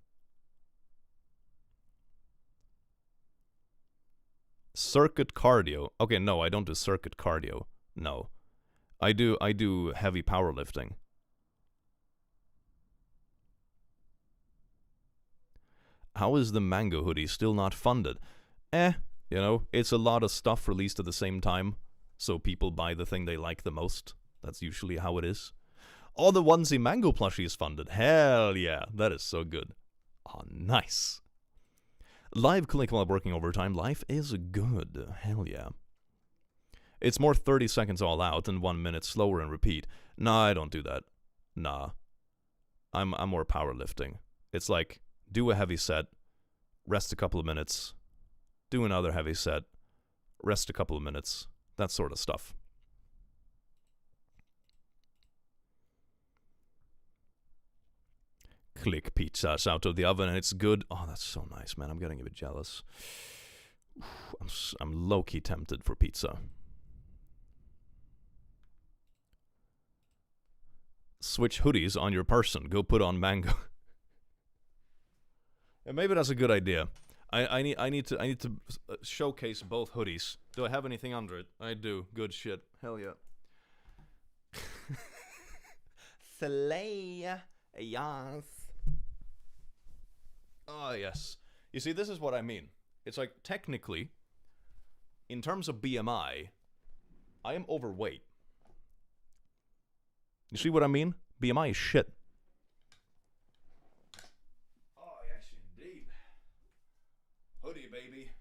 Circuit cardio. Okay, no, I don't do circuit cardio. No. I do heavy powerlifting. how is the Mango hoodie still not funded? You know, it's a lot of stuff released at the same time, so people buy the thing they like the most. That's usually how it is. Oh, the onesie Mango plushie is funded. Hell yeah, that is so good. Oh, nice. Live click while working overtime. Life is good. Hell yeah. It's more 30 seconds all out and 1 minute slower and repeat. Nah, I don't do that. Nah. I'm more powerlifting. It's like, do a heavy set, rest a couple of minutes, do another heavy set, rest a couple of minutes, that sort of stuff. Click pizzas out of the oven and it's good. Oh, that's so nice, man. I'm getting a bit jealous. I'm low-key tempted for pizza. Switch hoodies on your person. Go put on Mango. And maybe that's a good idea. I need to showcase both hoodies. Do I have anything under it? I do. Good shit. Hell yeah. Slay. Yes. Oh yes. You see, this is what I mean. It's like, technically, in terms of BMI, I am overweight. You see what I mean? BMI is shit. Oh, yes, indeed. Hoodie, baby.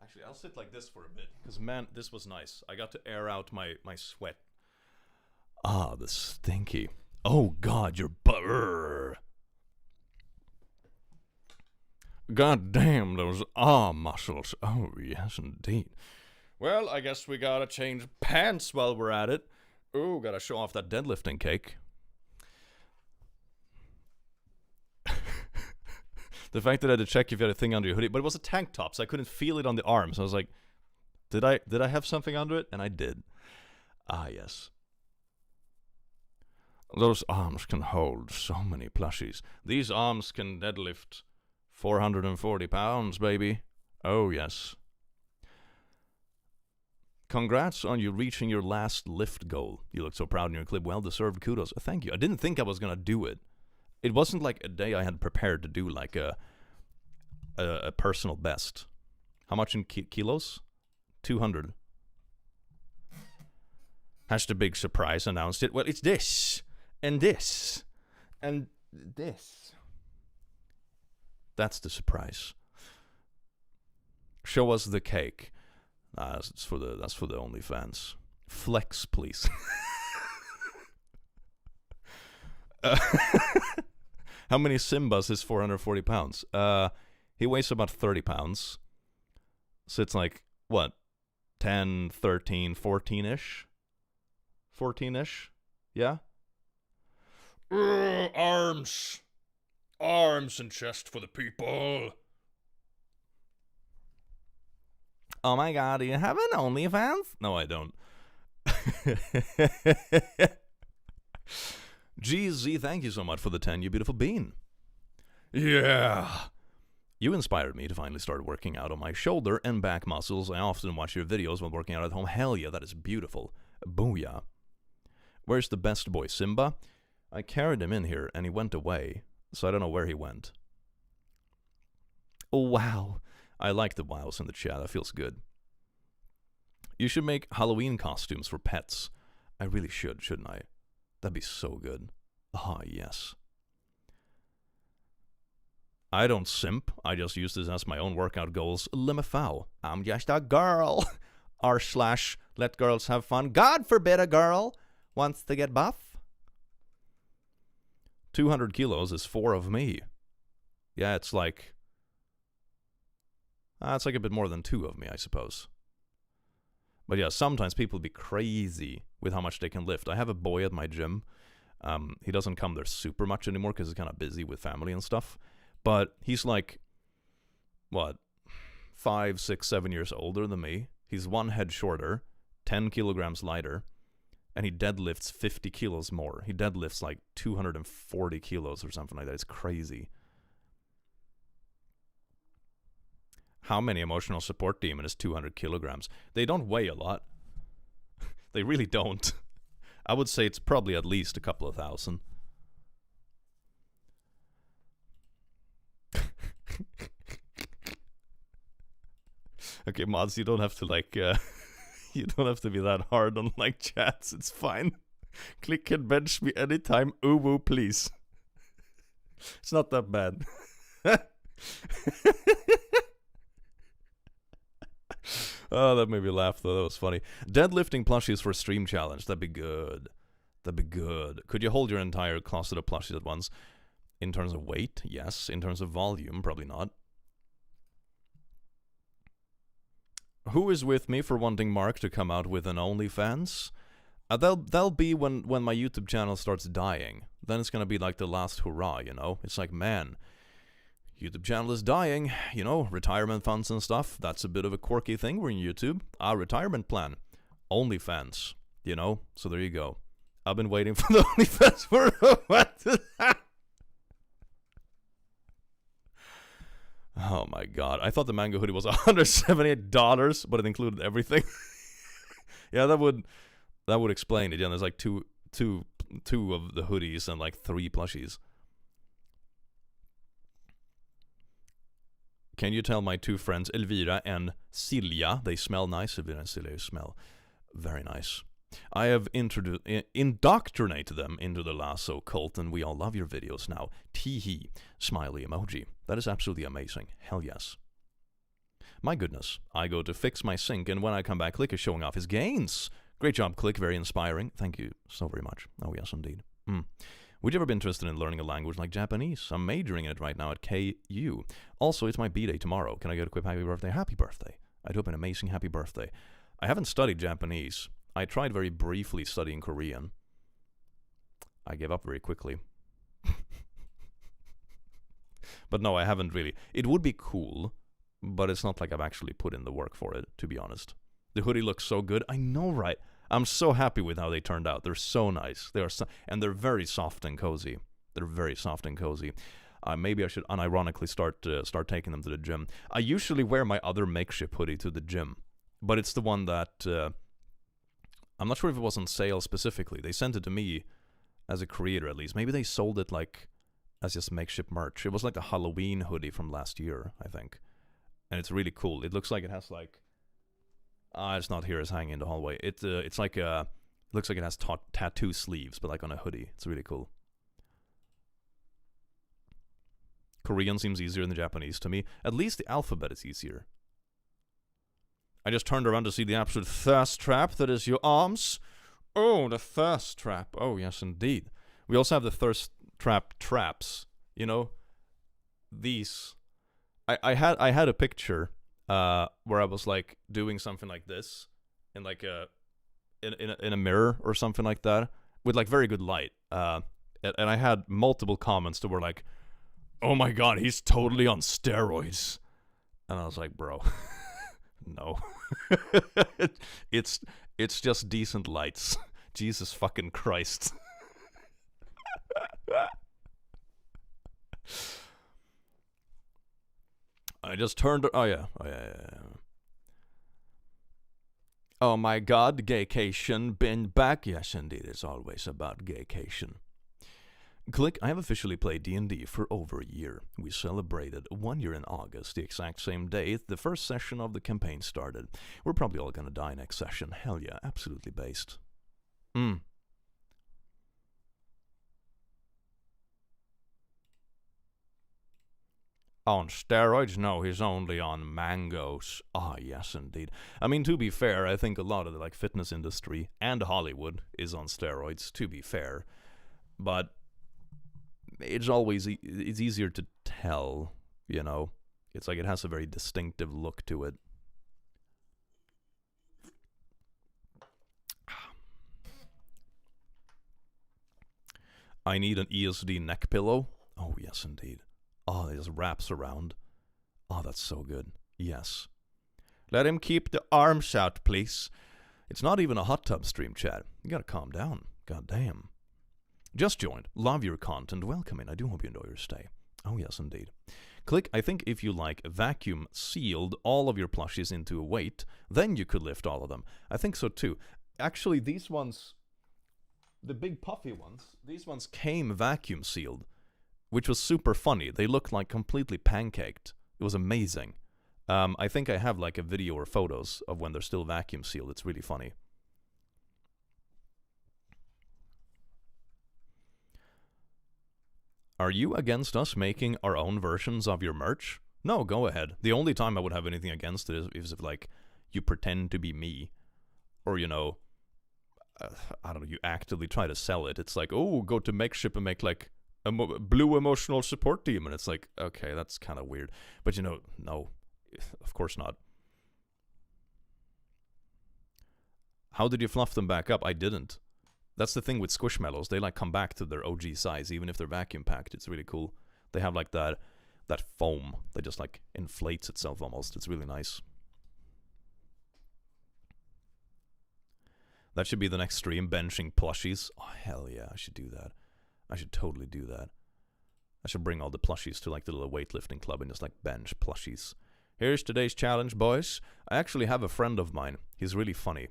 Actually, I'll sit like this for a bit. Because, man, this was nice. I got to air out my sweat. Ah, the stinky. Oh, God, your butter. God damn those arm muscles. Oh, yes, indeed. Well, I guess we gotta change pants while we're at it. Ooh, gotta show off that deadlifting cake. The fact that I had to check if you had a thing under your hoodie, but it was a tank top, so I couldn't feel it on the arm. So I was like, did I have something under it? And I did. Ah, yes. Those arms can hold so many plushies. These arms can deadlift 440 pounds, baby. Oh, yes. Congrats on you reaching your last lift goal. You look so proud in your clip. Well-deserved kudos. Thank you. I didn't think I was going to do it. It wasn't like a day I had prepared to do like a personal best. How much in kilos? 200. Has the Big Suprise announced it? Well, it's this. And this. And this. That's the surprise. Show us the cake. That's for the OnlyFans. Flex, please. How many Simbas is 440 pounds? He weighs about 30 pounds. So it's like, what? 10, 13, 14-ish? 14-ish? Yeah? Arms. Arms and chest for the people. Oh my god, do you have an OnlyFans? No, I don't. GZ, thank you so much for the 10, you beautiful bean. Yeah. You inspired me to finally start working out on my shoulder and back muscles. I often watch your videos while working out at home. Hell yeah, that is beautiful. Booyah. Where's the best boy, Simba? I carried him in here and he went away, so I don't know where he went. Oh, wow. I like the wows in the chat. That feels good. You should make Halloween costumes for pets. I really should, shouldn't I? That'd be so good. Ah, yes. I don't simp. I just use this as my own workout goals. Limifau. I'm just a girl. R/ let girls have fun. God forbid a girl wants to get buff. 200 kilos is 4 of me. Yeah, it's like... it's like a bit more than 2 of me, I suppose. But yeah, sometimes people be crazy with how much they can lift. I have a boy at my gym. He doesn't come there super much anymore because he's kind of busy with family and stuff. But he's like, what, 5, 6, 7 years older than me. He's 1 head shorter, 10 kilograms lighter, and he deadlifts 50 kilos more. He deadlifts like 240 kilos or something like that. It's crazy. How many emotional support demon is 200 kilograms? They don't weigh a lot. They really don't. I would say it's probably at least a couple of thousand. Okay, mods, you don't have to like, you don't have to be that hard on like chats. It's fine. Click can bench me anytime. Ooh woo, please. It's not that bad. Oh, that made me laugh though. That was funny. Deadlifting plushies for stream challenge. That'd be good. That'd be good. Could you hold your entire closet of plushies at once? In terms of weight, yes. In terms of volume, probably not. Who is with me for wanting Mark to come out with an OnlyFans? That'll be when my YouTube channel starts dying. Then it's gonna be like the last hurrah, you know? It's like, man, YouTube channel is dying, you know, retirement funds and stuff. That's a bit of a quirky thing. We're in YouTube. Our retirement plan. OnlyFans, you know? So there you go. I've been waiting for the OnlyFans for what? Oh my god. I thought the mango hoodie was $178, but it included everything. Yeah, that would explain it. Yeah, there's like two of the hoodies and like 3 plushies. Can you tell my 2 friends, Elvira and Silja, they smell nice? Elvira and Silja smell very nice. I have indoctrinated them into the lasso cult, and we all love your videos now. Teehee, smiley emoji. That is absolutely amazing. Hell yes. My goodness, I go to fix my sink, and when I come back, Click is showing off his gains. Great job, Click. Very inspiring. Thank you so very much. Oh, yes, indeed. Would you ever be interested in learning a language like Japanese? I'm majoring in it right now at KU. Also, it's my B-Day tomorrow. Can I get a quick happy birthday? Happy birthday. I hope an amazing happy birthday. I haven't studied Japanese. I tried very briefly studying Korean. I gave up very quickly. But no, I haven't really. It would be cool, but it's not like I've actually put in the work for it, to be honest. The hoodie looks so good. I know, right? I'm so happy with how they turned out. They're so nice. They are and they're very soft and cozy. They're very soft and cozy. Maybe I should unironically start taking them to the gym. I usually wear my other makeshift hoodie to the gym, but it's the one that I'm not sure if it was on sale specifically. They sent it to me as a creator, at least. Maybe they sold it like as just makeshift merch. It was like a Halloween hoodie from last year, I think, and it's really cool. It looks like it has like it's not here. It's hanging in the hallway. It's like it looks like it has tattoo sleeves, but like on a hoodie. It's really cool. Korean seems easier than Japanese to me. At least the alphabet is easier. I just turned around to see the absolute thirst trap that is your arms. Oh, the thirst trap. Oh, yes, indeed. We also have the thirst trap traps. You know, these. I had a picture where I was like doing something like this in like in a mirror or something like that with like very good light. And I had multiple comments that were like, "Oh my god, he's totally on steroids," and I was like, "Bro." No. It's just decent lights. Jesus fucking Christ. I just turned. Oh yeah. Oh my god, gaycation been back. Yes, indeed, it's always about gaycation. Click, I have officially played D&D for over a year. We celebrated 1 year in August, the exact same day the first session of the campaign started. We're probably all gonna die next session. Hell yeah, absolutely based. On steroids? No, he's only on mangoes. Ah, yes, indeed. I mean, to be fair, I think a lot of the like fitness industry and Hollywood is on steroids, to be fair. But it's always it's easier to tell, you know. It's like it has a very distinctive look to it. I need an ESD neck pillow. Oh yes, indeed. Oh, it just wraps around. Oh, that's so good. Yes. Let him keep the arms out, please. It's not even a hot tub stream, chat. You gotta calm down. God damn. Just joined. Love your content. Welcome in. I do hope you enjoy your stay. Oh, yes, indeed. Click, I think if you like vacuum sealed all of your plushies into a weight, then you could lift all of them. I think so too. Actually, these ones, the big puffy ones, these ones came vacuum sealed, which was super funny. They looked like completely pancaked. It was amazing. I think I have like a video or photos of when they're still vacuum sealed. It's really funny. Are you against us making our own versions of your merch? No, go ahead. The only time I would have anything against it is if, like, you pretend to be me. Or, you know, I don't know, you actively try to sell it. It's like, oh, go to Makeship and make, like, a blue emotional support team. And it's like, okay, that's kind of weird. But, you know, no, of course not. How did you fluff them back up? I didn't. That's the thing with Squishmallows. They, like, come back to their OG size, even if they're vacuum packed. It's really cool. They have, like, that foam that just, like, inflates itself almost. It's really nice. That should be the next stream, benching plushies. Oh, hell yeah, I should do that. I should totally do that. I should bring all the plushies to, like, the little weightlifting club and just, like, bench plushies. Here's today's challenge, boys. I actually have a friend of mine. He's really funny.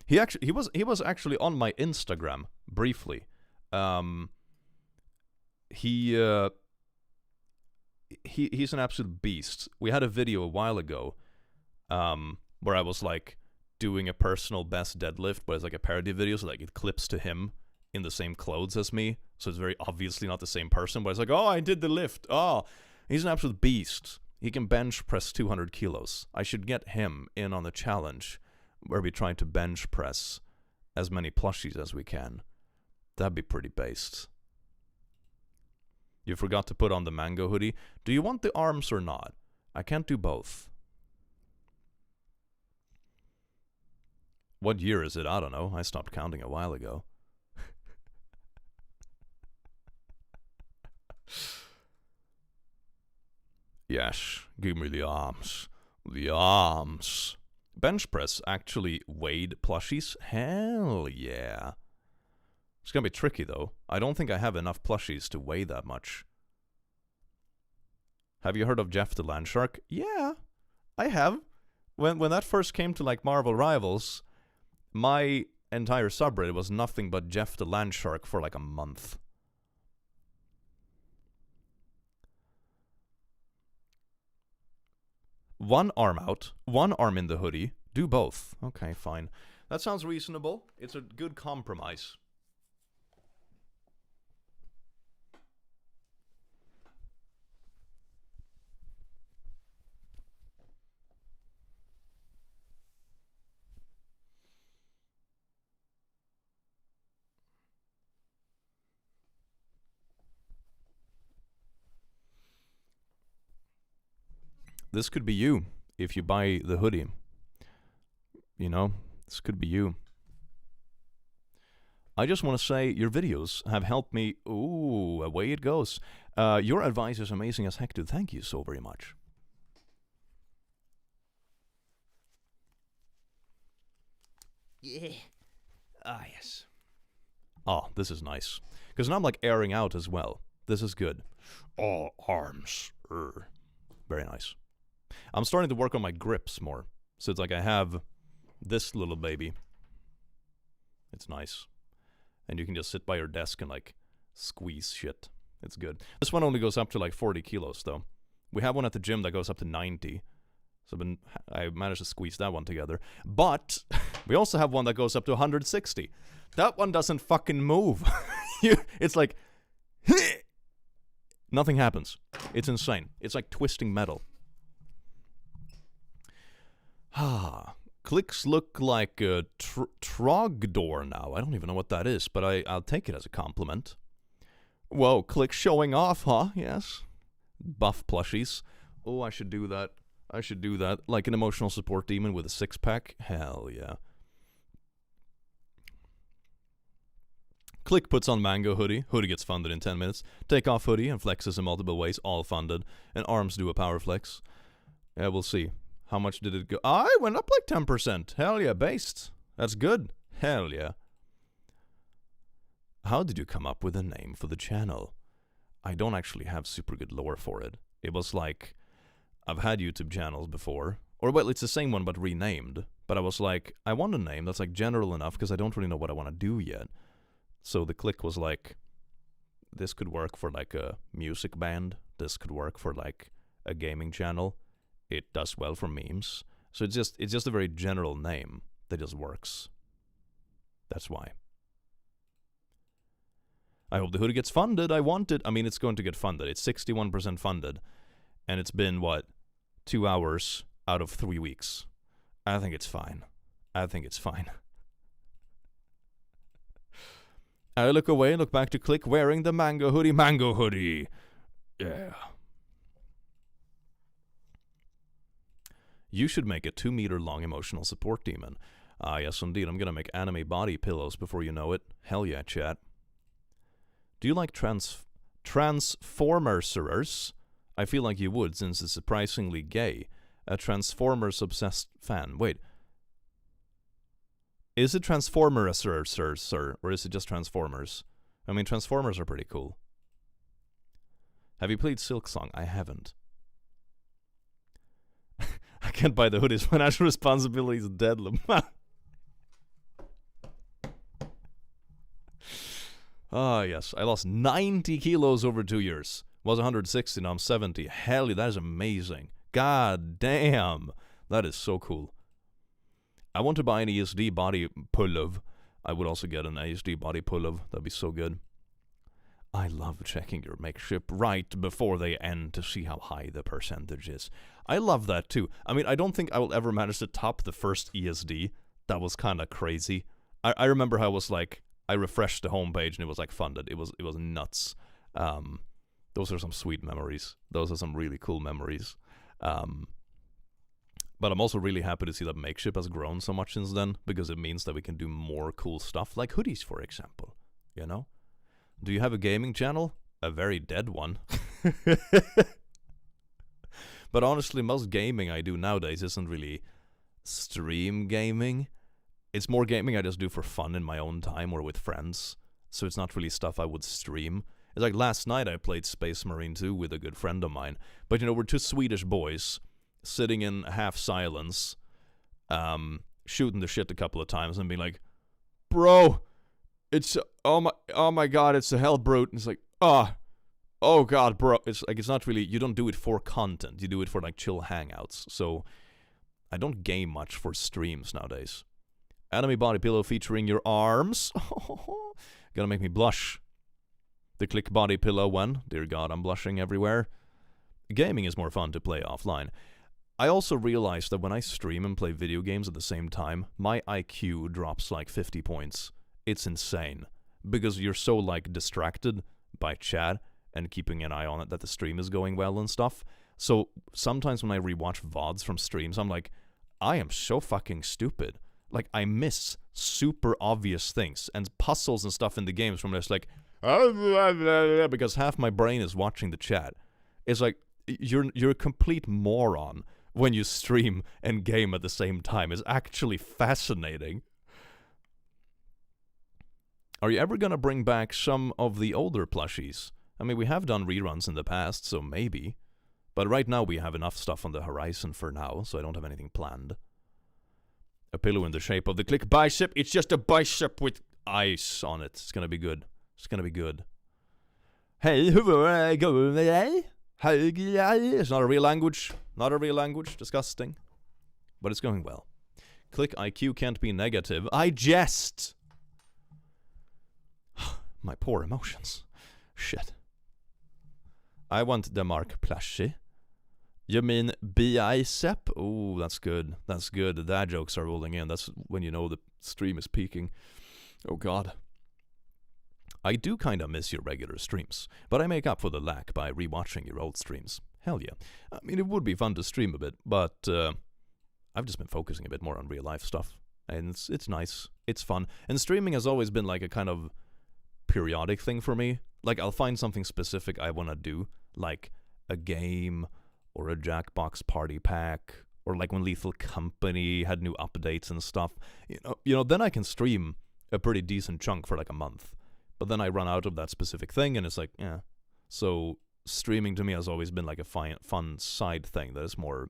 He was actually on my Instagram briefly. He's an absolute beast. We had a video a while ago where I was like doing a personal best deadlift, but it's like a parody video, so like it clips to him in the same clothes as me, so it's very obviously not the same person, but it's like, oh, I did the lift. Oh, he's an absolute beast. He can bench press 200 kilos. I should get him in on the challenge where we try to bench press as many plushies as we can. That'd be pretty based. You forgot to put on the mango hoodie. Do you want the arms or not? I can't do both. What year is it? I don't know. I stopped counting a while ago. Yes, give me the arms. The arms. Bench press actually weighed plushies? Hell yeah. It's gonna be tricky though. I don't think I have enough plushies to weigh that much. Have you heard of Jeff the Landshark? Yeah, I have. When that first came to like Marvel Rivals, my entire subreddit was nothing but Jeff the Landshark for like a month. One arm out, one arm in the hoodie. Do both. Okay, fine. That sounds reasonable. It's a good compromise. This could be you if you buy the hoodie. You know, this could be you. I just want to say your videos have helped me. Ooh, away it goes. Your advice is amazing as heck, dude. Thank you so very much. Yeah. Ah, yes. Oh, this is nice. Because now I'm like airing out as well. This is good. Oh, arms. Very nice. I'm starting to work on my grips more. So it's like I have this little baby. It's nice. And you can just sit by your desk and like squeeze shit. It's good. This one only goes up to like 40 kilos though. We have one at the gym that goes up to 90. So I managed to squeeze that one together. But we also have one that goes up to 160. That one doesn't fucking move. It's like nothing happens. It's insane. It's like twisting metal. Ah, clicks look like a Trogdor now. I don't even know what that is, but I'll take it as a compliment. Whoa, click showing off, huh? Yes. Buff plushies. Oh, I should do that. I should do that. Like an emotional support demon with a six-pack. Hell yeah. Click puts on mango hoodie. Hoodie gets funded in 10 minutes. Take off hoodie and flexes in multiple ways, all funded. And arms do a power flex. Yeah, we'll see. How much did it go? I went up like 10%. Hell yeah, based. That's good. Hell yeah. How did you come up with a name for the channel? I don't actually have super good lore for it. It was like, I've had YouTube channels before. Or well, it's the same one but renamed. But I was like, I want a name that's like general enough because I don't really know what I want to do yet. So the click was like, this could work for like a music band. This could work for like a gaming channel. It does well for memes. So it's just a very general name that just works. That's why. I hope the hoodie gets funded. I want it. I mean, it's going to get funded. It's 61% funded. And it's been, 2 hours out of 3 weeks. I think it's fine. I look away and look back to Click wearing the mango hoodie. Yeah. You should make a 2-meter long emotional support demon. Ah, yes indeed. I'm gonna make anime body pillows before you know it. Hell yeah, chat. Do you like Transformers? I feel like you would, since it's surprisingly gay. A Transformers-obsessed fan. Wait. Is it Transformers, sir? Or is it just Transformers? I mean, Transformers are pretty cool. Have you played Silksong? I haven't. I can't buy the hoodies. Financial responsibility is deadly. Ah, yes. I lost 90 kilos over 2 years. Was 160, now I'm 70. Hell, that is amazing. God damn. That is so cool. I want to buy an ESD body pull-up. I would also get an ESD body pull-up. That'd be so good. I love checking your makeship right before they end to see how high the percentage is. I love that too. I mean, I don't think I will ever manage to top the first ESD. That was kind of crazy. I remember how it was like, I refreshed the homepage and it was like funded. It was nuts. Those are some sweet memories. Those are some really cool memories. But I'm also really happy to see that makeship has grown so much since then, because it means that we can do more cool stuff, like hoodies, for example. You know? Do you have a gaming channel? A very dead one. But honestly, most gaming I do nowadays isn't really stream gaming. It's more gaming I just do for fun in my own time or with friends. So it's not really stuff I would stream. It's like last night I played Space Marine 2 with a good friend of mine. But you know, we're two Swedish boys sitting in half silence, shooting the shit a couple of times and being like, bro, it's, oh my god, it's a hell brute. And it's like, oh god, bro. It's like, it's not really, you don't do it for content. You do it for like chill hangouts. So I don't game much for streams nowadays. Anime body pillow featuring your arms. Gonna make me blush. The click body pillow when? Dear god, I'm blushing everywhere. Gaming is more fun to play offline. I also realized that when I stream and play video games at the same time, my IQ drops like 50 points. It's insane. Because you're so like distracted by chat and keeping an eye on it that the stream is going well and stuff. So sometimes when I rewatch VODs from streams, I'm like, I am so fucking stupid. Like, I miss super obvious things and puzzles and stuff in the games from just like, because half my brain is watching the chat. It's like, you're a complete moron when you stream and game at the same time. It's actually fascinating. Are you ever gonna bring back some of the older plushies? I mean, we have done reruns in the past, so maybe. But right now we have enough stuff on the horizon for now, so I don't have anything planned. A pillow in the shape of the click bicep. It's just a bicep with ice on it. It's gonna be good. It's gonna be good. Hey, who are going there? It's not a real language. Not a real language. Disgusting. But it's going well. Click IQ can't be negative. I jest. My poor emotions. Shit. I want the mark plushie. You mean bicep? Oh, that's good. That's good. The dad jokes are rolling in. That's when you know the stream is peaking. Oh god. I do kind of miss your regular streams, but I make up for the lack by rewatching your old streams. Hell yeah. I mean, it would be fun to stream a bit, but I've just been focusing a bit more on real life stuff. And it's nice. It's fun. And streaming has always been like a kind of periodic thing for me. Like, I'll find something specific I want to do, like a game or a Jackbox party pack, or like when Lethal Company had new updates and stuff. You know, then I can stream a pretty decent chunk for like a month. But then I run out of that specific thing, and it's like, yeah. So streaming to me has always been like a fun side thing that is more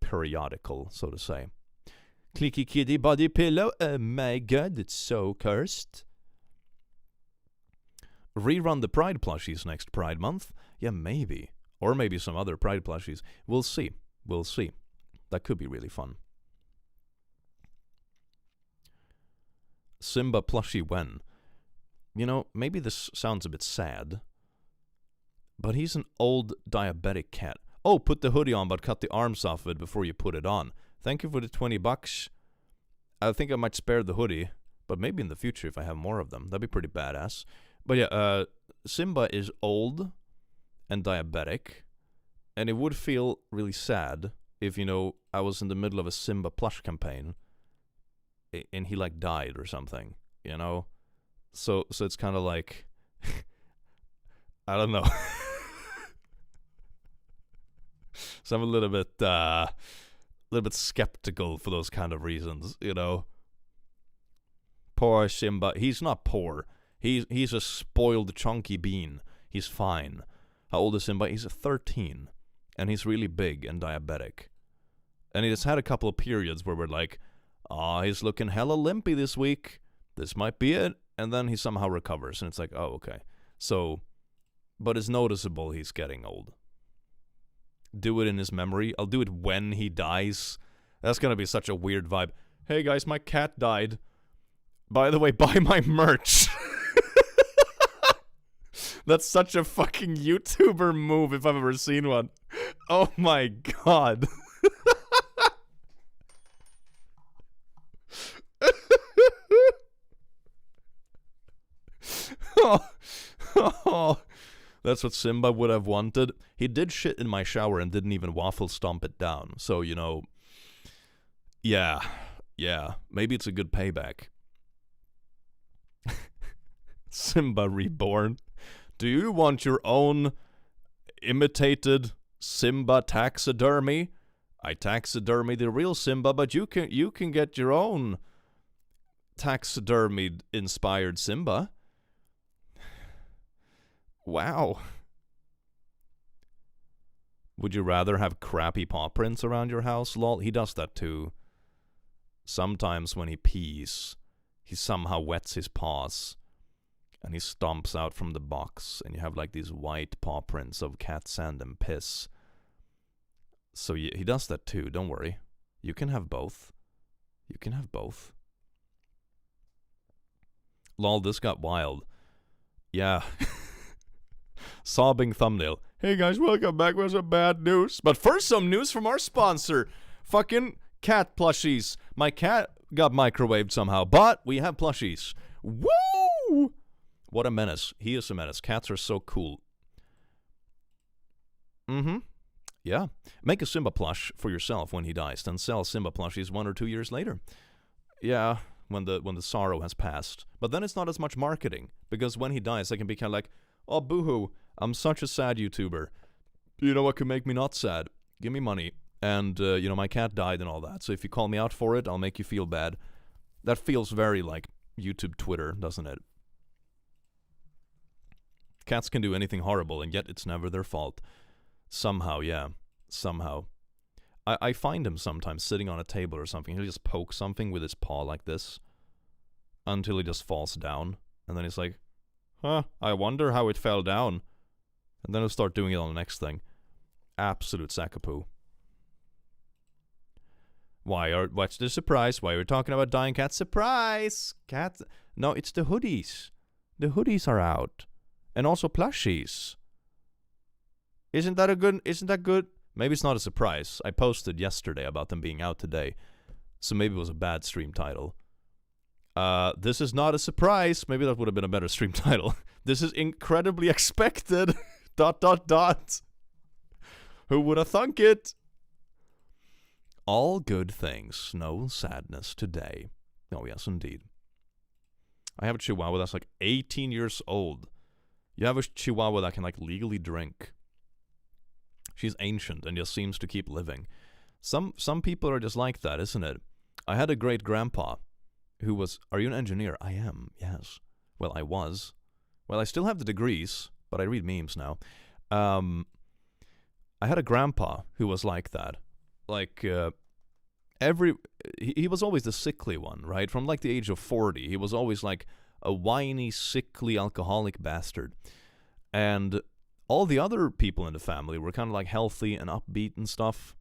periodical, so to say. Clicky kitty body pillow. Oh my god, it's so cursed. Rerun the Pride plushies next Pride month? Yeah, maybe. Or maybe some other Pride plushies. We'll see. We'll see. That could be really fun. Simba plushie when? You know, maybe this sounds a bit sad, but he's an old diabetic cat. Oh, put the hoodie on, but cut the arms off of it before you put it on. Thank you for the $20. I think I might spare the hoodie, but maybe in the future if I have more of them. That'd be pretty badass. But yeah, Simba is old and diabetic, and it would feel really sad if, you know, I was in the middle of a Simba plush campaign and he, like, died or something, you know? So it's kind of like, I don't know. So I'm a little bit skeptical for those kind of reasons, you know? Poor Simba. He's not poor. He's a spoiled chunky bean. He's fine. How old is Simba? He's 13. And he's really big and diabetic. And he has had a couple of periods where we're like, he's looking hella limpy this week. This might be it. And then he somehow recovers. And it's like, oh, okay. So, but it's noticeable he's getting old. Do it in his memory. I'll do it when he dies. That's going to be such a weird vibe. Hey guys, my cat died. By the way, buy my merch. That's such a fucking YouTuber move if I've ever seen one. Oh my god. Oh, that's what Simba would have wanted. He did shit in my shower and didn't even waffle stomp it down. So, you know, yeah, maybe it's a good payback. Simba reborn. Do you want your own imitated Simba taxidermy? I taxidermy the real Simba, but you can get your own taxidermied inspired Simba. Wow. Would you rather have crappy paw prints around your house? Lol, he does that too. Sometimes when he pees, he somehow wets his paws. And he stomps out from the box, and you have like these white paw prints of cat sand and piss. So he does that too, don't worry. You can have both. You can have both. Lol, this got wild. Yeah. Sobbing thumbnail. Hey guys, welcome back with some bad news. But first, some news from our sponsor. Fucking cat plushies. My cat got microwaved somehow, but we have plushies. Woo! What a menace. He is a menace. Cats are so cool. Yeah. Make a Simba plush for yourself when he dies, then sell Simba plushies 1 or 2 years later. Yeah, when the sorrow has passed. But then it's not as much marketing, because when he dies, I can be kind of like, oh, boo-hoo, I'm such a sad YouTuber. You know what could make me not sad? Give me money. And, you know, my cat died and all that. So if you call me out for it, I'll make you feel bad. That feels very like YouTube Twitter, doesn't it? Cats can do anything horrible, and yet it's never their fault. Somehow, yeah. Somehow. I find him sometimes sitting on a table or something. He'll just poke something with his paw like this until he just falls down. And then he's like, I wonder how it fell down. And then he'll start doing it on the next thing. Absolute sack of poo. What's the surprise? Why are we talking about dying cats? Surprise! Cats. No, it's the hoodies. The hoodies are out. And also plushies. Isn't that good? Maybe it's not a surprise. I posted yesterday about them being out today. So maybe it was a bad stream title. This is not a surprise. Maybe that would have been a better stream title. This is incredibly expected. ... Who would have thunk it? All good things, no sadness today. Oh, yes, indeed. I have a chihuahua that's like 18 years old. You have a chihuahua that can like legally drink. She's ancient and just seems to keep living. Some people are just like that, isn't it? I had a great grandpa who was... Are you an engineer? I am, yes. Well, I was. Well, I still have the degrees, but I read memes now. I had a grandpa who was like that. Like, he was always the sickly one, right? From like the age of 40, he was always like a whiny, sickly, alcoholic bastard. And all the other people in the family were kind of like healthy and upbeat and stuff.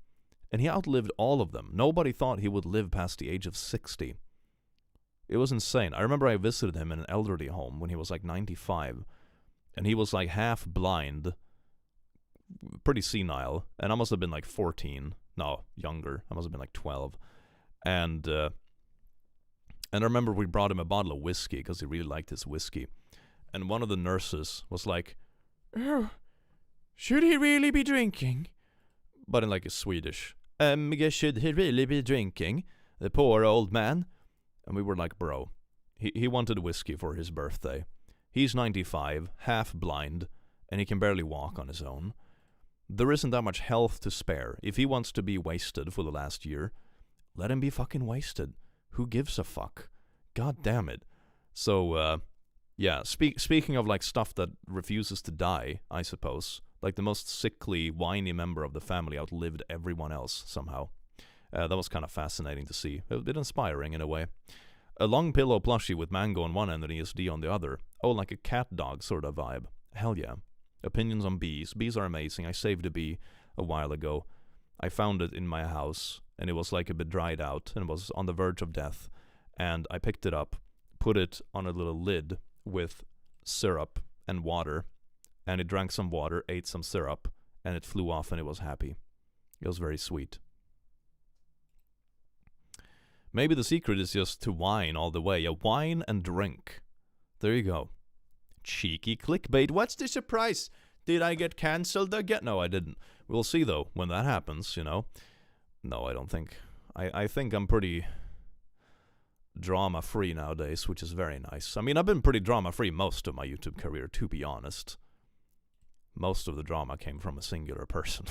And he outlived all of them. Nobody thought he would live past the age of 60. It was insane. I remember I visited him in an elderly home when he was like 95. And he was like half blind, pretty senile. And I must have been like 14. No, younger. I must have been like 12. And I remember we brought him a bottle of whiskey because he really liked his whiskey. And one of the nurses was like, "Oh, should he really be drinking?" But in like a Swedish. Should he really be drinking? The poor old man. And we were like, bro, he wanted whiskey for his birthday. He's 95, half blind, and he can barely walk on his own. There isn't that much health to spare. If he wants to be wasted for the last year, let him be fucking wasted. Who gives a fuck? God damn it. So, yeah, speaking of like stuff that refuses to die, I suppose, like the most sickly, whiny member of the family outlived everyone else somehow. That was kind of fascinating to see. A bit inspiring in a way. A long pillow plushie with mango on one end and ESD on the other. Oh, like a cat dog sort of vibe. Hell yeah. Opinions on bees. Bees are amazing. I saved a bee a while ago. I found it in my house, and it was like a bit dried out, and it was on the verge of death. And I picked it up, put it on a little lid with syrup and water, and it drank some water, ate some syrup, and it flew off, and it was happy. It was very sweet. Maybe the secret is just to whine all the way. Yeah, whine and drink. There you go. Cheeky clickbait. What's the surprise? Did I get cancelled again? No, I didn't. We'll see, though, when that happens, you know. No, I don't think. I think I'm pretty drama-free nowadays, which is very nice. I mean, I've been pretty drama-free most of my YouTube career, to be honest. Most of the drama came from a singular person.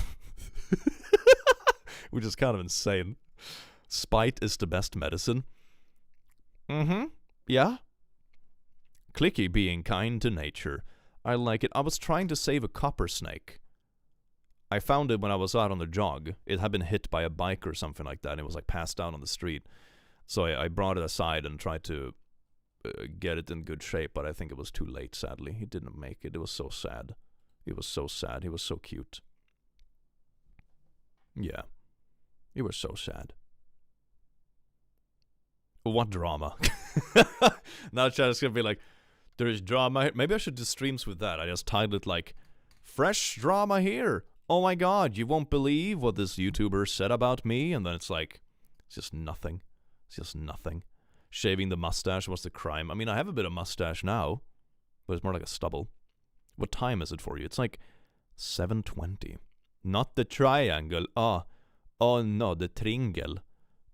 Which is kind of insane. Spite is the best medicine. Yeah. Clicky being kind to nature. I like it. I was trying to save a copper snake. I found it when I was out on the jog. It had been hit by a bike or something like that, and it was like passed out on the street. So I brought it aside and tried to get it in good shape, but I think it was too late, sadly. He didn't make it. It was so sad. It was so sad. He was so cute. Yeah. It was so sad. What drama? Now chat's gonna be like, there's drama here. Maybe I should do streams with that. I just titled it like, fresh drama here. Oh my god, you won't believe what this YouTuber said about me. And then it's like, it's just nothing. It's just nothing. Shaving the mustache was the crime. I mean, I have a bit of mustache now, but it's more like a stubble. What time is it for you? It's like 7:20. Not the triangle. Oh no, the tringle.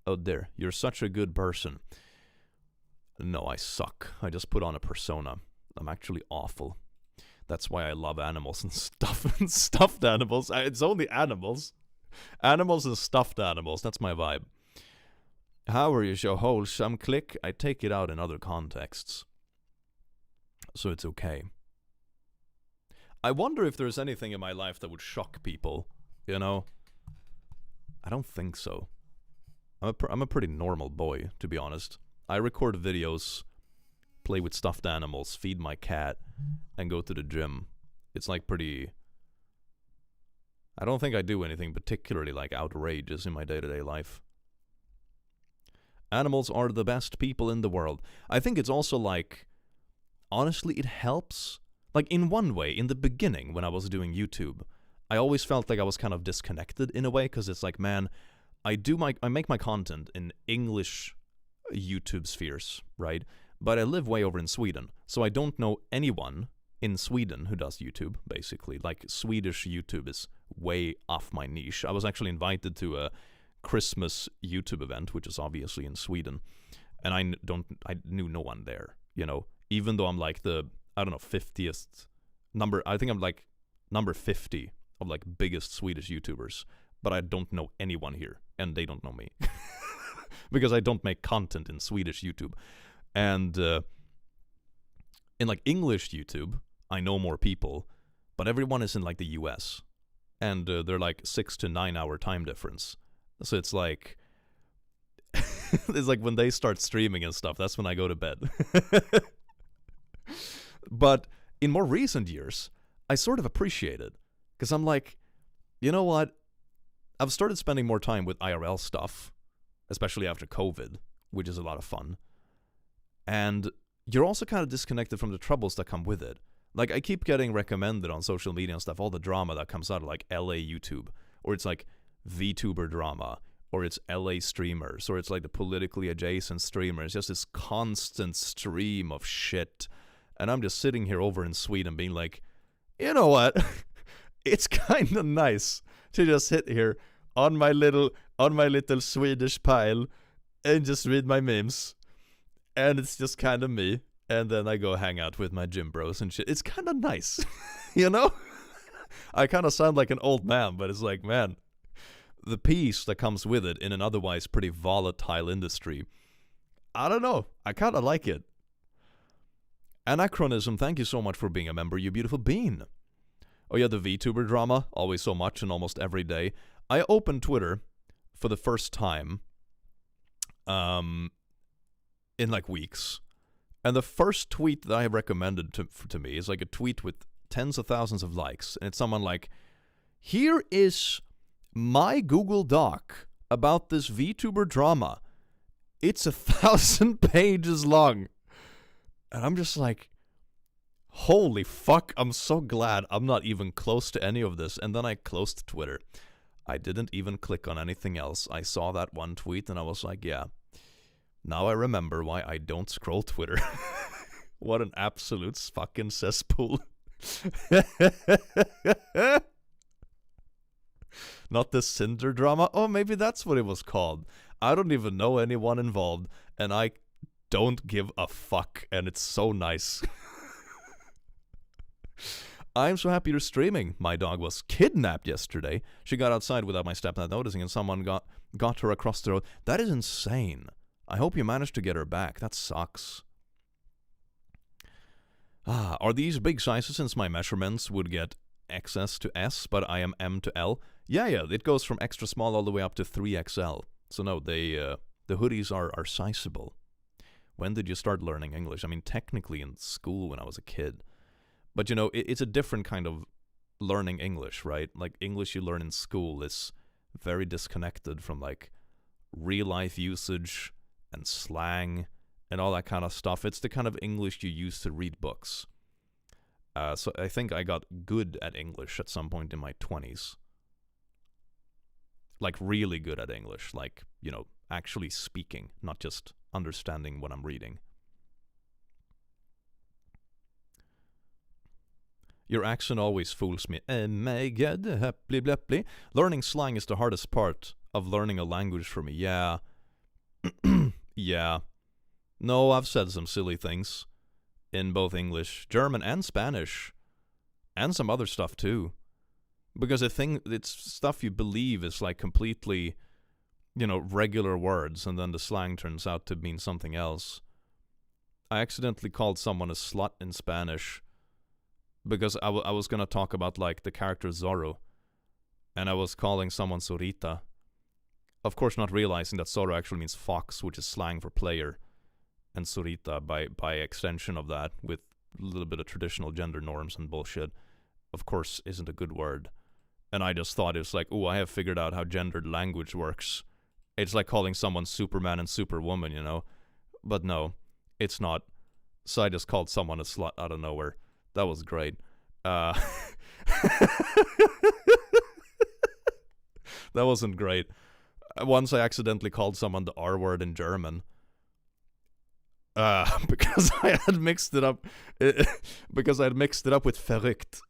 Oh, there. You're such a good person. No, I suck. I just put on a persona. I'm actually awful. That's why I love animals and stuff and stuffed animals. It's only animals. Animals and stuffed animals. That's my vibe. How are you so wholesome? Click. I take it out in other contexts. So it's okay. I wonder if there's anything in my life that would shock people. You know? I don't think so. I'm a pretty normal boy, to be honest. I record videos, play with stuffed animals, feed my cat, and go to the gym. It's like pretty... I don't think I do anything particularly like outrageous in my day-to-day life. Animals are the best people in the world. I think it's also like... Honestly, it helps. Like in one way, in the beginning when I was doing YouTube, I always felt like I was kind of disconnected in a way, because it's like, man... I make my content in English YouTube spheres, right? But I live way over in Sweden, so I don't know anyone in Sweden who does YouTube, basically. Like, Swedish YouTube is way off my niche. I was actually invited to a Christmas YouTube event, which is obviously in Sweden, and I knew no one there, you know? Even though I'm like the, I don't know, 50th number, I think I'm like number 50 of like biggest Swedish YouTubers. But I don't know anyone here, and they don't know me. Because I don't make content in Swedish YouTube. And in like English YouTube, I know more people, but everyone is in like the US. And they're like 6 to 9 hour time difference. So it's like, It's like when they start streaming and stuff, that's when I go to bed. But in more recent years, I sort of appreciate it. Because I'm like, you know what? I've started spending more time with IRL stuff, especially after COVID, which is a lot of fun. And you're also kind of disconnected from the troubles that come with it. Like, I keep getting recommended on social media and stuff, all the drama that comes out of, like, LA YouTube, or it's, like, VTuber drama, or it's LA streamers, or it's, like, the politically adjacent streamers, just this constant stream of shit. And I'm just sitting here over in Sweden being like, you know what? It's kind of nice to just sit here on my little Swedish pile and just read my memes. And it's just kind of me. And then I go hang out with my gym bros and shit. It's kind of nice, you know? I kind of sound like an old man, but it's like, man, the peace that comes with it in an otherwise pretty volatile industry, I don't know. I kind of like it. Anachronism, thank you so much for being a member, you beautiful bean. Oh yeah, the VTuber drama, always so much and almost every day. I opened Twitter for the first time in like weeks. And the first tweet that I recommended to me is like a tweet with tens of thousands of likes. And it's someone like, here is my Google Doc about this VTuber drama. It's 1,000 pages long. And I'm just like, holy fuck, I'm so glad I'm not even close to any of this. And then I closed Twitter. I didn't even click on anything else. I saw that one tweet and I was like, yeah, now I remember why I don't scroll Twitter. What an absolute fucking cesspool. Not the Cinder drama? Oh, maybe that's what it was called. I don't even know anyone involved, and I don't give a fuck, and it's so nice. I'm so happy you're streaming. My dog was kidnapped yesterday. She got outside without my stepdad noticing, and someone got her across the road. That is insane. I hope you managed to get her back. That sucks. Are these big sizes since my measurements would get XS to S, but I am M to L? Yeah, it goes from extra small all the way up to 3XL. So no, the hoodies are sizable. When did you start learning English? I mean, technically in school when I was a kid. But, you know, it's a different kind of learning English, right? Like, English you learn in school is very disconnected from, like, real-life usage and slang and all that kind of stuff. It's the kind of English you use to read books. So I think I got good at English at some point in my 20s. Like, really good at English. Like, you know, actually speaking, not just understanding what I'm reading. Your accent always fools me. Oh my god, happily blapply. Learning slang is the hardest part of learning a language for me. Yeah. Yeah. No, I've said some silly things in both English, German, and Spanish. And some other stuff too. Because I think it's stuff you believe is like completely, you know, regular words, and then the slang turns out to mean something else. I accidentally called someone a slut in Spanish because I was going to talk about, like, the character Zorro, and I was calling someone Zorita. Of course, not realizing that Zorro actually means fox, which is slang for player, and Zorita, by extension of that, with a little bit of traditional gender norms and bullshit, of course, isn't a good word. And I just thought it was like, oh, I have figured out how gendered language works. It's like calling someone Superman and Superwoman, you know? But no, it's not. So I just called someone a slut out of nowhere. That was great. That wasn't great. Once I accidentally called someone the R word in German. Because I had mixed it up. Because I had mixed it up with verrückt.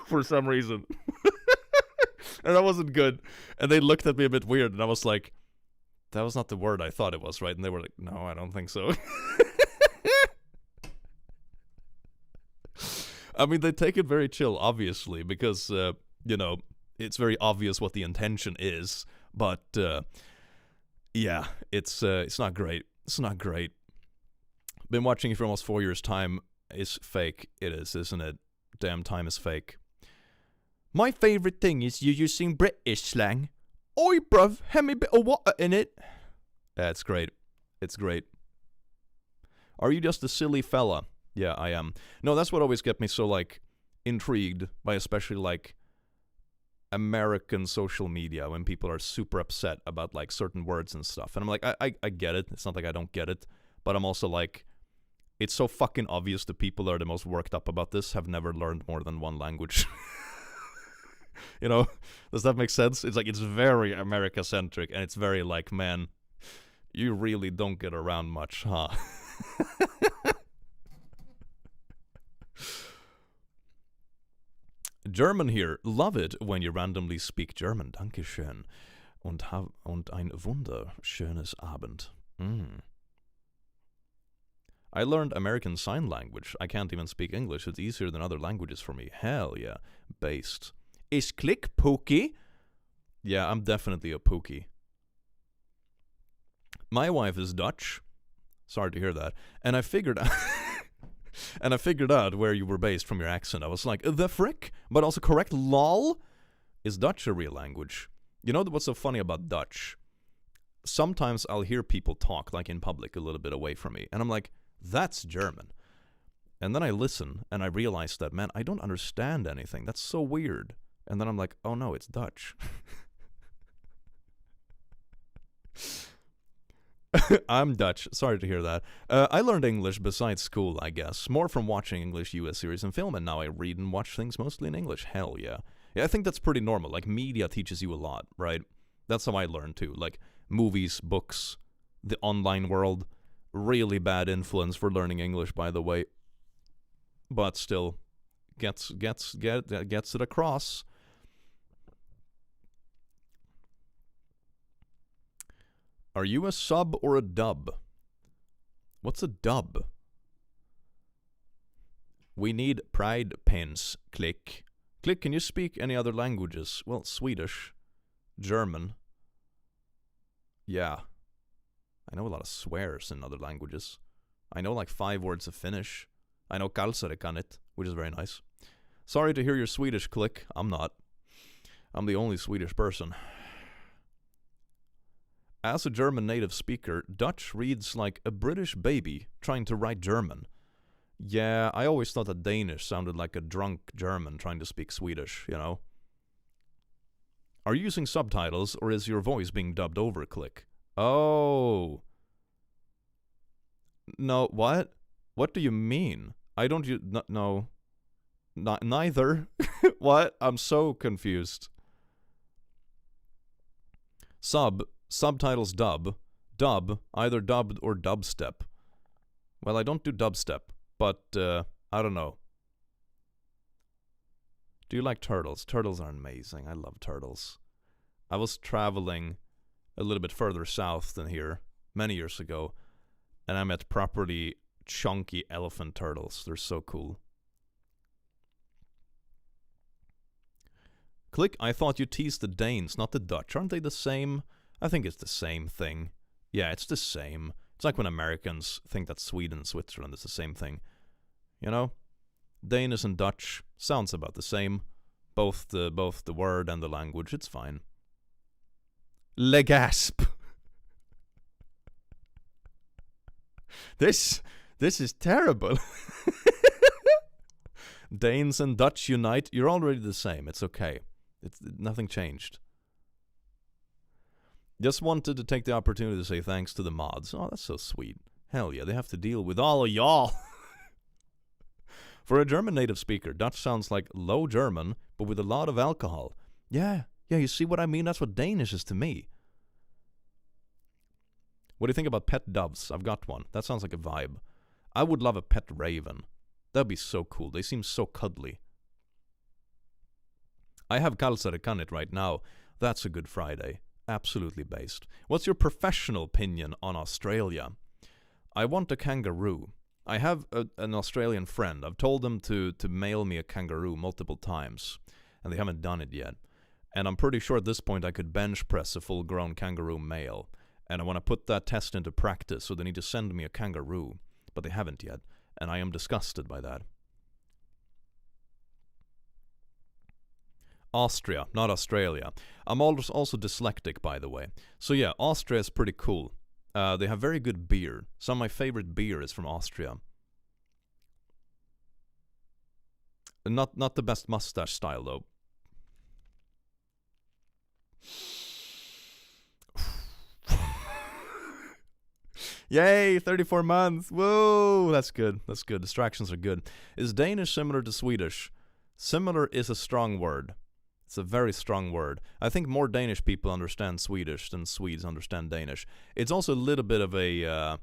For some reason. And that wasn't good. And they looked at me a bit weird, and I was like, that was not the word I thought it was, right? And they were like, no, I don't think so. I mean, they take it very chill, obviously, because, you know, it's very obvious what the intention is. But, yeah, it's not great. It's not great. Been watching it for almost 4 years' time. Is fake. It is, isn't it? Damn, time is fake. My favourite thing is you using British slang. Oi, bruv, have me a bit of water in it. It's great. It's great. Are you just a silly fella? Yeah, I am. No, that's what always get me so, like, intrigued by especially, like, American social media when people are super upset about, like, certain words and stuff. And I'm like, I get it. It's not like I don't get it. But I'm also like, it's so fucking obvious the people that are the most worked up about this have never learned more than one language. You know? Does that make sense? It's like, it's very America-centric, and it's very like, man, you really don't get around much, huh? German here. Love it when you randomly speak German. Dankeschön. Und ein wunderschönes Abend. I learned American Sign Language. I can't even speak English. It's easier than other languages for me. Hell yeah. Based. Is click pookie? Yeah, I'm definitely a pookie. My wife is Dutch. Sorry to hear that. And I figured out where you were based from your accent. I was like, the frick? But also correct, lol? Is Dutch a real language? You know what's so funny about Dutch? Sometimes I'll hear people talk, like in public, a little bit away from me. And I'm like, that's German. And then I listen, and I realize that, man, I don't understand anything. That's so weird. And then I'm like, oh no, it's Dutch. I'm Dutch. Sorry to hear that. I learned English besides school, I guess. More from watching English US series and film, and now I read and watch things mostly in English. Hell yeah. Yeah, I think that's pretty normal. Like, media teaches you a lot, right? That's how I learned too. Like, movies, books, the online world. Really bad influence for learning English, by the way. But still, gets it across. Are you a sub or a dub? What's a dub? We need pride pins. Click. Click, can you speak any other languages? Well, Swedish. German. Yeah. I know a lot of swears in other languages. I know like 5 words of Finnish. I know kalsare kan it, which is very nice. Sorry to hear your Swedish, Click. I'm not. I'm the only Swedish person. As a German native speaker, Dutch reads like a British baby trying to write German. Yeah, I always thought that Danish sounded like a drunk German trying to speak Swedish, you know? Are you using subtitles, or is your voice being dubbed over, Click? Oh. No, what? What do you mean? I don't use... No. Neither. What? I'm so confused. Subtitles dub. Dub, either dubbed or dubstep. Well, I don't do dubstep, but, I don't know. Do you like turtles? Turtles are amazing. I love turtles. I was traveling a little bit further south than here many years ago, and I met properly chunky elephant turtles. They're so cool. Click, I thought you teased the Danes, not the Dutch. Aren't they the same? I think it's the same thing. Yeah, it's the same. It's like when Americans think that Sweden and Switzerland is the same thing. You know? Danish and Dutch sounds about the same. Both the word and the language. It's fine. Legasp. This is terrible. Danes and Dutch unite. You're already the same. It's okay. Nothing changed. Just wanted to take the opportunity to say thanks to the mods. Oh, that's so sweet. Hell yeah, they have to deal with all of y'all. For a German native speaker, Dutch sounds like low German, but with a lot of alcohol. Yeah, you see what I mean? That's what Danish is to me. What do you think about pet doves? I've got one. That sounds like a vibe. I would love a pet raven. That'd be so cool. They seem so cuddly. I have kalsare kanit right now. That's a good Friday. Absolutely based. What's your professional opinion on Australia? I want a kangaroo. I have an Australian friend. I've told them to mail me a kangaroo multiple times, and they haven't done it yet. And I'm pretty sure at this point I could bench press a full-grown kangaroo male. And I want to put that test into practice, so they need to send me a kangaroo. But they haven't yet, and I am disgusted by that. Austria, not Australia. I'm also dyslexic, by the way. So yeah, Austria is pretty cool. They have very good beer. Some of my favorite beer is from Austria. Not the best mustache style though. Yay, 34 months. Whoa, that's good. That's good. Distractions are good. Is Danish similar to Swedish? Similar is a strong word. It's a very strong word. I think more Danish people understand Swedish than Swedes understand Danish. It's also a little bit of a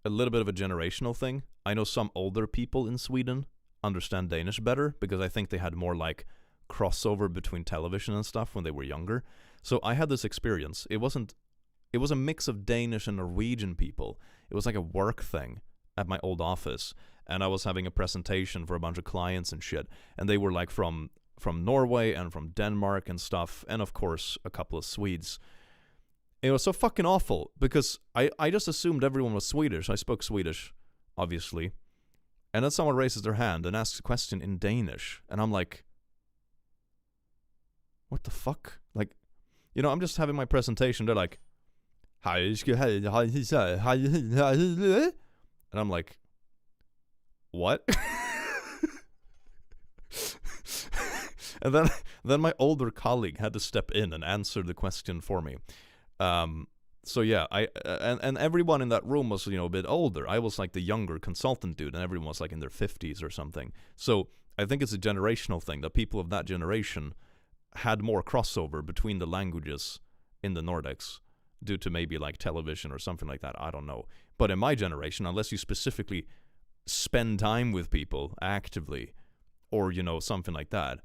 generational thing. I know some older people in Sweden understand Danish better because I think they had more like crossover between television and stuff when they were younger. So I had this experience. It was a mix of Danish and Norwegian people. It was like a work thing at my old office, and I was having a presentation for a bunch of clients and shit, and they were like from Norway and from Denmark and stuff, and of course a couple of Swedes. It was so fucking awful because I just assumed everyone was Swedish. I spoke Swedish, obviously. And then someone raises their hand and asks a question in Danish, and I'm like, what the fuck? Like, you know, I'm just having my presentation, they're like, and I'm like, what? And then my older colleague had to step in and answer the question for me. So yeah, and everyone in that room was, you know, a bit older. I was like the younger consultant dude, and everyone was like in their 50s or something. So I think it's a generational thing that people of that generation had more crossover between the languages in the Nordics due to maybe like television or something like that. I don't know. But in my generation, unless you specifically spend time with people actively or, you know, something like that,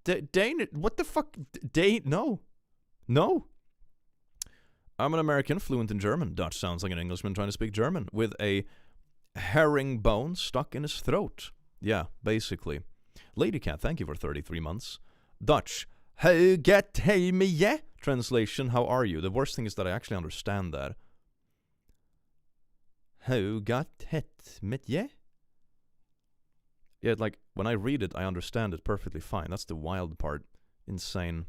Dane, what the fuck? No. I'm an American, fluent in German. Dutch sounds like an Englishman trying to speak German with a herringbone stuck in his throat. Yeah, basically. Ladycat, thank you for 33 months. Dutch, how get hey me yeah? Translation, how are you? The worst thing is that I actually understand that. How got het mit yeah? Yeah, like, when I read it, I understand it perfectly fine. That's the wild part. Insane.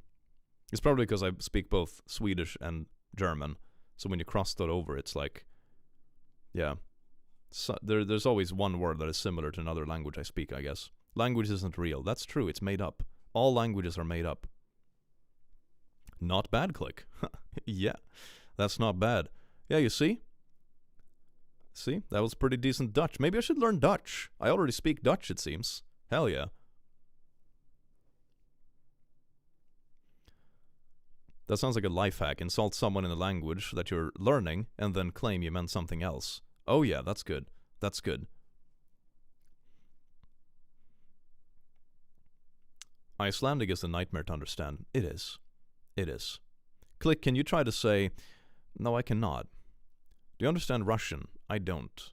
It's probably because I speak both Swedish and German. So when you cross that over, it's like, yeah. So there's always one word that is similar to another language I speak, I guess. Language isn't real. That's true. It's made up. All languages are made up. Not bad, click. Yeah, that's not bad. Yeah, you see? See, that was pretty decent Dutch. Maybe I should learn Dutch. I already speak Dutch, it seems. Hell yeah. That sounds like a life hack. Insult someone in a language that you're learning and then claim you meant something else. Oh yeah, that's good. That's good. Icelandic is a nightmare to understand. It is. It is. Click, can you try to say... No, I cannot. Do you understand Russian? I don't.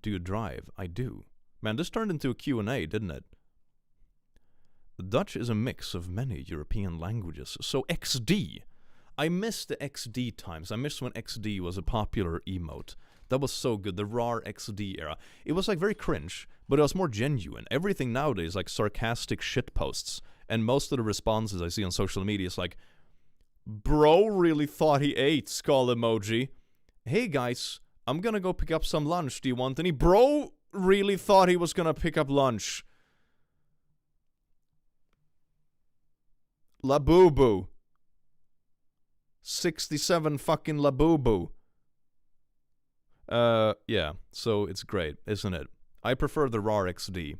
Do you drive? I do. Man, this turned into a Q&A, didn't it? Dutch is a mix of many European languages. So XD. I miss the XD times. I miss when XD was a popular emote. That was so good. The RAR XD era. It was like very cringe, but it was more genuine. Everything nowadays like sarcastic shit posts. And most of the responses I see on social media is like, bro really thought he ate, skull emoji. Hey guys, I'm gonna go pick up some lunch. Do you want any? Bro really thought he was gonna pick up lunch. Labubu. 67 fucking Labubu. Yeah, so it's great, isn't it? I prefer the RAR XD.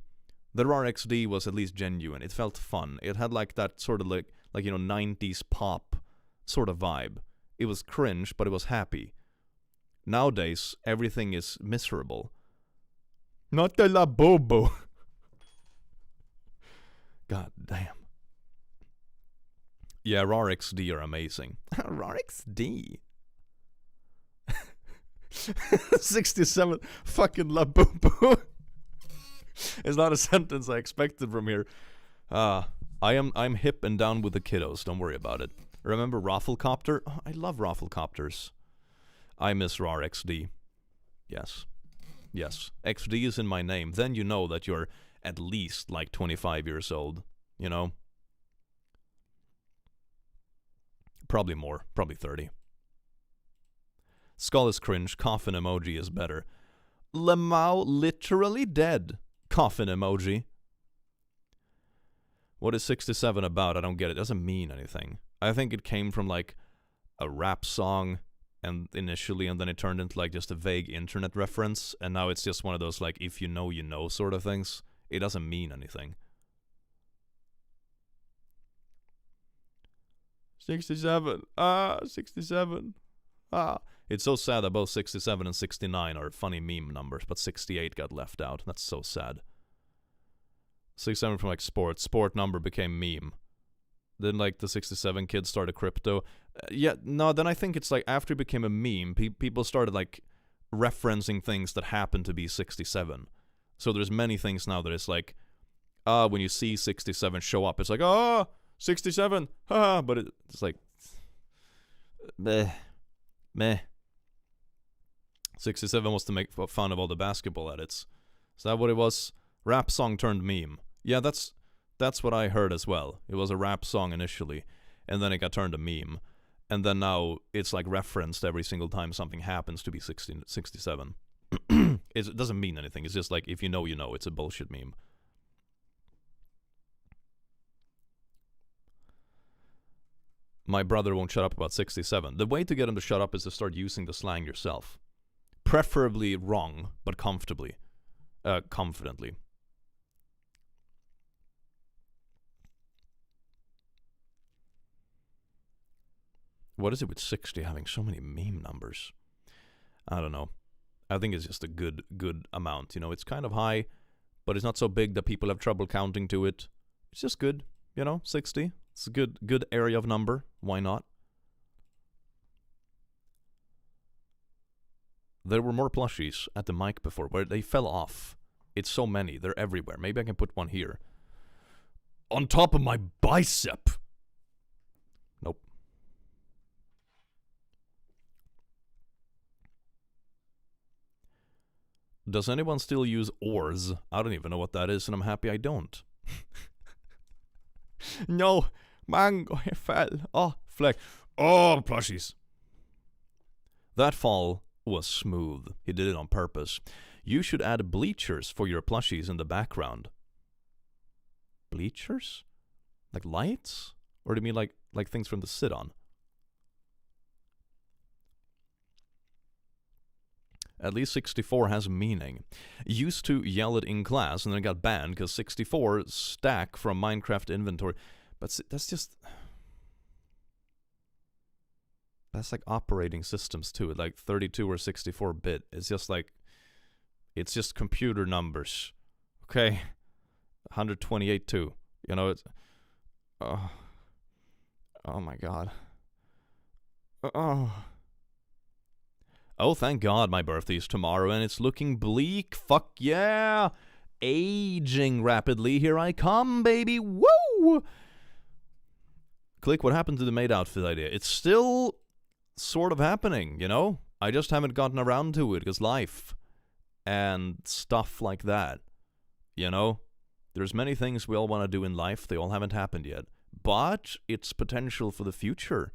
The RAR XD was at least genuine. It felt fun. It had like that sort of like you know, 90s pop sort of vibe. It was cringe, but it was happy. Nowadays, everything is miserable. Not the Labubu. God damn. Yeah, RAR XD are amazing. RAR XD. 67 fucking Labubu. It's not a sentence I expected from here. I'm hip and down with the kiddos. Don't worry about it. Remember Rafflecopter? Oh, I love Rafflecopters. I miss RAR XD. Yes. Yes. XD is in my name. Then you know that you're at least like 25 years old. You know? Probably more. Probably 30. Skull is cringe. Coffin emoji is better. Lemao literally dead. Coffin emoji. What is 67 about? I don't get it. It doesn't mean anything. I think it came from like a rap song and initially, and then it turned into like just a vague internet reference, and now it's just one of those like if you know you know sort of things. It doesn't mean anything. 67. 67. It's so sad that both 67 and 69 are funny meme numbers, but 68 got left out. That's so sad. 67 from like sport number became meme. Then like the 67 kids started crypto. Yeah, no, then I think it's like after it became a meme, people started like referencing things that happen to be 67. So there's many things now that it's like, when you see 67 show up, it's like, 67, but it's like, meh. 67 was to make fun of all the basketball edits. Is that what it was? Rap song turned meme. Yeah, that's what I heard as well. It was a rap song initially, and then it got turned to meme. And then now it's like referenced every single time something happens to be 67. It doesn't mean anything. It's just like, if you know, you know. It's a bullshit meme. My brother won't shut up about 67. The way to get him to shut up is to start using the slang yourself. Preferably wrong, but confidently. What is it with 60 having so many meme numbers? I don't know. I think it's just a good amount. You know, it's kind of high, but it's not so big that people have trouble counting to it. It's just good, you know, 60. It's a good area of number. Why not? There were more plushies at the mic before, but they fell off. It's so many. They're everywhere. Maybe I can put one here. On top of my bicep. Nope. Does anyone still use oars? I don't even know what that is, and I'm happy I don't. No, mango, I fell. Oh, fleck. Oh, plushies. That fall was smooth. He did it on purpose. You should add bleachers for your plushies in the background. Bleachers? Like lights? Or do you mean like things from the sit-on? At least 64 has meaning. Used to yell it in class and then it got banned because 64 stack from Minecraft inventory. But that's just... That's like operating systems too. Like 32 or 64-bit. It's just like... It's just computer numbers. Okay? 128 too. You know, it's... Oh my god. Oh, thank God my birthday is tomorrow and it's looking bleak. Fuck yeah! Aging rapidly. Here I come, baby. Woo! Click, what happened to the maid outfit idea? It's still sort of happening, you know? I just haven't gotten around to it because life and stuff like that. You know? There's many things we all want to do in life. They all haven't happened yet. But it's potential for the future.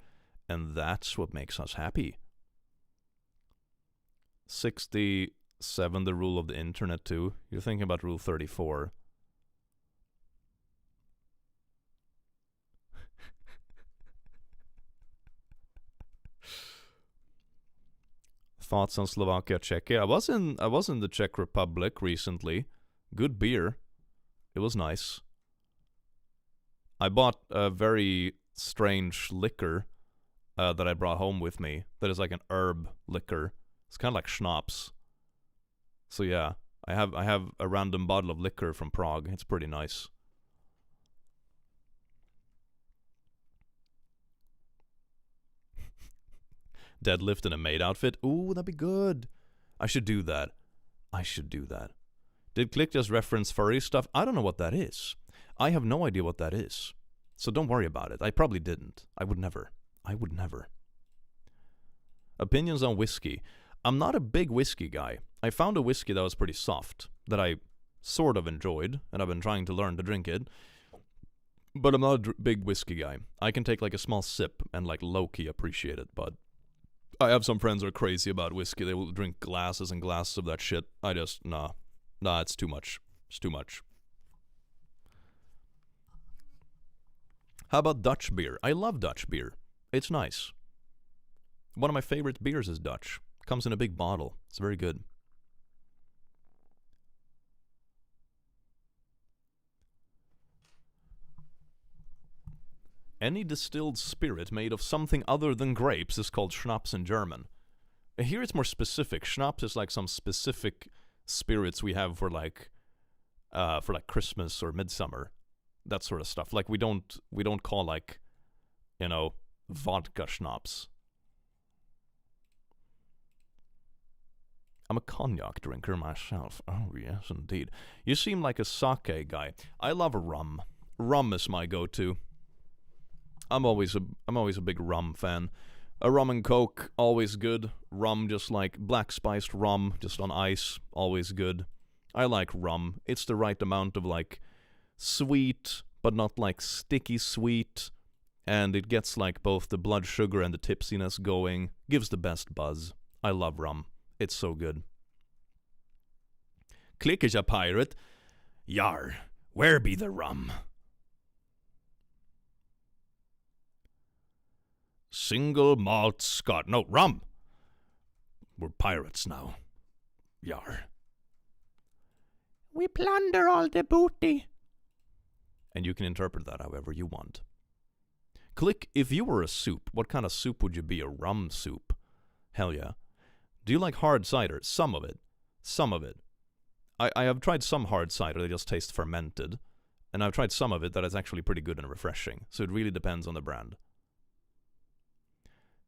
And that's what makes us happy. 67, the rule of the internet too. You're thinking about rule 34. Thoughts on Slovakia, Czechia? I was in the Czech Republic recently. Good beer. It was nice. I bought a very strange liquor that I brought home with me. That is like an herb liquor. It's kind of like schnapps. So yeah, I have a random bottle of liquor from Prague. It's pretty nice. Deadlift in a maid outfit. Ooh, that'd be good. I should do that. Did Click just reference furry stuff? I don't know what that is. I have no idea what that is. So don't worry about it. I probably didn't. I would never. Opinions on whiskey. I'm not a big whiskey guy. I found a whiskey that was pretty soft, that I sort of enjoyed, and I've been trying to learn to drink it. But I'm not a big whiskey guy. I can take like a small sip and like low-key appreciate it, but I have some friends who are crazy about whiskey. They will drink glasses and glasses of that shit. I just, nah, it's too much. It's too much. How about Dutch beer? I love Dutch beer. It's nice. One of my favorite beers is Dutch. Comes in a big bottle. It's very good. Any distilled spirit made of something other than grapes is called Schnaps in German. Here it's more specific. Schnaps is like some specific spirits we have for like Christmas or midsummer, that sort of stuff. Like we don't call like, you know, vodka schnapps. I'm a cognac drinker myself. Oh yes, indeed. You seem like a sake guy. I love rum. Rum is my go-to. I'm always a big rum fan. A rum and coke, always good. Rum, just like black spiced rum, just on ice, always good. I like rum. It's the right amount of like sweet, but not like sticky sweet. And it gets like both the blood sugar and the tipsiness going. Gives the best buzz. I love rum. It's so good. Click is a pirate. Yar, where be the rum? Single malt Scott. No, rum. We're pirates now. Yar. We plunder all the booty. And you can interpret that however you want. Click, if you were a soup, what kind of soup would you be? A rum soup? Hell yeah. Do you like hard cider? Some of it. Some of it. I have tried some hard cider that just tastes fermented. And I've tried some of it that is actually pretty good and refreshing. So it really depends on the brand.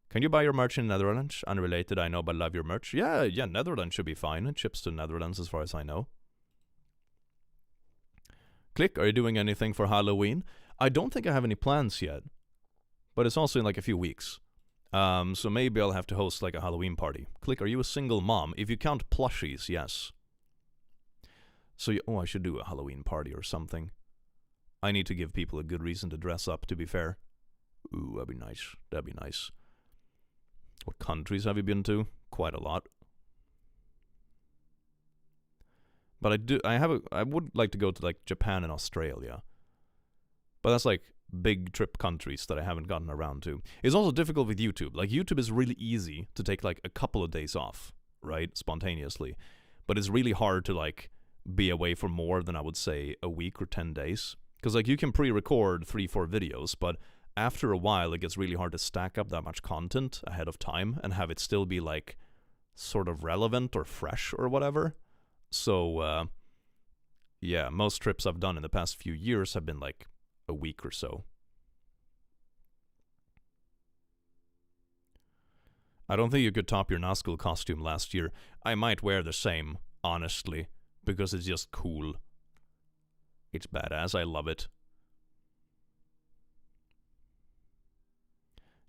Can you buy your merch in Netherlands? Unrelated, I know, but love your merch. Yeah, Netherlands should be fine. It ships to Netherlands as far as I know. Click, are you doing anything for Halloween? I don't think I have any plans yet. But it's also in like a few weeks. So maybe I'll have to host like a Halloween party. Click, are you a single mom? If you count plushies, yes. So, I should do a Halloween party or something. I need to give people a good reason to dress up, to be fair. Ooh, that'd be nice. That'd be nice. What countries have you been to? Quite a lot. But I would like to go to like Japan and Australia. But that's like big trip countries that I haven't gotten around to. It's also difficult with YouTube. Like YouTube is really easy to take like a couple of days off, right? Spontaneously. But it's really hard to like be away for more than I would say a week or 10 days. Because like you can pre-record 3-4 videos, but after a while, it gets really hard to stack up that much content ahead of time and have it still be, like, sort of relevant or fresh or whatever. So, yeah, most trips I've done in the past few years have been, like, a week or so. I don't think you could top your Nazgul costume last year. I might wear the same, honestly, because it's just cool. It's badass. I love it.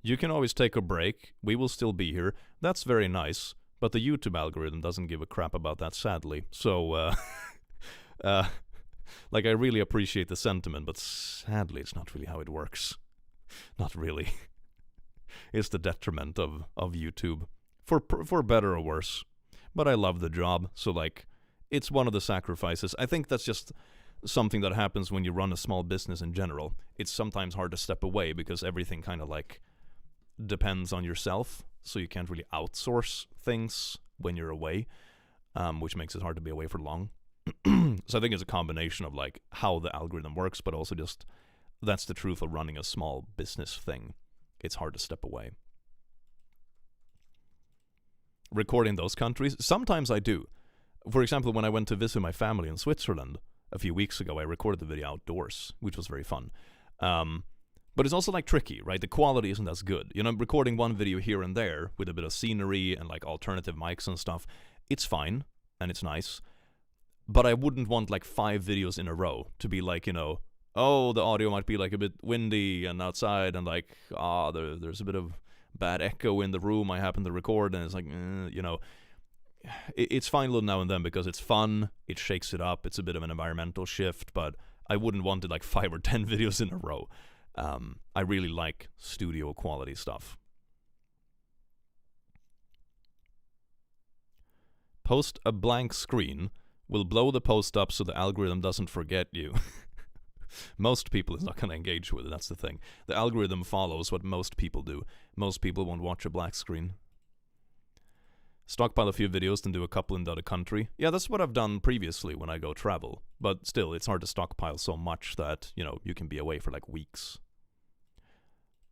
You can always take a break. We will still be here. That's very nice. But the YouTube algorithm doesn't give a crap about that, sadly. So, like, I really appreciate the sentiment, but sadly, it's not really how it works. Not really. It's the detriment of YouTube. For better or worse. But I love the job, so, like, it's one of the sacrifices. I think that's just something that happens when you run a small business in general. It's sometimes hard to step away because everything kind of, like, depends on yourself, so you can't really outsource things when you're away, which makes it hard to be away for long. So I think it's a combination of like how the algorithm works, but also just that's the truth of running a small business thing. It's hard to step away. Recording those countries, sometimes I do. For example, when I went to visit my family in Switzerland a few weeks ago, I recorded the video outdoors, which was very fun. But it's also like tricky, right? The quality isn't as good. You know, recording one video here and there with a bit of scenery and like alternative mics and stuff, it's fine and it's nice. But I wouldn't want like 5 videos in a row to be like, you know, oh, the audio might be like a bit windy and outside and like, there's a bit of bad echo in the room I happen to record, and it's like, you know, it's fine little now and then because it's fun, it shakes it up, it's a bit of an environmental shift, but I wouldn't want it like 5 or 10 videos in a row. I really like studio quality stuff. Post a blank screen. Will blow the post up so the algorithm doesn't forget you. Most people is not going to engage with it, that's the thing. The algorithm follows what most people do. Most people won't watch a black screen. Stockpile a few videos, then do a couple in the other country. Yeah, that's what I've done previously when I go travel. But still, it's hard to stockpile so much that, you can be away for like weeks.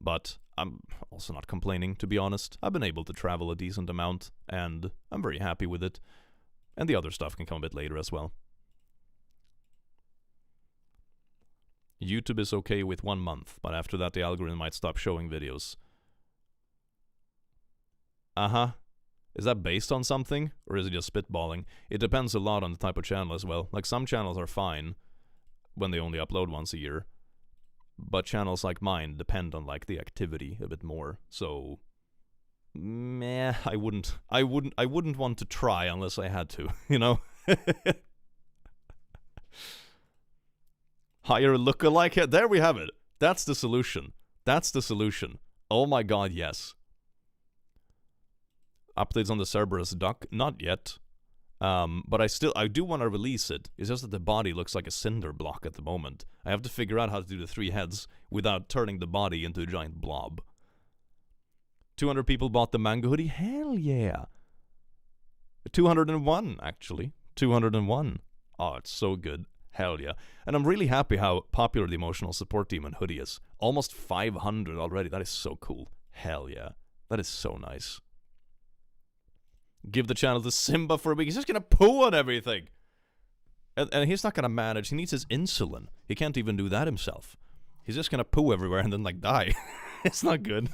But I'm also not complaining, to be honest. I've been able to travel a decent amount, and I'm very happy with it. And the other stuff can come a bit later as well. YouTube is okay with 1 month, but after that the algorithm might stop showing videos. Uh-huh. Is that based on something, or is it just spitballing? It depends a lot on the type of channel as well. Like, some channels are fine when they only upload once a year, but channels like mine depend on, like, the activity a bit more. So, meh, I wouldn't want to try unless I had to, Hire a lookalike. There we have it. That's the solution. Oh my god, yes. Updates on the Cerberus duck? Not yet. But I do want to release it. It's just that the body looks like a cinder block at the moment. I have to figure out how to do the 3 heads without turning the body into a giant blob. 200 people bought the mango hoodie? Hell yeah. 201, actually. 201. Oh, it's so good. Hell yeah. And I'm really happy how popular the emotional support demon hoodie is. Almost 500 already. That is so cool. Hell yeah. That is so nice. Give the channel to Simba for a week. He's just gonna poo on everything. And he's not gonna manage. He needs his insulin. He can't even do that himself. He's just gonna poo everywhere and then, like, die. It's not good.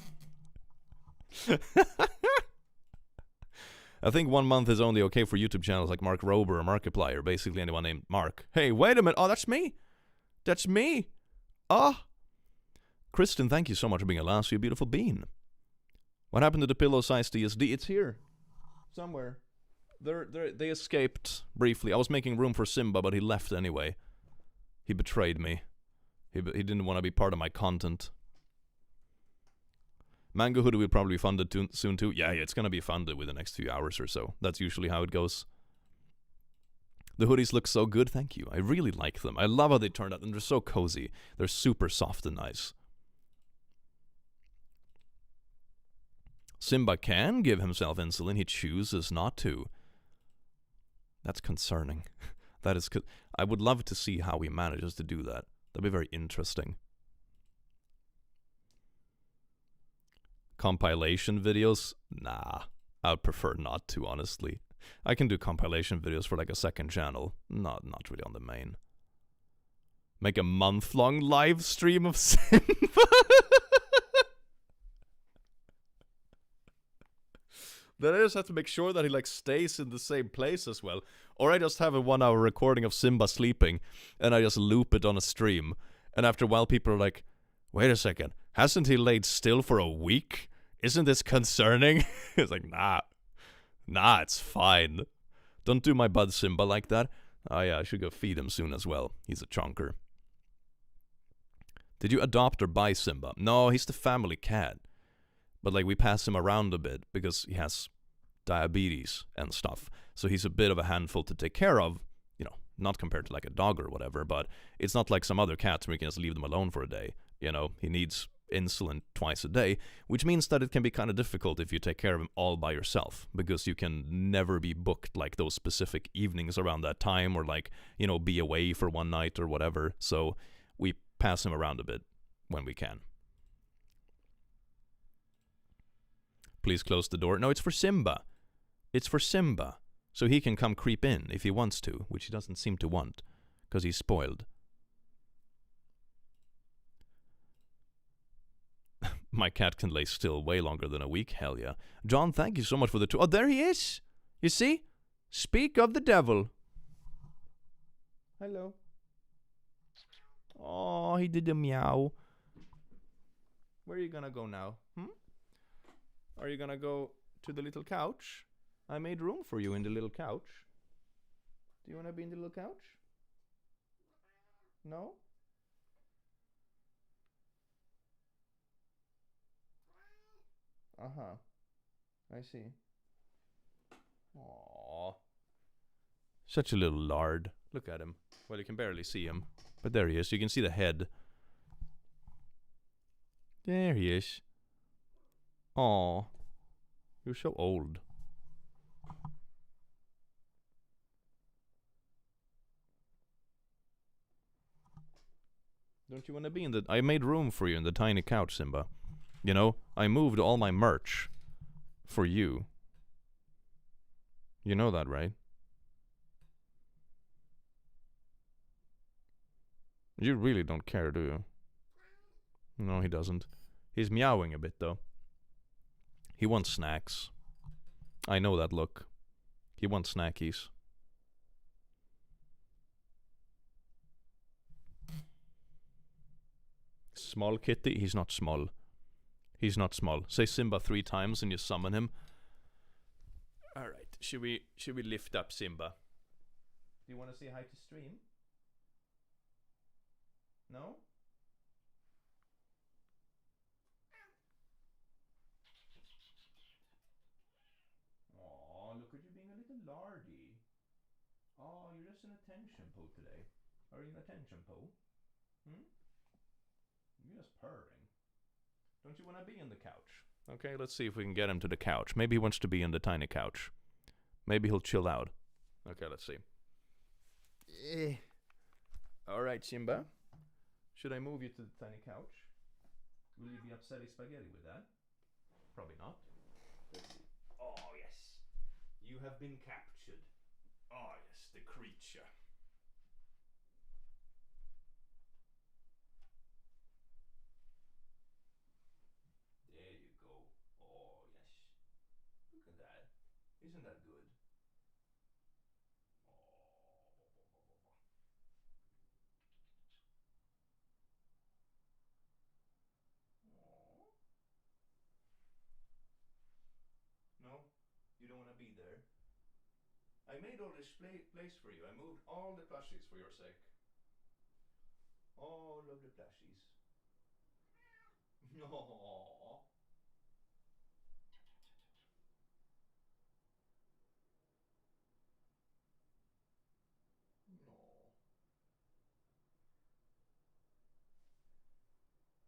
I think 1 month is only okay for YouTube channels like Mark Rober or Markiplier. Basically anyone named Mark. Hey, wait a minute. Oh, that's me. That's me. Ah. Kristen, thank you so much for being a last, you beautiful bean. What happened to the pillow-sized DSD? It's here. Somewhere. They escaped briefly. I was making room for Simba, but he left anyway. He betrayed me. He didn't want to be part of my content. Mango Hoodie will probably be funded soon too. Yeah, it's gonna be funded within the next few hours or so. That's usually how it goes. The hoodies look so good, thank you. I really like them. I love how they turned out, and they're so cozy. They're super soft and nice. Simba can give himself insulin. He chooses not to. That's concerning. That is. I would love to see how he manages to do that. That'd be very interesting. Compilation videos? Nah. I would prefer not to, honestly. I can do compilation videos for like a second channel. Not really on the main. Make a month-long live stream of Simba. Then I just have to make sure that he like stays in the same place as well. Or I just have a 1 hour recording of Simba sleeping and I just loop it on a stream. And after a while people are like, wait a second, hasn't he laid still for a week? Isn't this concerning? It's like, nah, it's fine. Don't do my bud Simba like that. Oh yeah, I should go feed him soon as well. He's a chonker. Did you adopt or buy Simba? No, he's the family cat. But like we pass him around a bit because he has diabetes and stuff. So he's a bit of a handful to take care of, you know, not compared to like a dog or whatever, but it's not like some other cats where you can just leave them alone for a day. You know, he needs insulin twice a day, which means that it can be kind of difficult if you take care of him all by yourself, because you can never be booked like those specific evenings around that time, or like, you know, be away for one night or whatever. So we pass him around a bit when we can. Please close the door. No, it's for Simba. It's for Simba. So he can come creep in if he wants to, which he doesn't seem to want, because he's spoiled. My cat can lay still way longer than a week. Hell yeah. John, thank you so much for the Oh, there he is. You see? Speak of the devil. Hello. Oh, he did a meow. Where are you gonna go now? Are you gonna go to the little couch? I made room for you in the little couch. Do you wanna be in the little couch? No? Uh-huh. I see. Aww. Such a little lard. Look at him. Well, you can barely see him. But there he is. You can see the head. There he is. Aw. You're so old. Don't you want to be in the... I made room for you in the tiny couch, Simba. You know, I moved all my merch for you. You know that, right? You really don't care, do you? No, he doesn't. He's meowing a bit, though. He wants snacks. I know that look. He wants snackies. Small kitty? He's not small. He's not small. Say Simba 3 times and you summon him. Alright, should we lift up Simba? Do you want to say hi to stream? No? Aw, look at you being a little lardy. Oh, you're just an attention po today. Are you an attention po? You're just purring. Don't you want to be in the couch? Okay, let's see if we can get him to the couch. Maybe he wants to be in the tiny couch. Maybe he'll chill out. Okay, let's see. Alright, Simba. Should I move you to the tiny couch? Will you be upsetty spaghetti with that? Probably not. Let's see. Oh, yes. You have been captured. Oh, yes, the creature. There you go. Oh, yes. Look at that. Isn't that good? No? You don't want to be there? I made all this place for you. I moved all the plushies for your sake. All of the plushies. No. No.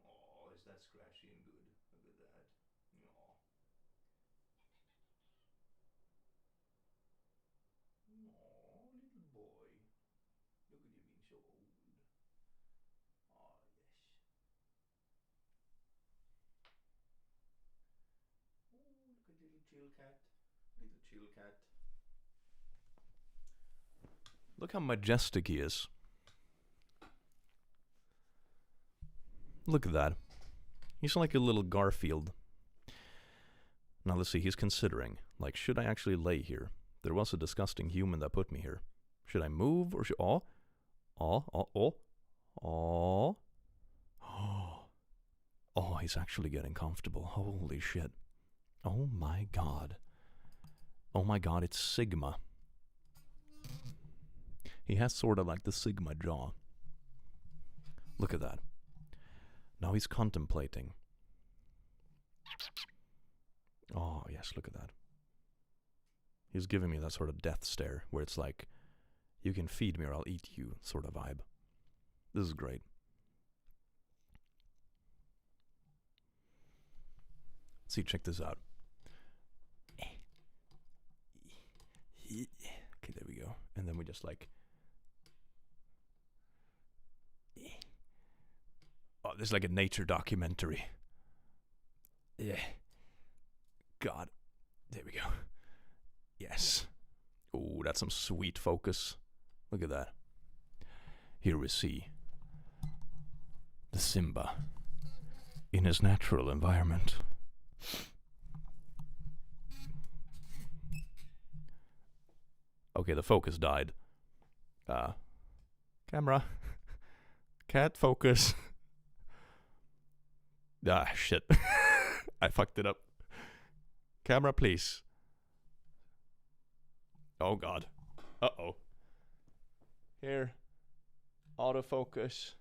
Oh, is that scratchy and good? Look at that. No. No, little boy. Look at you being so old. Oh, yes. Oh, look at little chill cat. Little chill cat. Look how majestic he is. Look at that. He's like a little Garfield. Now let's see, he's considering, like, should I actually lay here? There was a disgusting human that put me here. Should I move or should... Oh. Oh, he's actually getting comfortable. Holy shit. Oh my god. Oh my god, it's Sigma. He has sort of like the Sigma jaw. Look at that. Now he's contemplating. Oh, yes, look at that. He's giving me that sort of death stare where it's like, you can feed me or I'll eat you sort of vibe. This is great. See, check this out. Okay, there we go. And then we just like... Oh, this is like a nature documentary. Yeah. God. There we go. Yes. Oh, that's some sweet focus. Look at that. Here we see the Simba in his natural environment. Okay, the focus died. Camera. Cat focus. Ah, shit. I fucked it up. Camera, please. Oh, God. Uh-oh. Here. Autofocus.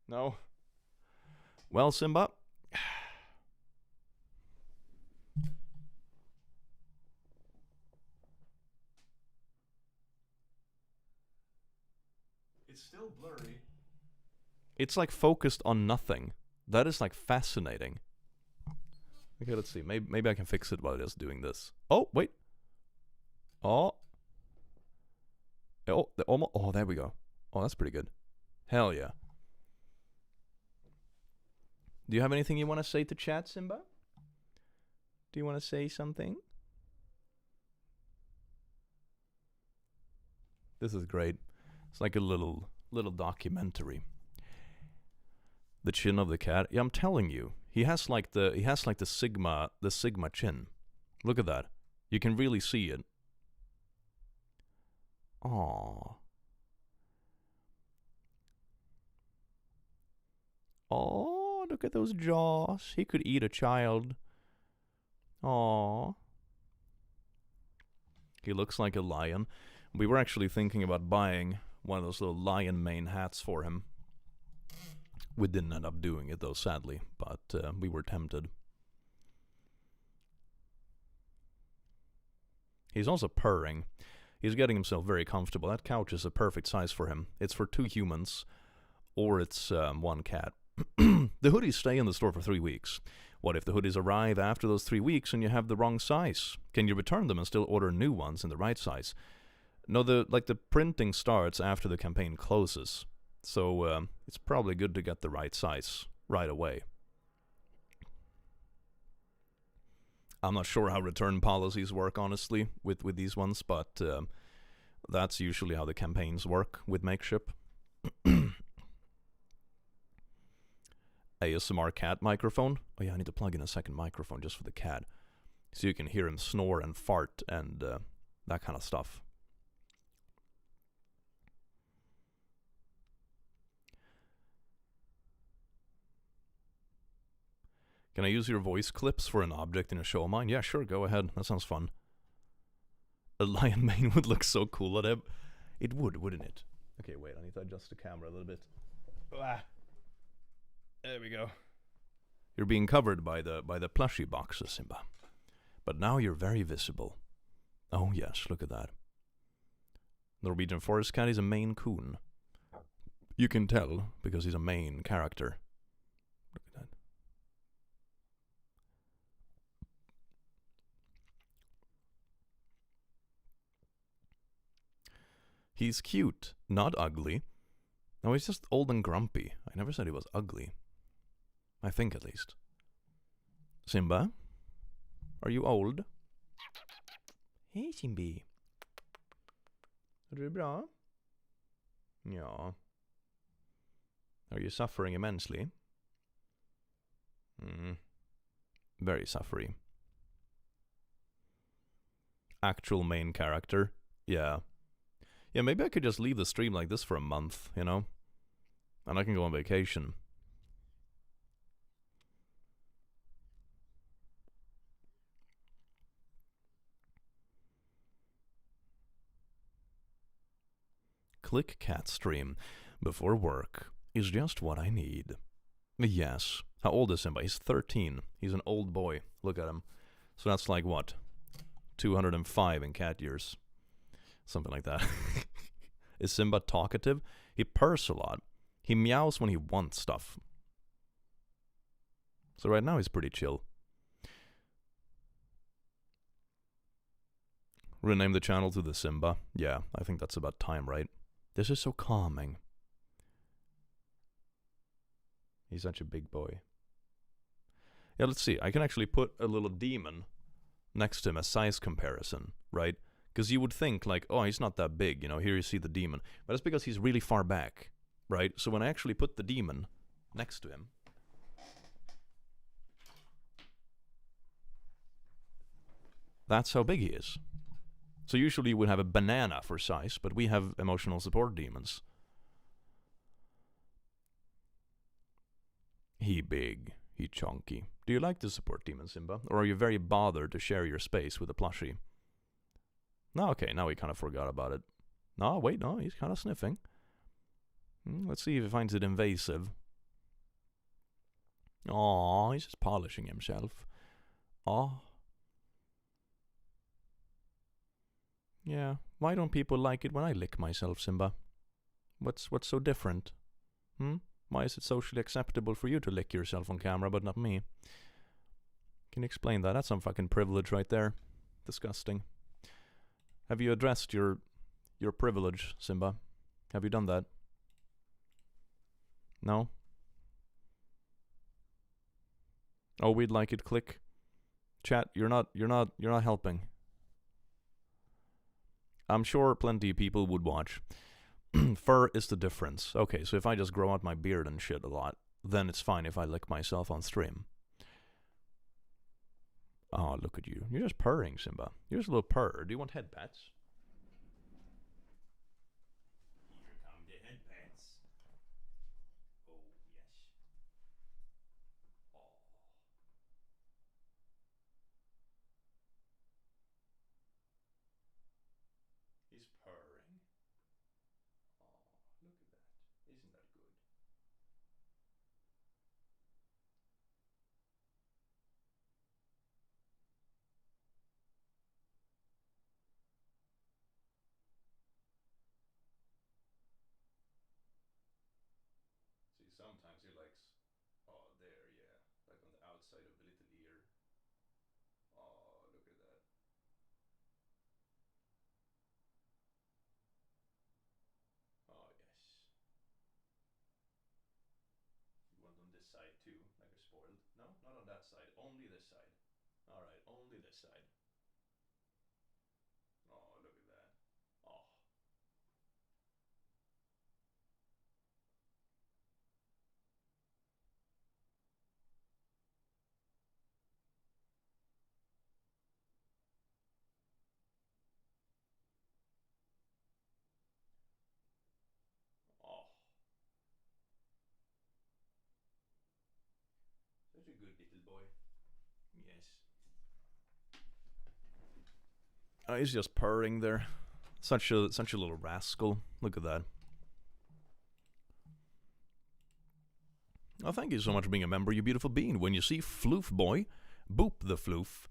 No. Well, Simba. still blurry. It's like focused on nothing. That is like fascinating. Okay, let's see. Maybe I can fix it while just doing this. Oh, wait. Oh. Oh, there we go. Oh, that's pretty good. Hell yeah. Do you have anything you want to say to chat, Simba? Do you want to say something? This is great. It's like a little documentary. The chin of the cat. Yeah, I'm telling you. He has like the sigma chin. Look at that. You can really see it. Aww. Oh, look at those jaws. He could eat a child. Aww. He looks like a lion. We were actually thinking about buying one of those little lion mane hats for him. We didn't end up doing it though, sadly, but we were tempted. He's also purring. He's getting himself very comfortable. That couch is a perfect size for him. It's for 2 humans, or it's 1 cat. The hoodies stay in the store for 3 weeks. What if the hoodies arrive after those 3 weeks and you have the wrong size? Can you return them and still order new ones in the right size? No, the printing starts after the campaign closes. So it's probably good to get the right size right away. I'm not sure how return policies work, honestly, with these ones, but that's usually how the campaigns work with Makeship. ASMR cat microphone. Oh yeah, I need to plug in a second microphone just for the cat, so you can hear him snore and fart and that kind of stuff. Can I use your voice clips for an object in a show of mine? Yeah, sure, go ahead. That sounds fun. A lion mane would look so cool on him. It would, wouldn't it? Okay, wait, I need to adjust the camera a little bit. Ah. There we go. You're being covered by the plushie boxes, Simba. But now you're very visible. Oh yes, look at that. Norwegian forest cat is a Maine Coon. You can tell because he's a main character. Look at that. He's cute, not ugly. No, he's just old and grumpy. I never said he was ugly. I think at least. Simba? Are you old? Hej Simbi. Är du bra? Ja. Are you suffering immensely? Very suffery. Actual main character? Yeah. Yeah, maybe I could just leave the stream like this for a month, you know? And I can go on vacation. Click cat stream before work is just what I need. Yes. How old is Simba? He's 13. He's an old boy. Look at him. So that's like what? 205 in cat years. Something like that. Is Simba talkative? He purrs a lot. He meows when he wants stuff. So right now he's pretty chill. Rename the channel to the Simba. Yeah, I think that's about time, right? This is so calming. He's such a big boy. Yeah, let's see. I can actually put a little demon next to him as size comparison, right? Because you would think like, oh, he's not that big, you know, here you see the demon. But it's because he's really far back, right? So when I actually put the demon next to him, that's how big he is. So usually you would have a banana for size, but we have emotional support demons. He big, he chunky. Do you like the support demon, Simba? Or are you very bothered to share your space with a plushie? No, okay, now we kind of forgot about it. No, wait, no, he's kind of sniffing. Let's see if he finds it invasive. Aww, he's just polishing himself. Aww. Yeah, why don't people like it when I lick myself, Simba? What's so different? Why is it socially acceptable for you to lick yourself on camera, but not me? Can you explain that? That's some fucking privilege right there. Disgusting. Have you addressed your privilege, Simba? Have you done that? No? Oh, we'd like it. Click. Chat, you're not helping. I'm sure plenty of people would watch. Fur is the difference. Okay, so if I just grow out my beard and shit a lot, then it's fine if I lick myself on stream. Oh, look at you. You're just purring, Simba. You're just a little purr. Do you want head pats? Here come the head pats. Oh, yes. Oh. He's purring. Oh, look at that. Isn't that good? See, sometimes he likes... Oh, there, yeah. Like on the outside of the little ear. Oh, look at that. Oh, yes. You want on this side too, like a spoiled? No, not on that side. Only this side. Alright, only this side. Oh, look at that. Oh. Oh. Such a good little boy. Yes. Oh, he's just purring there. Such a little rascal. Look at that. Oh, thank you so much for being a member, you beautiful bean. When you see Floof Boy, boop the Floof.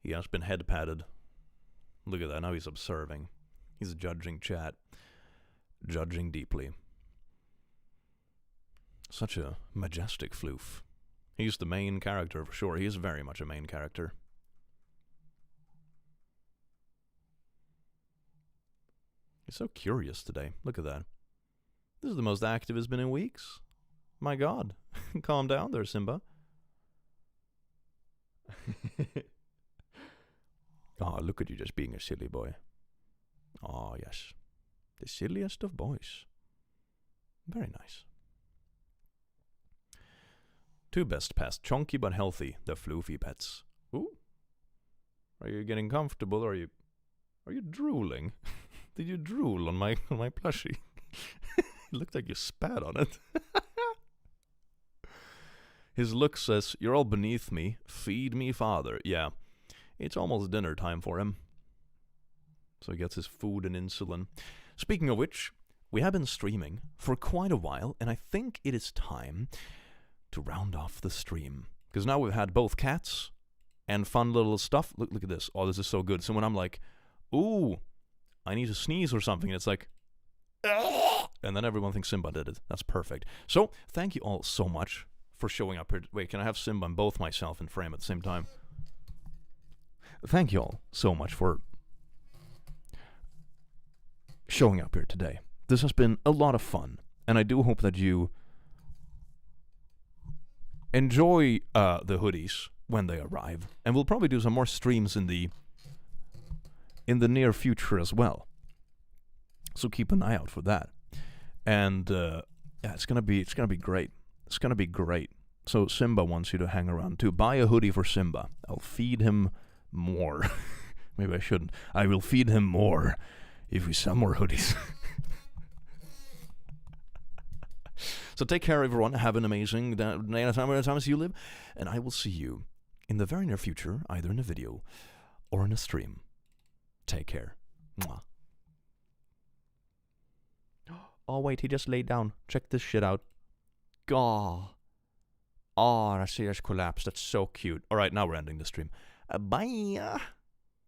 He has been head patted. Look at that, now he's observing. He's judging chat. Judging deeply. Such a majestic Floof. He's the main character for sure. He is very much a main character. He's so curious today. Look at that. This is the most active he's been in weeks. My god. Calm down there, Simba. Oh, look at you just being a silly boy. Oh, yes. The silliest of boys. Very nice. Two best pets. Chunky but healthy. The floofy pets. Ooh. Are you getting comfortable or are you drooling? Did you drool on my plushie? It looked like you spat on it. His look says, "You're all beneath me. Feed me, father." Yeah. It's almost dinner time for him. So he gets his food and insulin. Speaking of which, we have been streaming for quite a while, and I think it is time to round off the stream. Because now we've had both cats and fun little stuff. Look at this. Oh, this is so good. So when I'm like, ooh, I need to sneeze or something, it's like, and then everyone thinks Simba did it. That's perfect. So thank you all so much for showing up here. Wait, can I have Simba and both myself in frame at the same time? Thank you all so much for showing up here today. This has been a lot of fun, and I do hope that you enjoy the hoodies when they arrive, and we'll probably do some more streams in the near future as well. So keep an eye out for that. And yeah, it's gonna be great. It's gonna be great. So Simba wants you to hang around too. Buy a hoodie for Simba. I'll feed him more. Maybe I shouldn't. I will feed him more if we sell more hoodies. So take care, everyone. Have an amazing day and time as you live. And I will see you in the very near future, either in a video or in a stream. Take care. Mwah. Oh, wait, he just laid down. Check this shit out. Gah. Oh, I see, just collapsed. That's so cute. All right, now we're ending the stream. Bye.